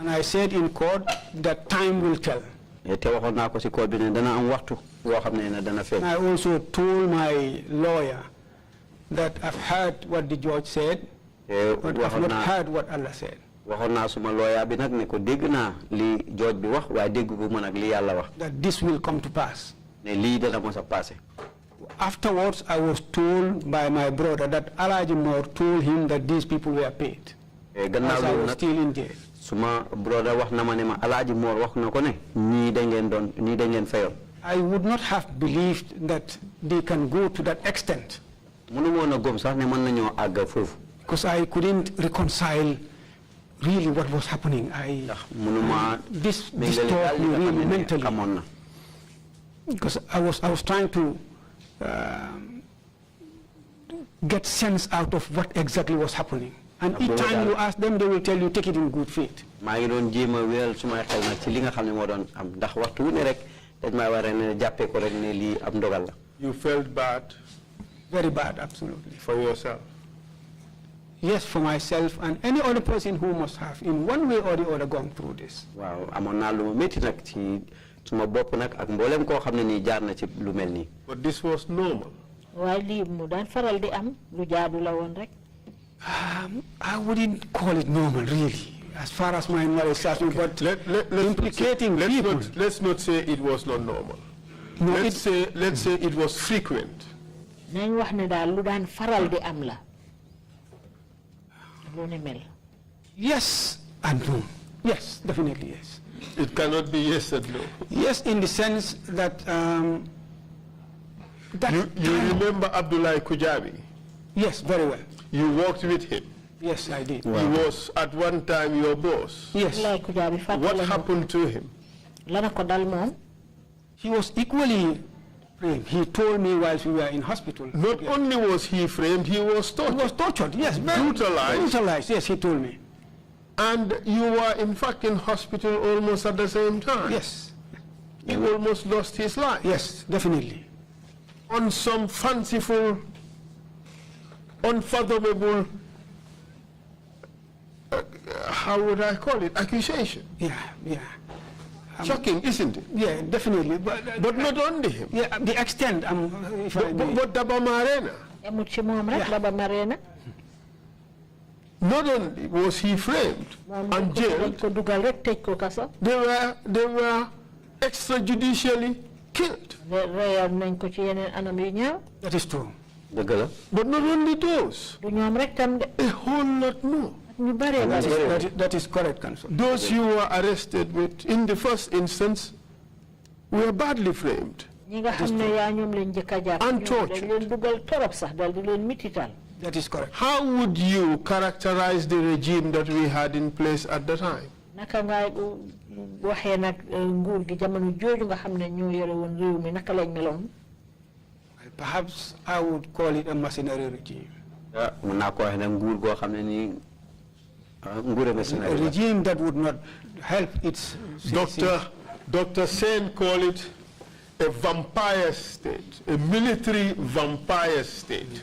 I said in court that time will tell. And I also told my lawyer that I've heard what the judge said, but I've not heard what Allah said. That this will come to pass. Afterwards, I was told by my brother that Alaji Moore told him that these people were paid. As I was still in jail. I would not have believed that they can go to that extent. Because I couldn't reconcile really what was happening. This disturbed me really mentally. Because I was trying to get sense out of what exactly was happening. And each time you ask them, they will tell you, take it in good faith. You felt bad? Very bad, absolutely. For yourself? Yes, for myself and any other person who must have, in one way or the other, gone through this. Wow, amoon naa lu ma métti nag ci suma bopp nag ak mboolem koo xam ne nii jaar na ci lu mel nii. But this was normal. waaye lii mu daan faral di am lu jaadu la woon rek. I wouldn't call it normal, really, as far as my knowledge starts. But implicating people. Let's not say it was not normal. No, let's say it was frequent. nañ wax ne daal lu daan faral di am la. lu ni mel. Yes and no. Yes, definitely yes. It cannot be yes and no. Yes, in the sense that you remember Abdullah Kujabi? Yes, very well. You worked with him. Yes, I did. Wow. He was at one time your boss. Yes. What happened to him? He was equally framed. He told me while we were in hospital. Not only was he framed, he was tortured. He was tortured, yes. Brutalized. Brutalized, yes, he told me. And you were in fact in hospital almost at the same time. Yes. He almost lost his life. Yes, definitely. On some fanciful, unfathomable, how would I call it, accusation. Yeah. Shocking, isn't it? Yeah, definitely. But not only him. Yeah, the extent. But Daba Marena. Not only was he framed and jailed, they were extrajudicially killed. That is true. But not only those, a whole lot more. That is correct, Counsel. Those you were arrested with, in the first instance, were badly framed and tortured. That is correct. How would you characterize the regime that we had in place at the time? Perhaps I would call it a mercenary regime. A regime that would not help its Dr. Sen called it a vampire state, a military vampire state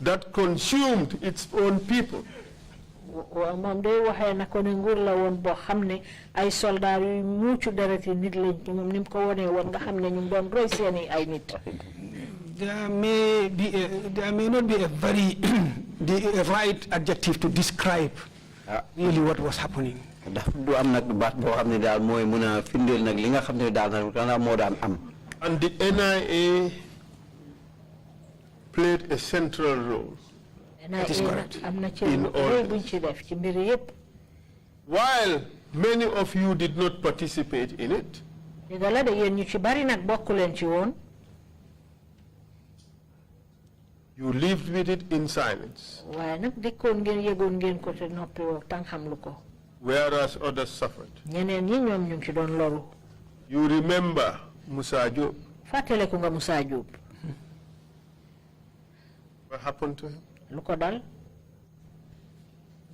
that consumed its own people. There may not be a very the right adjective to describe really what was happening. And the NIA played a central role. That is correct. In all this. While many of you did not participate in it, you lived with it in silence, whereas others suffered. You remember Musa Job. What happened to him?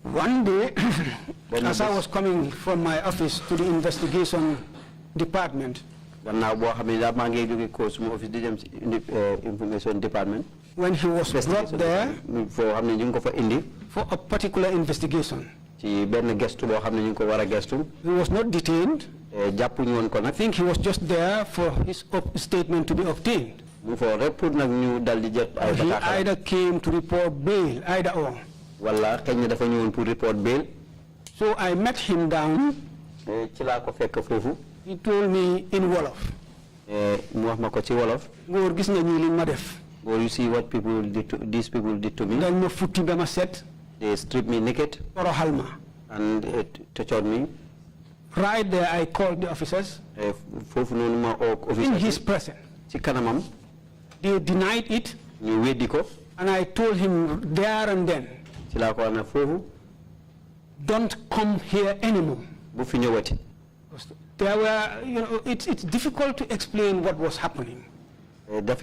One day, as I was coming from my office to the investigation department, when he was brought there for a particular investigation, he was not detained. I think he was just there for his statement to be obtained. He either came to report bail, either or. So I met him down. He told me in Wolof, you see what these people did to me. They stripped me naked and tortured me. Right there, I called the officers in his presence. They denied it, and I told him there and then, don't come here anymore. There were, it's difficult to explain what was happening. There was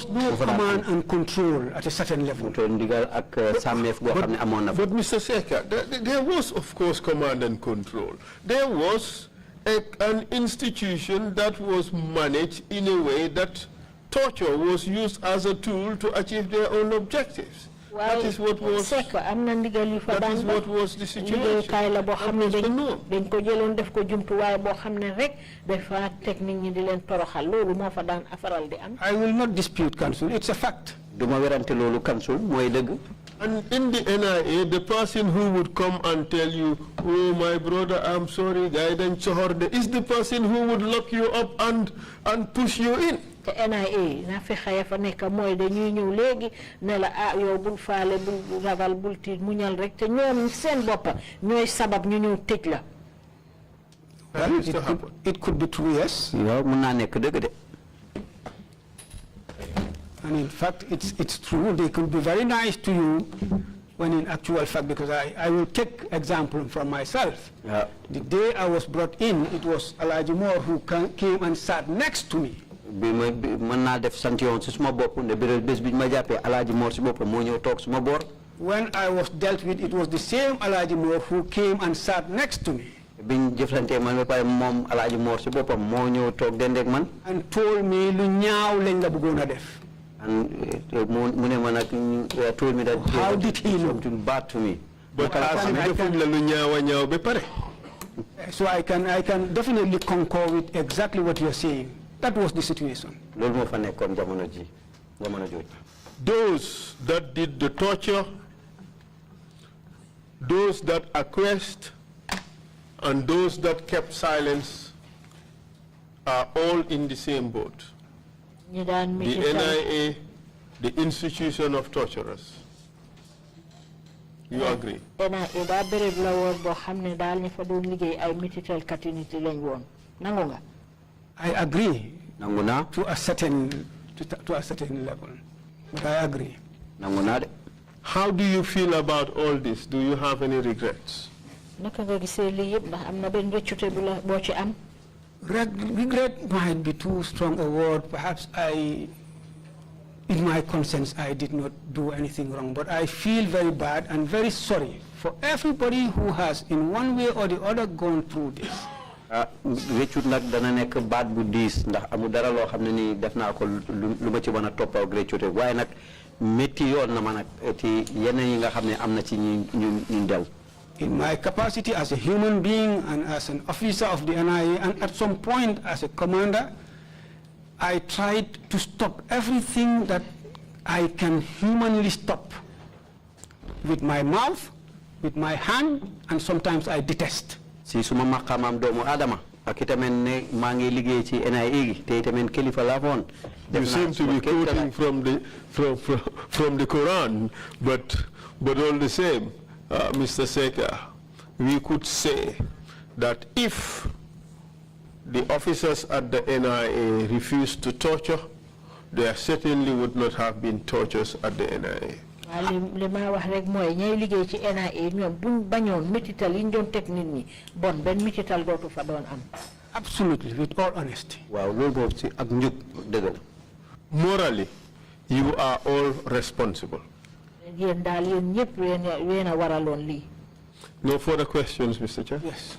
no command and control at a certain level. But Mr. Secka, there was, of course, command and control. There was an institution that was managed in a way that torture was used as a tool to achieve their own objectives. That is what was the situation. I will not dispute, Council. It's a fact. And in the NIA, the person who would come and tell you, oh, my brother, I'm sorry, guidance is the person who would lock you up and push you in. NIA na fi xaya fa nek moy dañuy ñew legi ne la yow bul faale bul ragal bul tit muñal rek te ñoom seen bop ñoy sabab ñu ñew tej la. It could be true, yes. Yow mën na nek deug de. And in fact, it's true. They could be very nice to you when in actual fact, because I will take example from myself. Yeah. The day I was brought in, it was Alaji Moore who came and sat next to me. When I was dealt with, it was the same Alaji Moore who came and sat next to me. And told me lu ñaaw lañ la bëggoon a def. And told me that how did he know? Something bad to me. But so I can definitely concur with exactly what you're saying. That was the situation. Those that did the torture, those that acquiesced, and those that kept silence are all in the same boat. The NIA, the institution of torturers. You agree? I agree to a certain level, but I agree. How do you feel about all this? Do you have any regrets? Regret might be too strong a word. Perhaps in my conscience, I did not do anything wrong, but I feel very bad and very sorry for everybody who has, in one way or the other, gone through this. Réccu nak dana nek baat bu diis ndax amu dara lo xamné ni def na ko luma ci mëna toppaw réccuté waye nak metti yoon na ma nak ci yenn yi nga xamné amna ci ñu dew. In my capacity as a human being and as an officer of the NIA and at some point as a commander, I tried to stop everything that I can humanly stop with my mouth, with my hand, and sometimes I detest. Si suma makamam doomu adama ak itamen ne maa ngi liggéey ci NIA te itamen kilifa la woon. You seem to be quoting from the Quran, but all the same, Mr. Secka, we could say that if the officers at the NIA refused to torture, there certainly would not have been tortures at the NIA. Absolutely, with all honesty. Morally, you are all responsible. No further questions, Mr. Chair? Yes.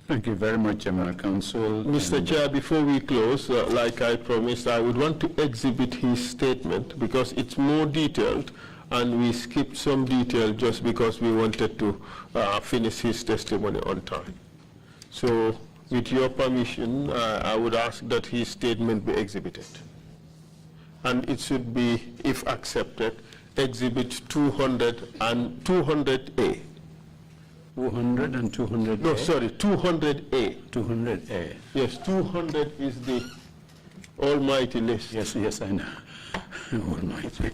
Thank you very much, Council. Mr. Chair, before we close, like I promised, I would want to exhibit his statement because it's more detailed and we skipped some detail just because we wanted to finish his testimony on time. So, with your permission, I would ask that his statement be exhibited. And it should be, if accepted, exhibit 200 and 200A. 200 and 200A? No, sorry, 200A. 200A. Yes, 200 is the almighty list. Yes, I know. Almighty.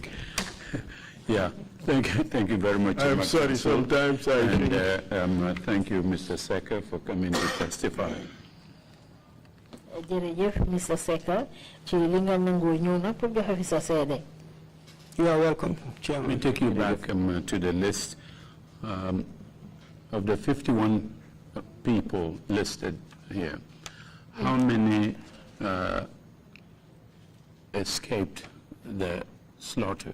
Yeah, thank you very much. I'm sorry, sometimes I think... thank you, Mr. Secka, for coming to testify. Mr. Secka, you are welcome, Chairman. Let me take you back to the list. Of the 51 people listed here, how many escaped the slaughter?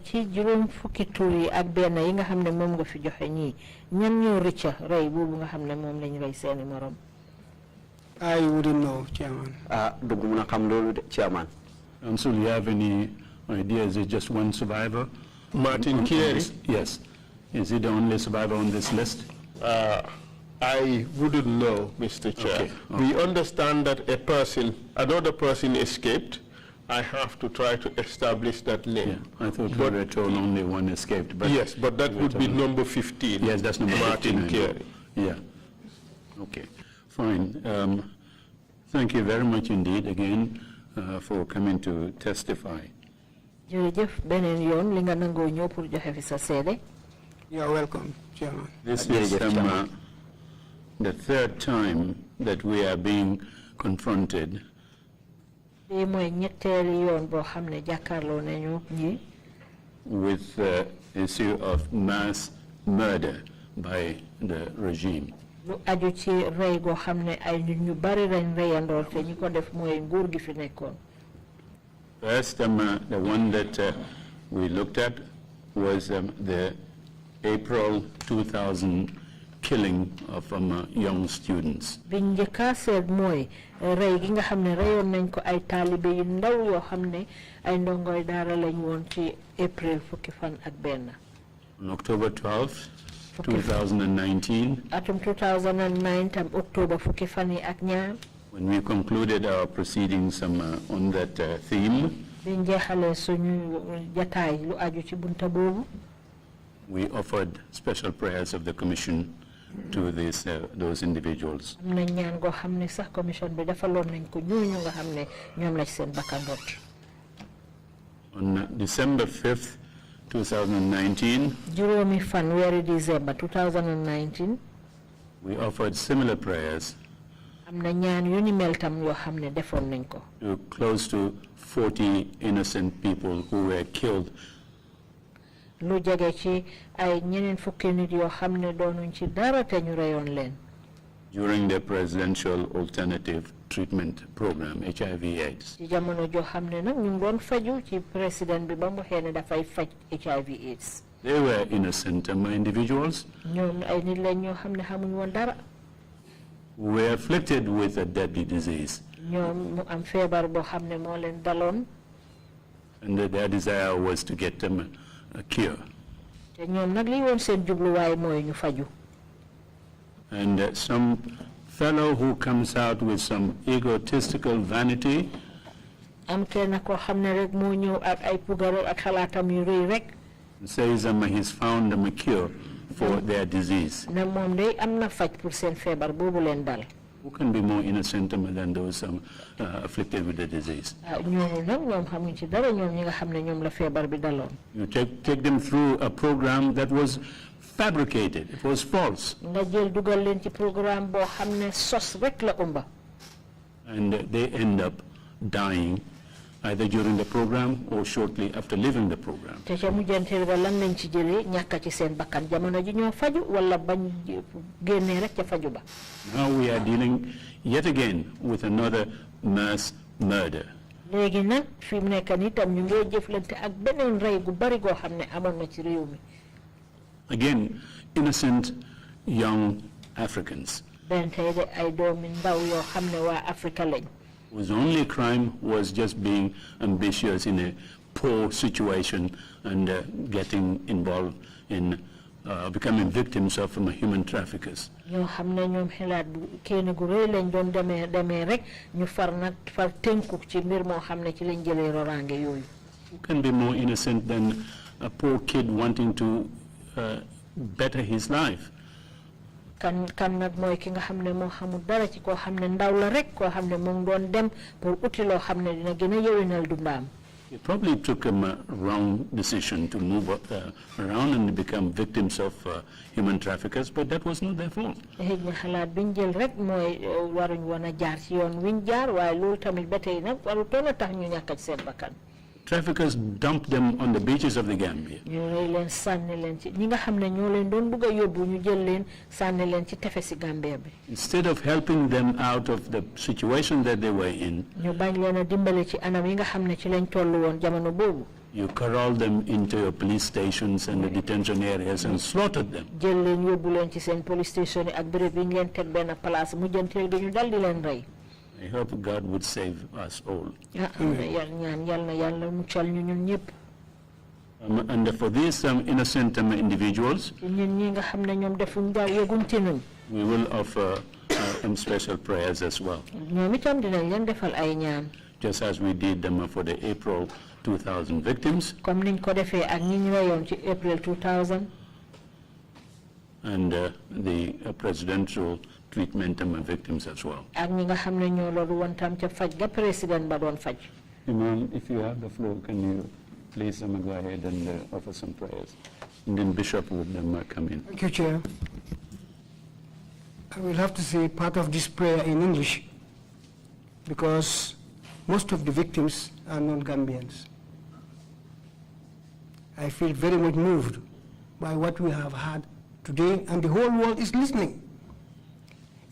Ci juroom fukki tour ak ben yi nga xamne mom nga fi joxe ñi ñan ñoo rëcca ray bobu nga xamne mom lañ ray seeni morom. I wouldn't know, Chairman. Chairman. Council, you have any idea? Is it just one survivor? Martin Kerr. Yes. Is he the only survivor on this list? I wouldn't know, Mr. Chair. Okay. We understand that another person escaped. I have to try to establish that name. Yeah, I thought we were told only one escaped. But yes, but that would be number 15. Yes, that's number Martin 15. Kerr. Yeah. Okay, fine. Thank you very much indeed again for coming to testify. You're welcome, Chairman. This is the third time that we are being confronted with the issue of mass murder by the regime. First, the one that we looked at was the April 2000 killing of young students. On October 12th, 2019, when we concluded our proceedings on that theme, we offered special prayers of the Commission to those individuals. On December 5th, 2019, we offered similar prayers to close to 40 innocent people who were killed during the presidential alternative treatment program, HIV/AIDS. They were innocent individuals who were afflicted with a deadly disease. And their desire was to get them a cure. And some fellow who comes out with some egotistical vanity says he's found a cure for their disease. Who can be more innocent than those afflicted with the disease? You take them through a program that was fabricated, it was false. And they end up dying either during the program or shortly after leaving the program. Now we are dealing yet again with another mass murder. Again, innocent young Africans whose only crime was just being ambitious in a poor situation and getting involved in becoming victims of human traffickers. Who can be more innocent than a poor kid wanting to better his life? It probably took him a wrong decision to move around and become victims of human traffickers, but that was not their fault. traffickers dump them on the beaches of the Gambia. Instead of helping them out of the situation that they were in, you corral them into your police stations and the detention areas and slaughtered them. I hope God would save us all. And for these innocent individuals, we will offer special prayers as well. Just as we did them for the April 2000 victims. And the presidential treatment victims as well. Imam, if you have the floor, can you please go ahead and offer some prayers? And then Bishop would come in. Thank you, Chair. I will have to say part of this prayer in English because most of the victims are non-Gambians. I feel very much moved by what we have had today, and the whole world is listening.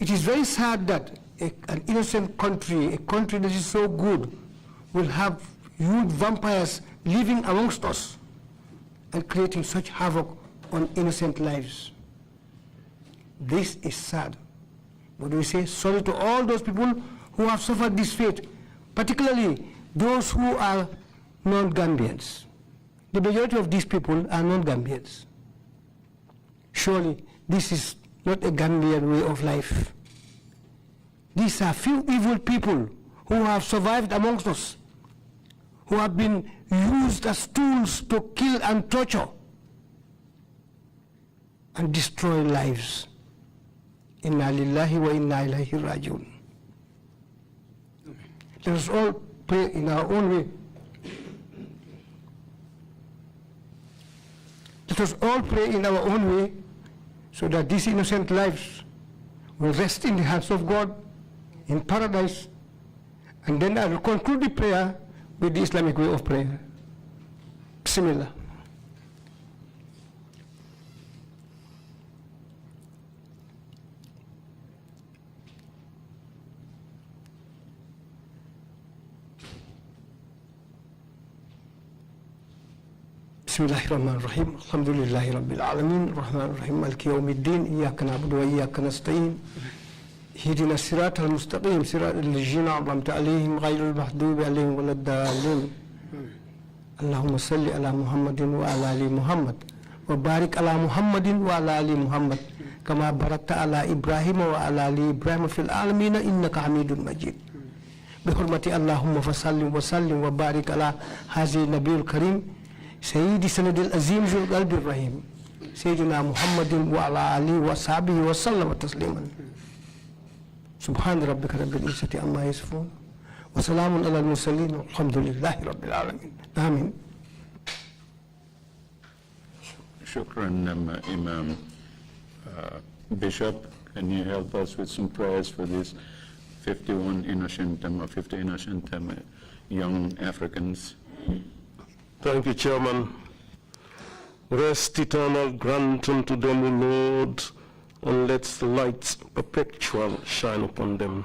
It is very sad that an innocent country, a country that is so good, will have huge vampires living amongst us and creating such havoc on innocent lives. This is sad. But we say sorry to all those people who have suffered this fate, particularly those who are non-Gambians. The majority of these people are non-Gambians. Surely this is not a Gambian way of life. These are few evil people who have survived amongst us, who have been used as tools to kill and torture and destroy lives. Inna lillahi wa inna ilaihi rajiun. Let us all pray in our own way. Let us all pray in our own way so that these innocent lives will rest in the hands of God in paradise. And then I will conclude the prayer with the Islamic way of prayer. Bismillah. بسم الله الرحمن الرحيم الحمد لله رب العالمين الرحمن الرحيم مالك يوم الدين إياك نعبد وإياك نستعين اهدنا الصراط المستقيم صراط الذين أنعمت عليهم غير المغضوب عليهم ولا الضالين اللهم صل على محمد وعلى آل محمد وبارك على محمد وعلى آل محمد كما باركت على إبراهيم وعلى آل إبراهيم في العالمين إنك حميد مجيد بحرمة اللهم فصل وسلم وبارك على هذا النبي الكريم سيدي سند العظيم ذو القلب الرحيم سيدنا محمد وعلى آله وصحبه وسلم تسليما سبحان ربك رب العزة عما يصفون وسلام على المرسلين والحمد لله رب العالمين آمين. Shukran, Imam. Bishop, can you help us with some prayers for these 50 innocent young Africans? Thank you, Chairman. Rest eternal grant unto them, O Lord, and let the lights perpetual shine upon them.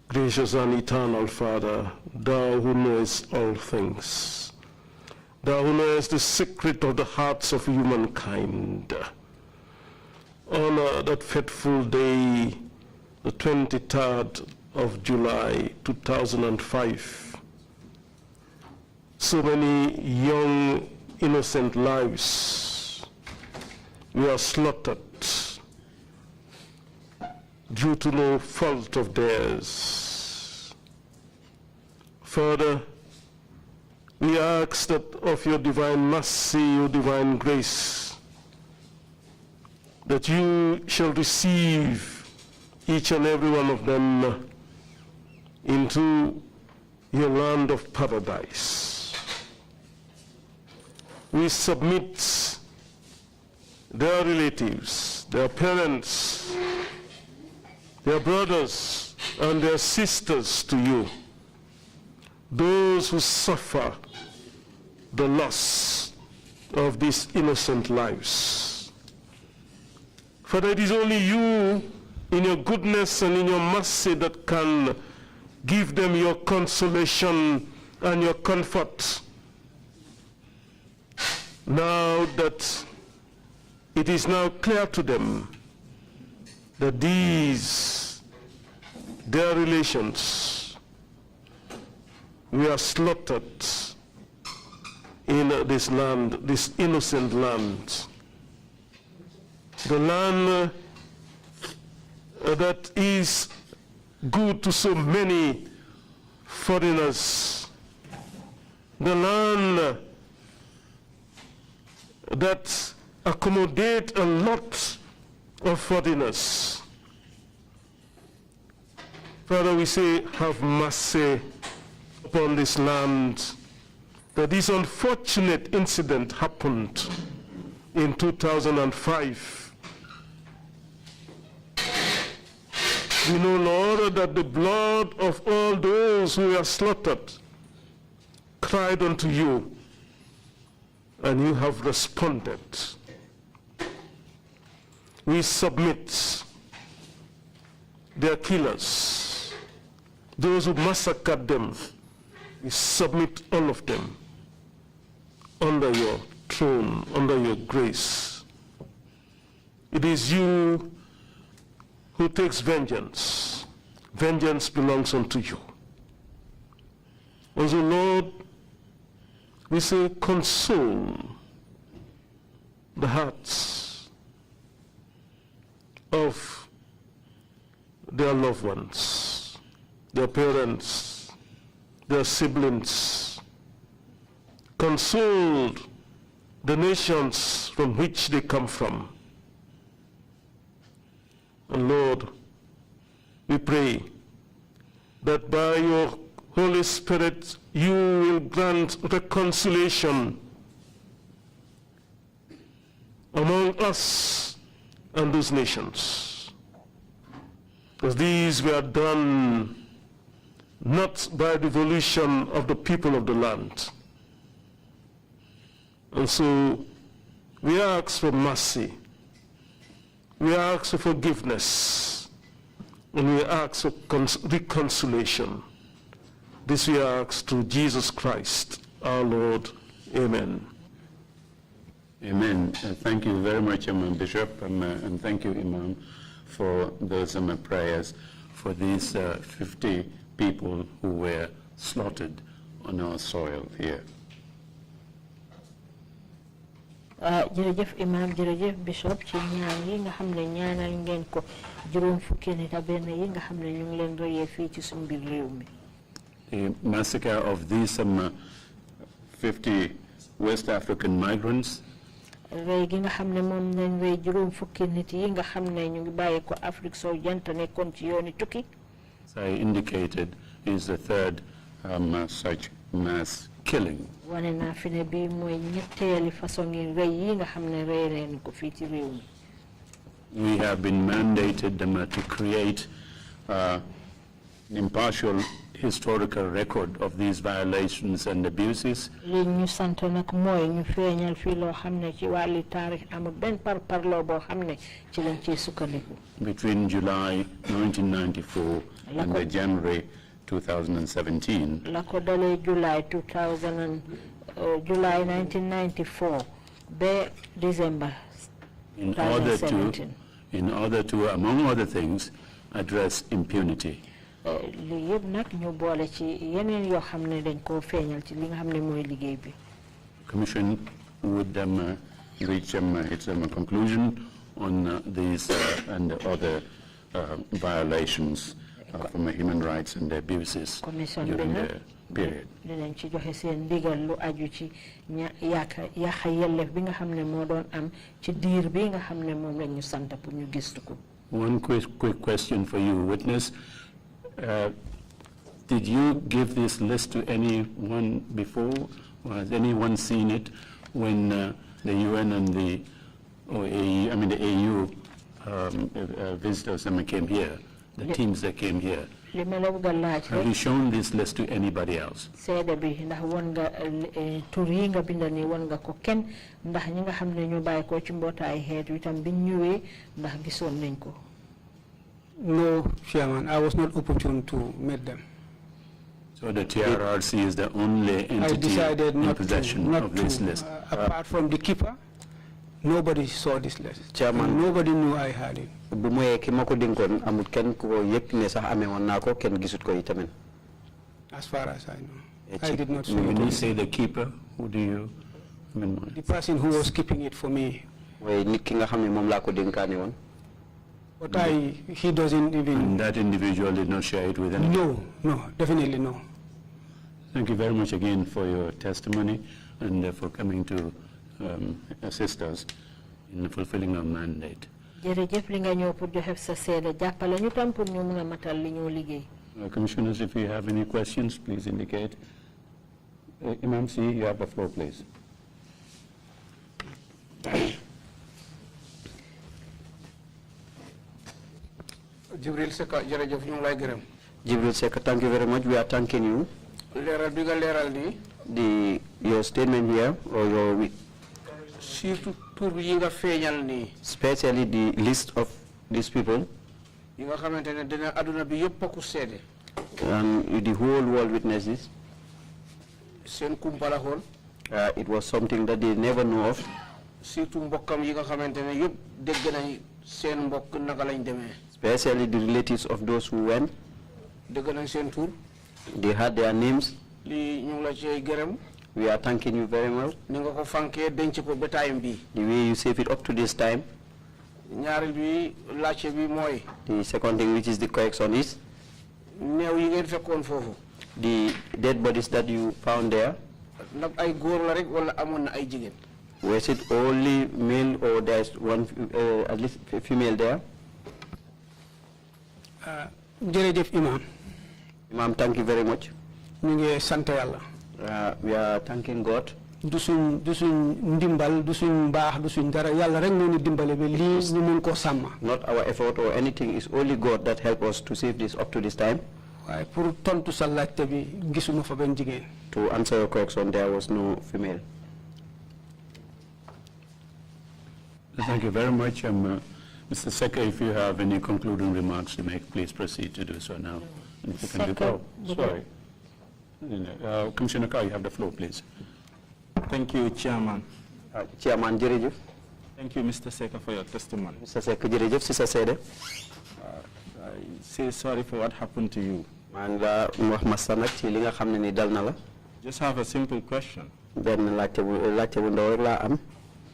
Gracious and eternal Father, thou who knowest all things, thou who knowest the secret of the hearts of humankind, honor that fateful day, the 23rd of July, 2005, so many young, innocent lives were slaughtered due to no fault of theirs. Further, we ask that of your divine mercy, your divine grace, that you shall receive each and every one of them into your land of paradise. We submit their relatives, their parents, their brothers, and their sisters to you. those who suffer the loss of these innocent lives. Father, it is only you in your goodness and in your mercy that can give them your consolation and your comfort. Now that it is now clear to them that these, their relations, were slaughtered in this land, this innocent land, the land that is good to so many foreigners, the land that accommodate a lot of foreigners. Father, we say, have mercy upon this land, that this unfortunate incident happened in 2005. We know, Lord, that the blood of all those who were slaughtered cried unto you, and you have responded. We submit their killers, those who massacred them. We submit all of them under your throne, under your grace. It is you who takes vengeance. Vengeance belongs unto you. Also, Lord, we say, console the hearts of their loved ones, their parents, their siblings. Console the nations from which they come from. And Lord, we pray that by your Holy Spirit, you will grant reconciliation among us and those nations. Because these were done not by the volition of the people of the land. And so we ask for mercy. We ask for forgiveness. And we ask for reconciliation. This we ask through Jesus Christ, our Lord. Amen. Amen. Thank you very much, Bishop, and thank you, Imam, for those prayers for these 50 people who were slaughtered on our soil here. jërëjëf imam jërëjëf bishop ci ñaan yi nga xam ne ñaanal ngeen ko juróom fukki nit ak benn yi nga xam ne ñu ngi leen royee fii ci suñu biir réew mi. The massacre of these 50 West African migrants rey gi nga xam ne moom lañ rey juróom fukki nit yi nga xam ne ñu ngi bàyyi ko Afrique sow jant nekkoon ci yooni tukki. as I indicated, is the third such mass killing. wane naa fi ne bii mooy ñetteeli façon yi rey yi nga xam ne rey leen ko fii ci réew mi. We have been mandated to create an impartial historical record of these violations and abuses. li ñu sant nag mooy ñu feeñal fii loo xam ne ci wàlli taarix amul benn parparloo boo xam ne ci lañ ciy sukkandiku. Between July 1994 and January 2017. la ko dalee July 1994 ba December 2017. In order to, among other things, address impunity. li yëpp nag ñu boole ci yeneen yoo xam ne dañ koo feeñal ci li nga xam ne mooy liggéey bi. Commission would reach its conclusion on these and other violations from human rights and abuses during the period. dinañ ci joxe seen ndigal lu aju ci yaaka yellef bi nga xam ne moo doon am ci diir bi nga xam ne moom lañ ñu sant pour ñu gistu ko. One quick question for you, witness. Did you give this list to anyone before? Or has anyone seen it when the UN and the AU visitors came here, the teams that came here? Have you shown this list to anybody else? No, Chairman, I was not opportune to meet them. So the TRRC is the only entity in possession of this list? Apart from the keeper, nobody saw this list. Chairman, nobody knew I had it. As far as I know. I did not see When you it. say the keeper, who do you have in mind? The person who was keeping it for me. But he doesn't even... And that individual did not share it with anyone? No, definitely no. Thank you very much again for your testimony and for coming to assist us in fulfilling our mandate. Commissioners, if you have any questions, please indicate. Imam C, you have the floor, please. Gibril Secka, jërëjëf ñu ngi lay gërëm. Gibril Secka, thank you very much. We are thanking you. Leeral bi nga leeral nii. Your statement here, or your... surtout tur yi nga feeñal nii. Especially the list of these people. Yi nga xamante ne dina aduna bi yëpp ko seede. And the whole world witnesses. Seen kumpa la xool. It was something that they never know of. Surtout mbokkam yi nga xamante ne yëpp dégg nañ seen mbokk naka lañ demee. Especially the relatives of those who went. Dégg nañ seen tur. They had their names. Li ñu ngi la ci gërëm. We are thanking you very much. Ni nga ko fankee denc ko ba time bi. The way you save it up to this time. Ñaareel bi laajte bi mooy. The second thing, which is the correction, is néew yi ngeen fekkoon foofu. the dead bodies that you found there. Ndax ay góor la rek wala amoon na ay jigéen. Was it only male or there's one at least female there? Jërëjëf Imam. Imam, thank you very much. Ñu ngi sant Yàlla. We are thanking God. Du suñ ndimbal du suñ mbaax du suñ dara Yàlla rek moo ñu dimbale ba lii ñu mun koo sàmm. Not our effort or anything, it's only God that helped us to save this up to this time. waaye pour tontu sa laajte bi gisuma fa benn jigéen. To answer your question, there was no female. Thank you very much. Mr. Secka, if you have any concluding remarks to make, please proceed to do so now. And if you can do sorry. Commissioner Kerr, you have the floor, please. Thank you, Chairman. Chairman Jerejef. Thank you, Mr. Secka, for your testimony. Mr. Secka Jerejef, Sister Sede. I say sorry for what happened to you. Just have a simple question.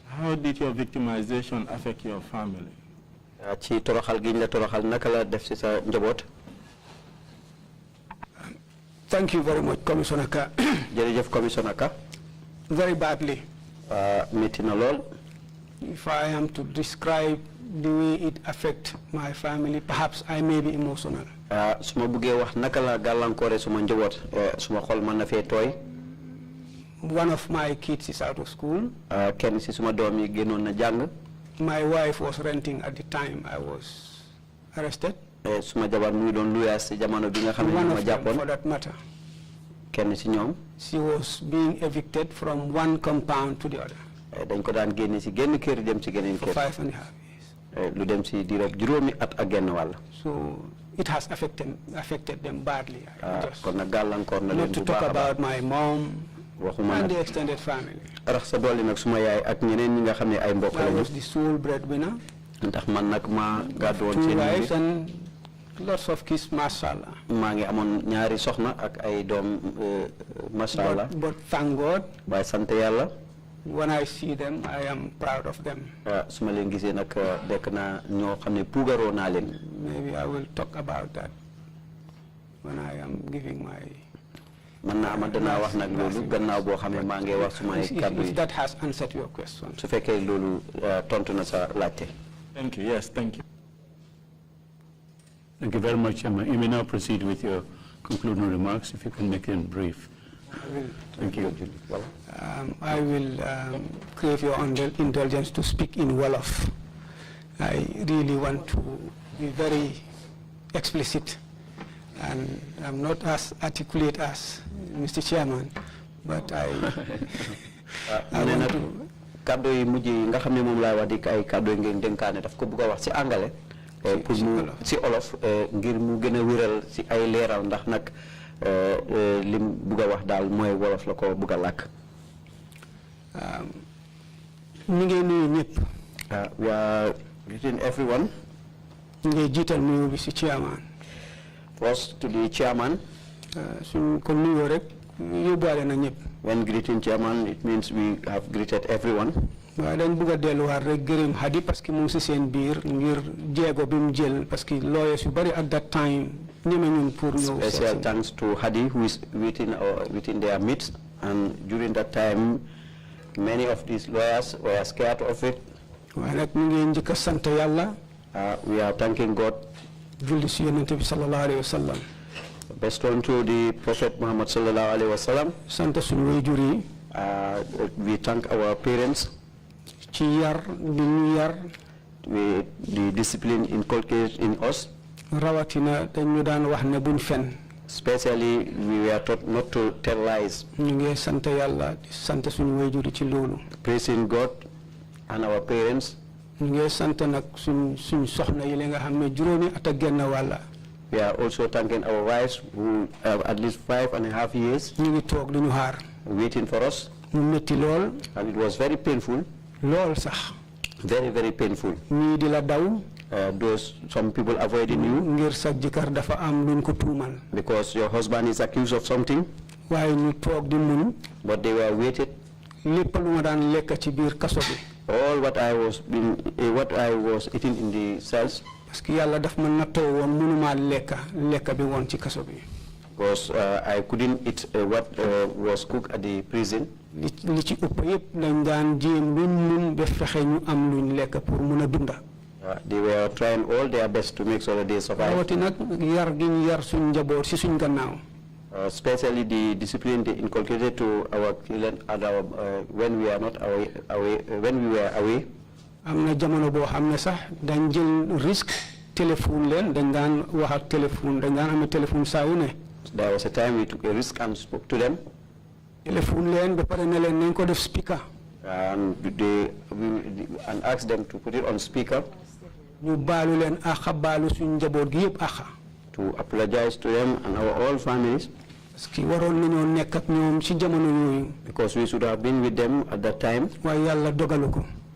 How did your victimization affect your family? Thank you very much, Commissioner Kerr. Commissioner Kerr. Very badly. If I am to describe the way it affects my family, perhaps I may be emotional. One of my kids is out of school. My wife was renting at the time I was arrested. One of them, for that matter. She was being evicted from one compound to the other. For 5.5 years. So it has affected them badly. Not to talk about my mom and the extended family. I was the sole breadwinner. 2 wives and lots of kids, mashallah. But thank God, when I see them, I am proud of them. Maybe I will talk about that when I am giving my... If that has answered your question. Thank you. Yes, thank you. Thank you very much. You may now proceed with your concluding remarks, if you can make them brief. Thank you. I will crave your indulgence to speak in Wolof. I really want to be very explicit And I'm not as articulate as Mr. Chairman, but I want to... Kaddu yi mujj yi nga xam ne moom laay wax di ay kaddu ngeen dénkaane daf ko bëgg a wax ci angale pour mu ci olof ngir mu gën a wéral ci ay leeral ndax nag lim bëgg a wax daal mooy wolof la ko bëgg a làkk. ñu ngi nuyu ñëpp. We are greeting everyone. ñu ngi jiital nuyu bi ci chairman. First to the chairman. suñ ko nuyoo rek yóbbaale na ñëpp. When greeting chairman, it means we have greeted everyone. waaye dañ bëgg a delluwaat rek gërëm Hadi parce que mu ngi si seen biir ngir jéego bi mu jël parce que lawyers yu bari at that time ñeme ñun pour ñëw. Special thanks to Hadi who is within their midst, and during that time many of these lawyers were scared of it. waaye nag ñu ngi njëkk a sant yàlla. We are thanking God. julli si yonent bi sallallahu alayhi wa sallam. Best on to the Prophet Muhammad sallallahu alaihi wasallam. sant suñu waajur yi. We thank our parents. ci yar bi ñu yar. The discipline inculcated in us. rawatina dañu daan wax ne buñ fen. Especially we were taught not to tell lies. ñu ngi sant yàlla di sant suñu waajur yi ci loolu. Praising God and our parents. ñu ngi sant nag suñ soxna yi li nga xam ne juróomi at ak genn wàlla. We are also thanking our wives who have at least 5.5 years waiting for us. And it was very painful. Very, very painful. Some people avoiding you because your husband is accused of something. But they were waited. All what I was eating in the cells. Because I couldn't eat what was cooked at the prison. They were trying all their best to make sure that they survive. Especially the discipline they inculcated to our children when we are not when we were away. There was a time we took a risk and spoke to them. And asked them to put it on speaker. To apologize to them and our all families. Because we should have been with them at that time.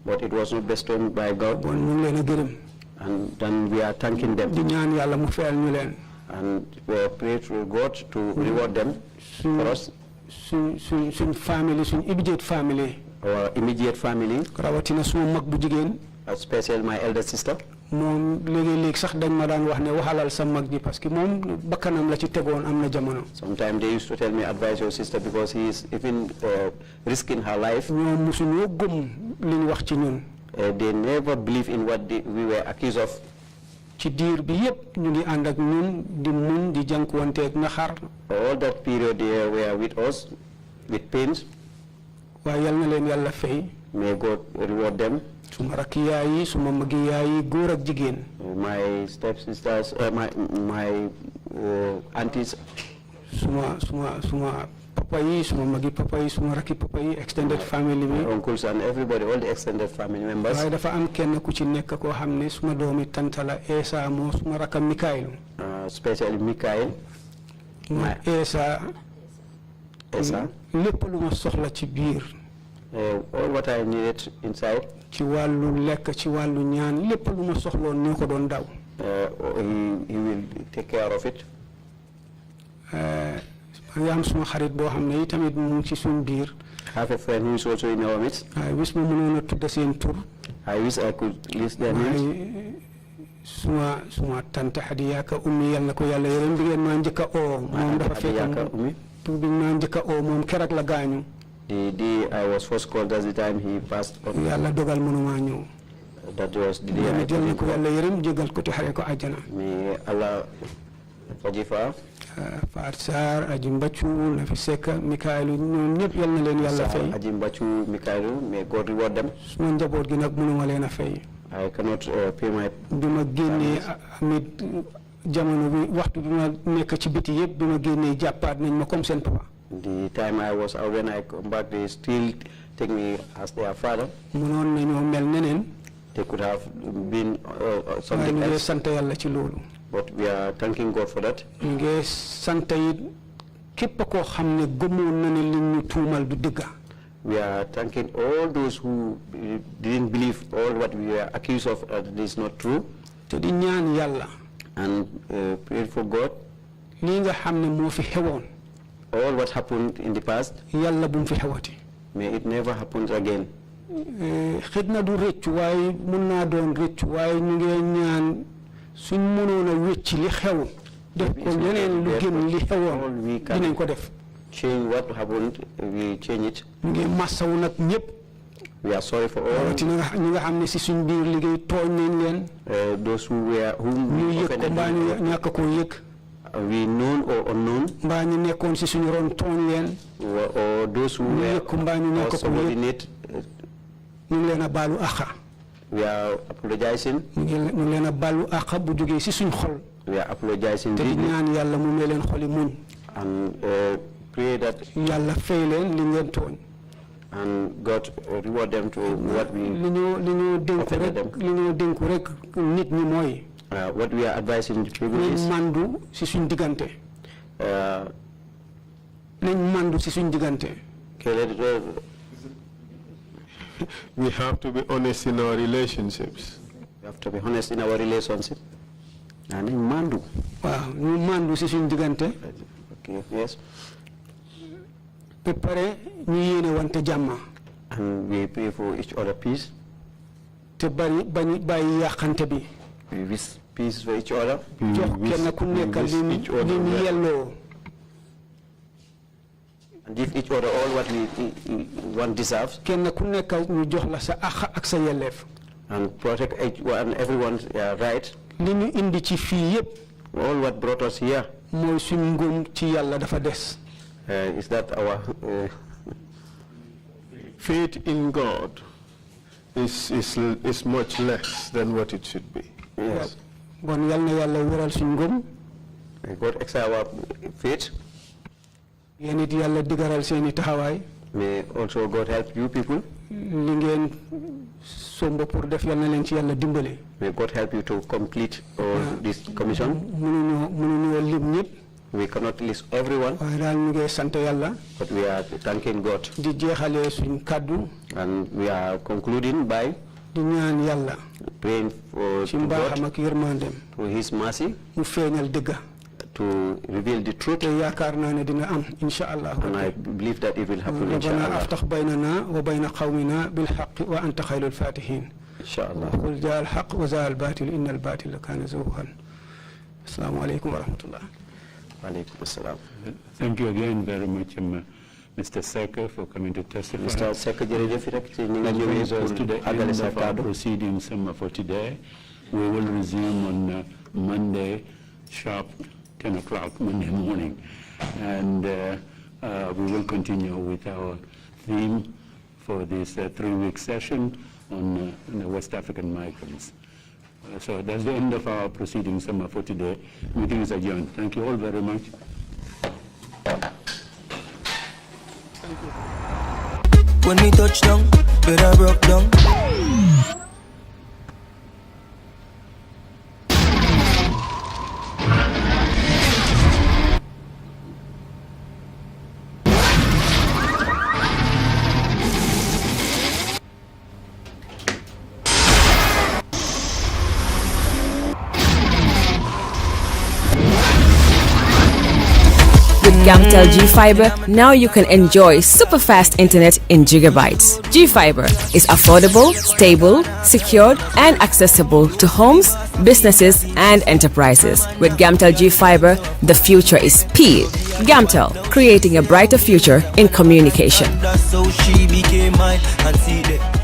But it was not bestowed by God. And then we are thanking them. And we pray to God to reward them for us. Our immediate family. Especially my elder sister. Sometimes they used to tell me, advise your sister because he is even risking her life. They never believe in what we were accused of. All that period they were with us, with pains. May God reward them. My stepsisters, my aunties. Extended family, my uncles and everybody, all the extended family members. Especially Mikael. My Esa. All what I needed inside. He will take care of it. I have a friend who is also in our midst. I wish I could list their names. The day I was first called, that's the time he passed on. That was the day I couldn't go. May Allah forgive her. Fatou, Ajimbachu, Nafiseka, Mikailu, Ajimbachu, Mikailu, may God reward them. I cannot pay my jamono bi waxtu bi ma nekk ci biti yëpp bi ma génnee jàppaat nañ ma comme seen papa. The time I was out, when I come back, they still take me as their father. mënoon nañoo mel neneen. They could have been something waaye ñu ngi else. sant yàlla ci loolu. But we are thanking God for that. ñu ngi sant it képp koo xam ne gëmoon na ne li ñu tuumal du dëgga. We are thanking all those who didn't believe all what we were accused of is not true. te di ñaan yàlla. And pray for God. lii nga xam ne moo fi xewoon. All what happened in the past. yàlla bu mu fi xewati. May it never happen again. xëj na du rëccu waaye mun naa doon rëccu waaye ñu ngi ñaan suñ mënoon a wécc li xew. def ko leneen lu gën li xewoon dinañ ko def. Change what happened, we change it. ñu ngi massawu nag ñëpp. We are sorry for all. ñi nga xam ne si suñ biir liggéey tooñ nañ leen. Those who were ñu yëg ko mbaa ñu ñàkk koo yëg. We known or unknown. mbaa ñu nekkoon si suñu ron tooñ leen. Or those who were subordinate. ñu ngi leen a baalu àqa. We are apologizing. ñu ngi leen a baalu àqa bu jógee si suñ xol. We are apologizing. te di ñaan yàlla mu may leen xoli muñ. And pray that yàlla fay leen li ngeen tooñ. And God reward them to what we li ñu dénku rek nit ñi mooy. What we are advising the people is mandu si suñ diggante. nañ mandu si suñ diggante. We have to be honest in our relationships. We have to be honest in our relationship. And nañ mandu. waaw ñu mandu si suñ diggante. Okay, yes. ba pare ñu yéene wante jàmm. And we pray for each other peace. te bàyyi yàqante bi. We wish peace for each other. jox kenn ku nekk li mu yelloo. And give each other all what one deserves. kenn ku nekk ñu jox la sa àq ak sa yelleef. And protect everyone's right. li ñu indi ci fii yëpp. All what brought us here. mooy suñ ngëm ci yàlla dafa des. Is that our faith in God is much less than what it should be. Yes. Bon yal na yàlla wéral suñ ngëm. God exercise our faith. yéen it yàlla digaral seeni taxawaay. May also God help you people. li ngeen sombo pour def yal na leen ci yàlla dimbale. May God help you to complete this commission. mënuñoo lim ñëpp. We cannot list everyone. waaye daal ñu ngi sant yàlla. But we are thanking God. di jeexalee suñ kaddu. And we are concluding by di ñaan yàlla. praying for ci mbaaxam ak yërmandem. for His mercy. mu feeñal dëgga. To reveal the truth. te yaakaar naa ne dina am insha allah. And I believe that it will happen inshallah. ربنا افتح بيننا وبين قومنا بالحق وأنت خير الفاتحين. inshallah. قل جاء الحق وزاء الباطل إن الباطل كان زهوقا. السلام عليكم ورحمة الله. وعليكم السلام. Thank you again very much, Mr. Secka, for coming to testify. Mr. Secka, jërëjëf rek ci ni nga That brings ñëwee us to the end of our proceedings for today. We will resume on Monday, sharp 10 o'clock Monday morning, and we will continue with our theme for this 3-week session on the West African migrants. So that's the end of our proceedings for today. Meeting is adjourned. Thank you all very much. When we touch down, better broke down. Gamtel G-Fiber, now you can enjoy super fast internet in gigabytes. G-Fiber is affordable, stable, secured, and accessible to homes, businesses, and enterprises. With Gamtel G-Fiber, the future is speed. Gamtel, creating a brighter future in communication. That's how she became mine and see that.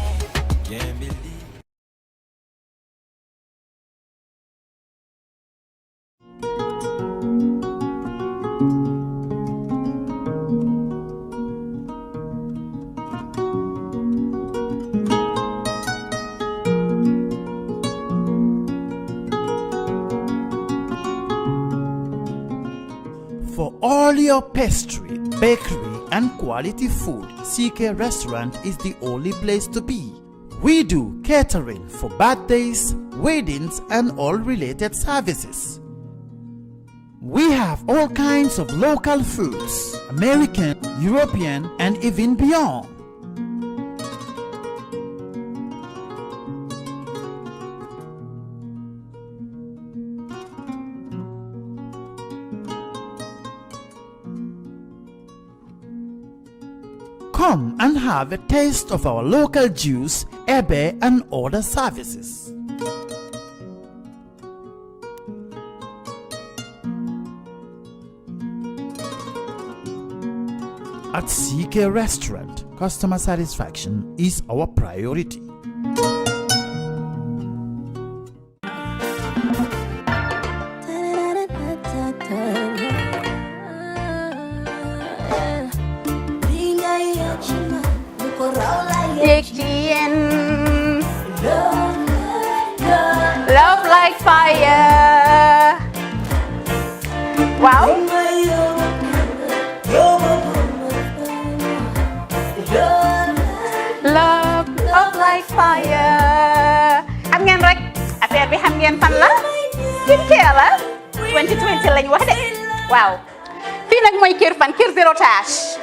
all your pastry, bakery, and quality food, CK Restaurant is the only place to be. We do catering for birthdays, weddings, and all related services. We have all kinds of local foods, American, European, and even beyond. Come and have a taste of our local juice, ebe, and other services. At CK Restaurant, customer satisfaction is our priority. Love like fire. Wow. Love like fire. Xam ngeen rek affaire bi xam ngeen fan la? Skincare la. 2020 lañ wax de. Waaw. Fii nag mooy Kerr fan Kerr zero tache.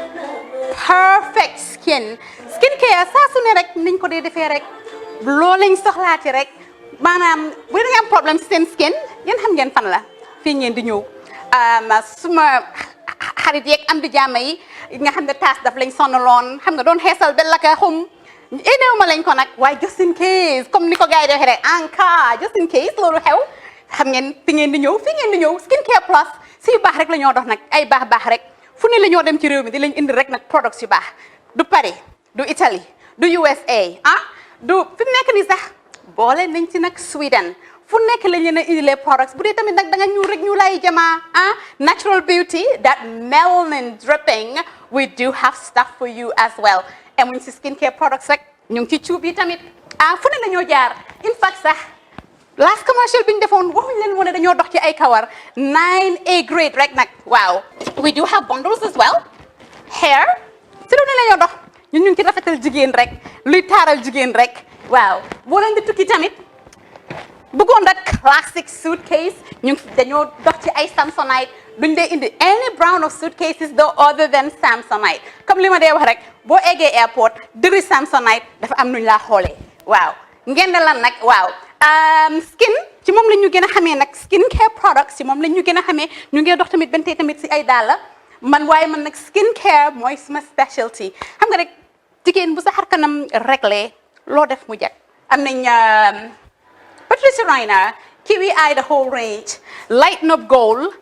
Perfect skin. Skincare saa su ne rek niñ ko dee defee rek. Loo lañ soxlaati rek. Maanaam bu ngeen am problème ci seen skin yéen xam ngeen fan la. Fii ngeen di ñëw. Suma xarit yeeg am di jàmm yi nga xam ne taas daf lañ sonaloon xam nga doon xeesal ba la ka xum éneewuma lañ ko nag waaye just in case comme ni ko gars yi waxee rek en cas just in case loolu xew xam ngeen fi ngeen di ñëw skincare plus si yu baax rek la ñoo dox nag ay baax rek fu ne la ñoo dem ci réew mi di lañ indi rek nag products yu baax du Paris du Italie du USA du fi mu nekk nii sax boole nañ ci nag Sweden fu nekk lañ leen a indi les products bu dee tamit nag da nga ñuul rek ñu lay jamaa natural beauty that melanin dripping we do have stuff for you as well emuñ si skincare products rek ñu ngi ci cuub yi tamit fu ne la ñoo jaar in fact sax last commercial bi ñu defoon waxuñ leen woon ne dañoo dox ci ay kawar 9A grade rek nag waaw we do have bundles as well hair si lu ne la ñoo dox ñun ñu ngi ci rafetal jigéen rek luy taaral jigéen rek waaw boo leen di tukki tamit bëggoon rek classic suitcase dañoo dox ci ay Samsonite duñ dee indi any brand of suitcases though other than Samsonite comme li ma dee wax rek boo eggee airport dëri Samsonite dafa am nuñ laa xoolee waaw ngeen ne lan nag waaw skin ci moom la ñu gën a xamee nag skin care products ci moom la ñu gën a xamee ñu ngi dox tamit bentee tamit si ay dàlla man waaye man nag skin care mooy suma specialty xam nga rek jigéen bu sa xar kanam réglé loo def mu jag am nañ Patricia Reiner, Kiwi Eye, the whole range, Lighten Up Gold,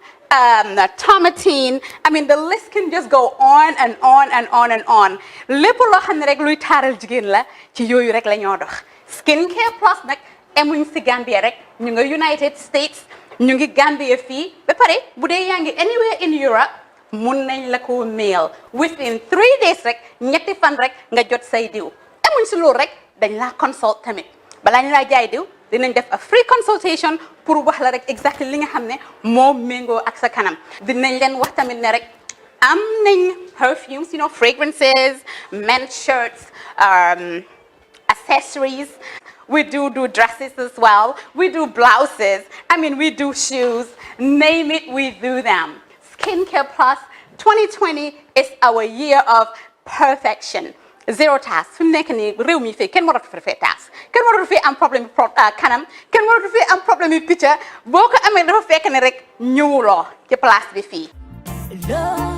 Tomatine. I mean, the list can just go on and on and on and on. Lépp loo xam ne rek luy taaral jigéen la ci yooyu rek la ñoo dox. Skincare plus nag emuñ si Gambia rek ñu ngi United States ñu ngi Gambia fii ba pare bu dee yaa ngi anywhere in Europe mun nañ la ko mail within 3 days rek ñetti fan rek nga jot say diw emuñ si loolu rek dañ laa consult tamit balaa ñu laa jaay diw dinañ def a free consultation pour wax la rek exactly li nga xam ne moo méngoo ak sa kanam dinañ leen wax tamit ne rek am nañ perfumes fragrances men's shirts accessories we do dresses as well we do blouses I mean we do shoes name it we do them Skincare Plus 2020 is our year of perfection zero task fi mu nekk nii réew mi fii kenn waratu fi task kenn waratu fi am problème kanam kenn waratu fi am problème yu picca boo ko amee dafa fekk ne rek ñëwuloo ci place bi fii